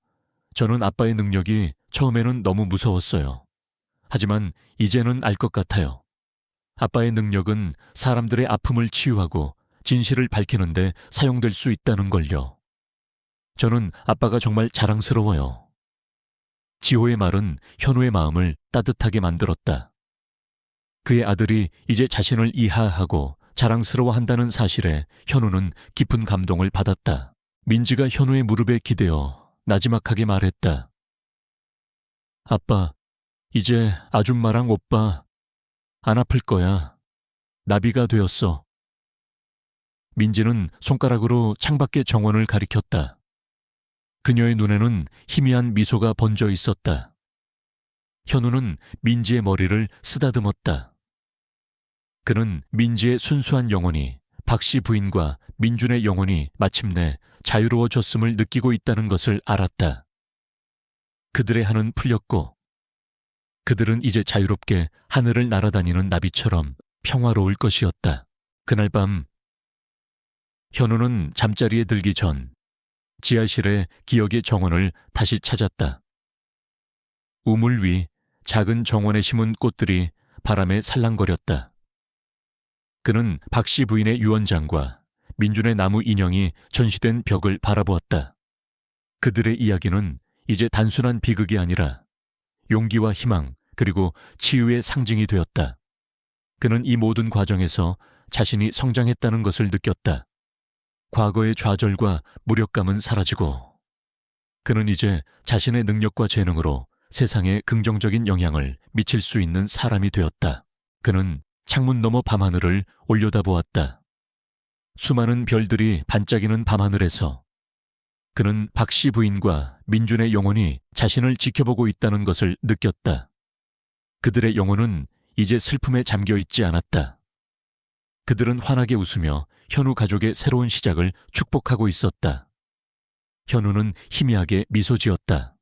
저는 아빠의 능력이 처음에는 너무 무서웠어요. 하지만 이제는 알 것 같아요. 아빠의 능력은 사람들의 아픔을 치유하고 진실을 밝히는데 사용될 수 있다는 걸요. 저는 아빠가 정말 자랑스러워요. 지호의 말은 현우의 마음을 따뜻하게 만들었다. 그의 아들이 이제 자신을 이해하고 자랑스러워한다는 사실에 현우는 깊은 감동을 받았다. 민지가 현우의 무릎에 기대어 나지막하게 말했다. 아빠, 이제 아줌마랑 오빠 안 아플 거야. 나비가 되었어. 민지는 손가락으로 창밖의 정원을 가리켰다. 그녀의 눈에는 희미한 미소가 번져 있었다. 현우는 민지의 머리를 쓰다듬었다. 그는 민지의 순수한 영혼이 박씨 부인과 민준의 영혼이 마침내 자유로워졌음을 느끼고 있다는 것을 알았다. 그들의 한은 풀렸고 그들은 이제 자유롭게 하늘을 날아다니는 나비처럼 평화로울 것이었다. 그날 밤 현우는 잠자리에 들기 전 지하실의 기억의 정원을 다시 찾았다. 우물 위 작은 정원에 심은 꽃들이 바람에 살랑거렸다. 그는 박씨 부인의 유언장과 민준의 나무 인형이 전시된 벽을 바라보았다. 그들의 이야기는 이제 단순한 비극이 아니라 용기와 희망 그리고 치유의 상징이 되었다. 그는 이 모든 과정에서 자신이 성장했다는 것을 느꼈다. 과거의 좌절과 무력감은 사라지고 그는 이제 자신의 능력과 재능으로 세상에 긍정적인 영향을 미칠 수 있는 사람이 되었다. 그는 창문 너머 밤하늘을 올려다보았다. 수많은 별들이 반짝이는 밤하늘에서 그는 박씨 부인과 민준의 영혼이 자신을 지켜보고 있다는 것을 느꼈다. 그들의 영혼은 이제 슬픔에 잠겨 있지 않았다. 그들은 환하게 웃으며 현우 가족의 새로운 시작을 축복하고 있었다. 현우는 희미하게 미소 지었다.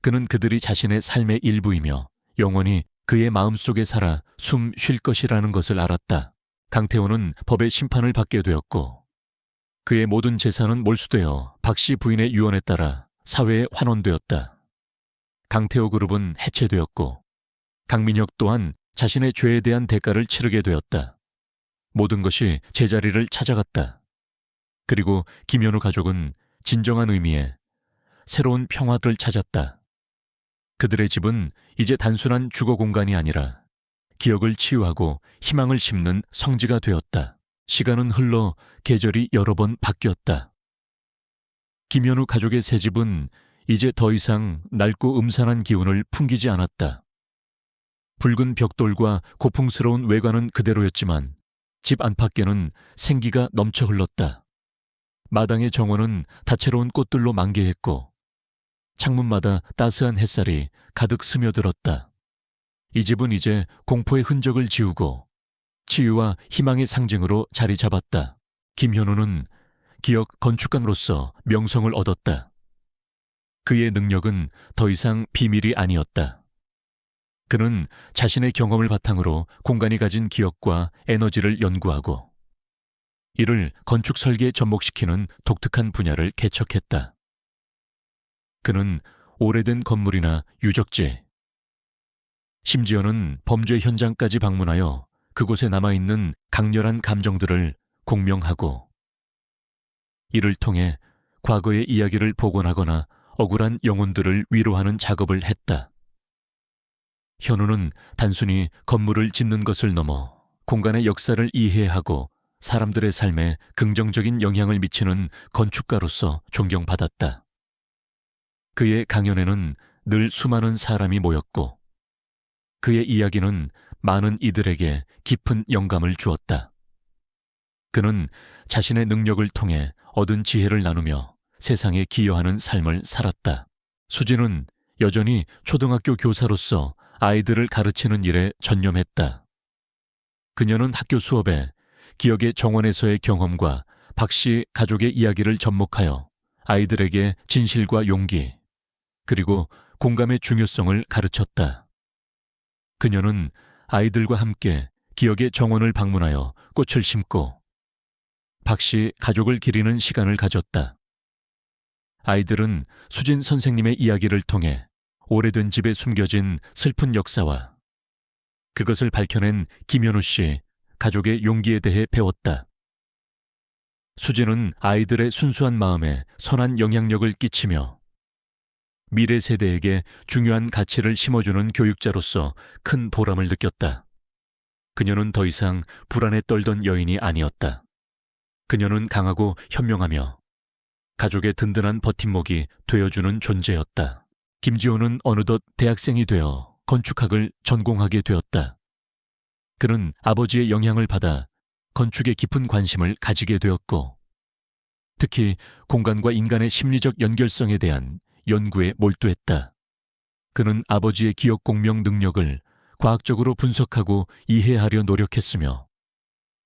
그는 그들이 자신의 삶의 일부이며 영원히 그의 마음속에 살아 숨 쉴 것이라는 것을 알았다. 강태호는 법의 심판을 받게 되었고 그의 모든 재산은 몰수되어 박씨 부인의 유언에 따라 사회에 환원되었다. 강태호 그룹은 해체되었고 강민혁 또한 자신의 죄에 대한 대가를 치르게 되었다. 모든 것이 제자리를 찾아갔다. 그리고 김현우 가족은 진정한 의미의 새로운 평화를 찾았다. 그들의 집은 이제 단순한 주거 공간이 아니라 기억을 치유하고 희망을 심는 성지가 되었다. 시간은 흘러 계절이 여러 번 바뀌었다. 김현우 가족의 새 집은 이제 더 이상 낡고 음산한 기운을 풍기지 않았다. 붉은 벽돌과 고풍스러운 외관은 그대로였지만 집 안팎에는 생기가 넘쳐 흘렀다. 마당의 정원은 다채로운 꽃들로 만개했고 창문마다 따스한 햇살이 가득 스며들었다. 이 집은 이제 공포의 흔적을 지우고 치유와 희망의 상징으로 자리 잡았다. 김현우는 기억 건축가로서 명성을 얻었다. 그의 능력은 더 이상 비밀이 아니었다. 그는 자신의 경험을 바탕으로 공간이 가진 기억과 에너지를 연구하고 이를 건축 설계에 접목시키는 독특한 분야를 개척했다. 그는 오래된 건물이나 유적지, 심지어는 범죄 현장까지 방문하여 그곳에 남아있는 강렬한 감정들을 공명하고 이를 통해 과거의 이야기를 복원하거나 억울한 영혼들을 위로하는 작업을 했다. 현우는 단순히 건물을 짓는 것을 넘어 공간의 역사를 이해하고 사람들의 삶에 긍정적인 영향을 미치는 건축가로서 존경받았다. 그의 강연에는 늘 수많은 사람이 모였고 그의 이야기는 많은 이들에게 깊은 영감을 주었다. 그는 자신의 능력을 통해 얻은 지혜를 나누며 세상에 기여하는 삶을 살았다. 수지는 여전히 초등학교 교사로서 아이들을 가르치는 일에 전념했다. 그녀는 학교 수업에 기억의 정원에서의 경험과 박씨 가족의 이야기를 접목하여 아이들에게 진실과 용기, 그리고 공감의 중요성을 가르쳤다. 그녀는 아이들과 함께 기억의 정원을 방문하여 꽃을 심고 박씨 가족을 기리는 시간을 가졌다. 아이들은 수진 선생님의 이야기를 통해 오래된 집에 숨겨진 슬픈 역사와 그것을 밝혀낸 김현우 씨 가족의 용기에 대해 배웠다. 수진은 아이들의 순수한 마음에 선한 영향력을 끼치며 미래 세대에게 중요한 가치를 심어주는 교육자로서 큰 보람을 느꼈다. 그녀는 더 이상 불안에 떨던 여인이 아니었다. 그녀는 강하고 현명하며 가족의 든든한 버팀목이 되어주는 존재였다. 김지호는 어느덧 대학생이 되어 건축학을 전공하게 되었다. 그는 아버지의 영향을 받아 건축에 깊은 관심을 가지게 되었고 특히 공간과 인간의 심리적 연결성에 대한 연구에 몰두했다. 그는 아버지의 기억 공명 능력을 과학적으로 분석하고 이해하려 노력했으며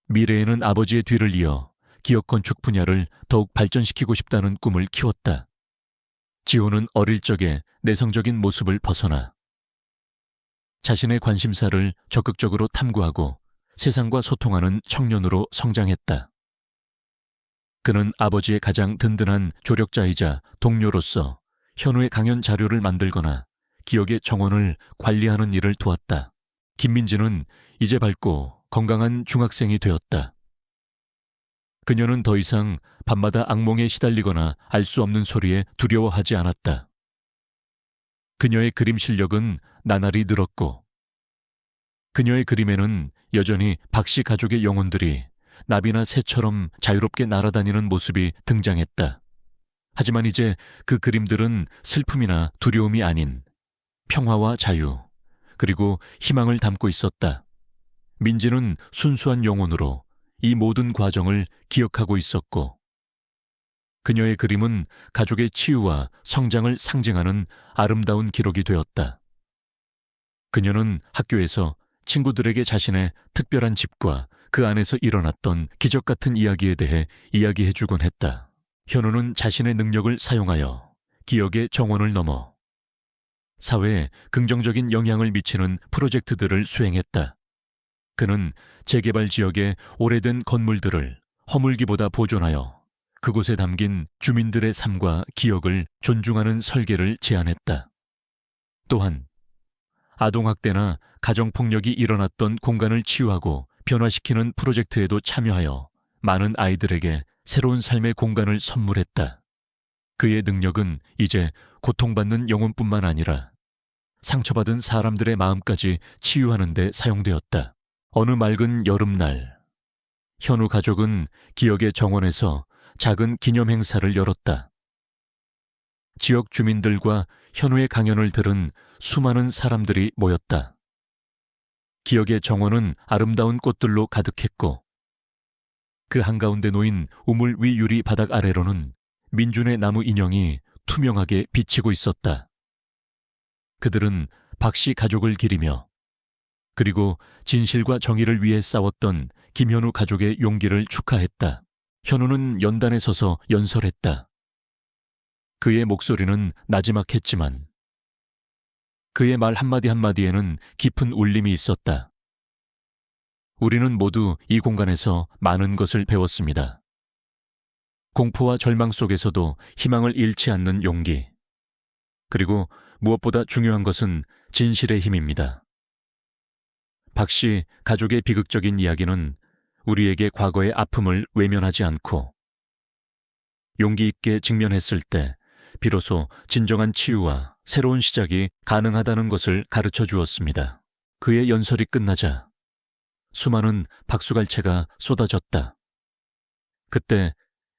미래에는 아버지의 뒤를 이어 기억 건축 분야를 더욱 발전시키고 싶다는 꿈을 키웠다. 지호는 어릴 적에 내성적인 모습을 벗어나 자신의 관심사를 적극적으로 탐구하고 세상과 소통하는 청년으로 성장했다. 그는 아버지의 가장 든든한 조력자이자 동료로서 현우의 강연 자료를 만들거나 기억의 정원을 관리하는 일을 도왔다. 김민지는 이제 밝고 건강한 중학생이 되었다. 그녀는 더 이상 밤마다 악몽에 시달리거나 알 수 없는 소리에 두려워하지 않았다. 그녀의 그림 실력은 나날이 늘었고, 그녀의 그림에는 여전히 박씨 가족의 영혼들이 나비나 새처럼 자유롭게 날아다니는 모습이 등장했다. 하지만 이제 그 그림들은 슬픔이나 두려움이 아닌 평화와 자유, 그리고 희망을 담고 있었다. 민지는 순수한 영혼으로 이 모든 과정을 기억하고 있었고, 그녀의 그림은 가족의 치유와 성장을 상징하는 아름다운 기록이 되었다. 그녀는 학교에서 친구들에게 자신의 특별한 집과 그 안에서 일어났던 기적 같은 이야기에 대해 이야기해주곤 했다. 현우는 자신의 능력을 사용하여 기억의 정원을 넘어 사회에 긍정적인 영향을 미치는 프로젝트들을 수행했다. 그는 재개발 지역의 오래된 건물들을 허물기보다 보존하여 그곳에 담긴 주민들의 삶과 기억을 존중하는 설계를 제안했다. 또한 아동학대나 가정폭력이 일어났던 공간을 치유하고 변화시키는 프로젝트에도 참여하여 많은 아이들에게 새로운 삶의 공간을 선물했다. 그의 능력은 이제 고통받는 영혼뿐만 아니라 상처받은 사람들의 마음까지 치유하는 데 사용되었다. 어느 맑은 여름날, 현우 가족은 기억의 정원에서 작은 기념 행사를 열었다. 지역 주민들과 현우의 강연을 들은 수많은 사람들이 모였다. 기억의 정원은 아름다운 꽃들로 가득했고, 그 한가운데 놓인 우물 위 유리 바닥 아래로는 민준의 나무 인형이 투명하게 비치고 있었다. 그들은 박씨 가족을 기리며, 그리고 진실과 정의를 위해 싸웠던 김현우 가족의 용기를 축하했다. 현우는 연단에 서서 연설했다. 그의 목소리는 나지막했지만 그의 말 한마디 한마디에는 깊은 울림이 있었다. 우리는 모두 이 공간에서 많은 것을 배웠습니다. 공포와 절망 속에서도 희망을 잃지 않는 용기. 그리고 무엇보다 중요한 것은 진실의 힘입니다. 박씨 가족의 비극적인 이야기는 우리에게 과거의 아픔을 외면하지 않고 용기 있게 직면했을 때 비로소 진정한 치유와 새로운 시작이 가능하다는 것을 가르쳐 주었습니다. 그의 연설이 끝나자 수많은 박수갈채가 쏟아졌다. 그때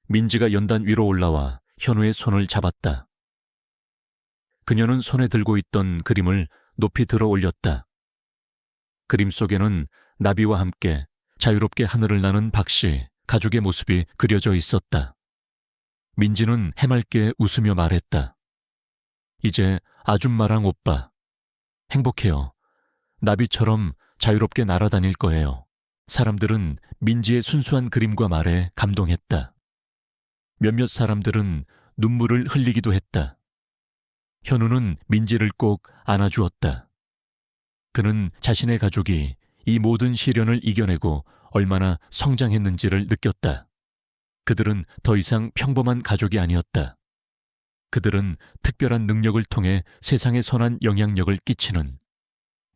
민지가 연단 위로 올라와 현우의 손을 잡았다. 그녀는 손에 들고 있던 그림을 높이 들어 올렸다. 그림 속에는 나비와 함께 자유롭게 하늘을 나는 박씨 가족의 모습이 그려져 있었다. 민지는 해맑게 웃으며 말했다. 이제 아줌마랑 오빠 행복해요. 나비처럼 자유롭게 날아다닐 거예요. 사람들은 민지의 순수한 그림과 말에 감동했다. 몇몇 사람들은 눈물을 흘리기도 했다. 현우는 민지를 꼭 안아주었다. 그는 자신의 가족이 이 모든 시련을 이겨내고 얼마나 성장했는지를 느꼈다. 그들은 더 이상 평범한 가족이 아니었다. 그들은 특별한 능력을 통해 세상에 선한 영향력을 끼치는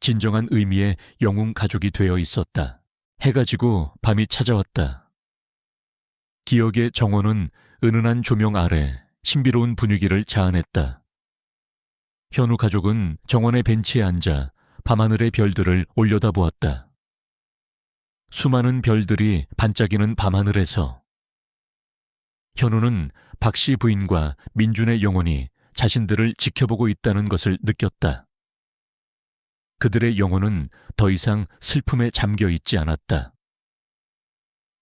진정한 의미의 영웅 가족이 되어 있었다. 해가 지고 밤이 찾아왔다. 기억의 정원은 은은한 조명 아래 신비로운 분위기를 자아냈다. 현우 가족은 정원의 벤치에 앉아 밤하늘의 별들을 올려다보았다. 수많은 별들이 반짝이는 밤하늘에서 현우는 박씨 부인과 민준의 영혼이 자신들을 지켜보고 있다는 것을 느꼈다. 그들의 영혼은 더 이상 슬픔에 잠겨 있지 않았다.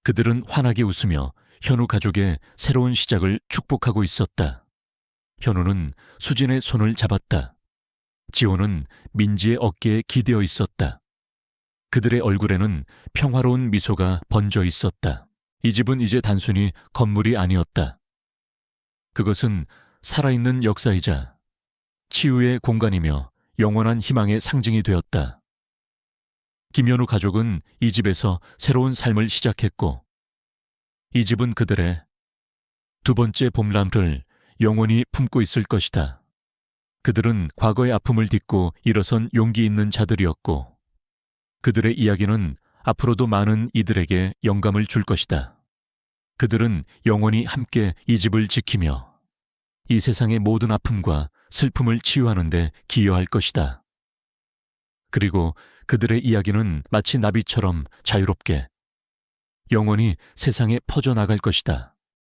그들은 환하게 웃으며 현우 가족의 새로운 시작을 축복하고 있었다. 현우는 수진의 손을 잡았다. 지호는 민지의 어깨에 기대어 있었다. 그들의 얼굴에는 평화로운 미소가 번져 있었다. 이 집은 이제 단순히 건물이 아니었다. 그것은 살아있는 역사이자 치유의 공간이며 영원한 희망의 상징이 되었다. 김현우 가족은 이 집에서 새로운 삶을 시작했고, 이 집은 그들의 두 번째 봄나무를 영원히 품고 있을 것이다. 그들은 과거의 아픔을 딛고 일어선 용기 있는 자들이었고, 그들의 이야기는 앞으로도 많은 이들에게 영감을 줄 것이다. 그들은 영원히 함께 이 집을 지키며 이 세상의 모든 아픔과 슬픔을 치유하는 데 기여할 것이다. 그리고 그들의 이야기는 마치 나비처럼 자유롭게 영원히 세상에 퍼져나갈 것이다.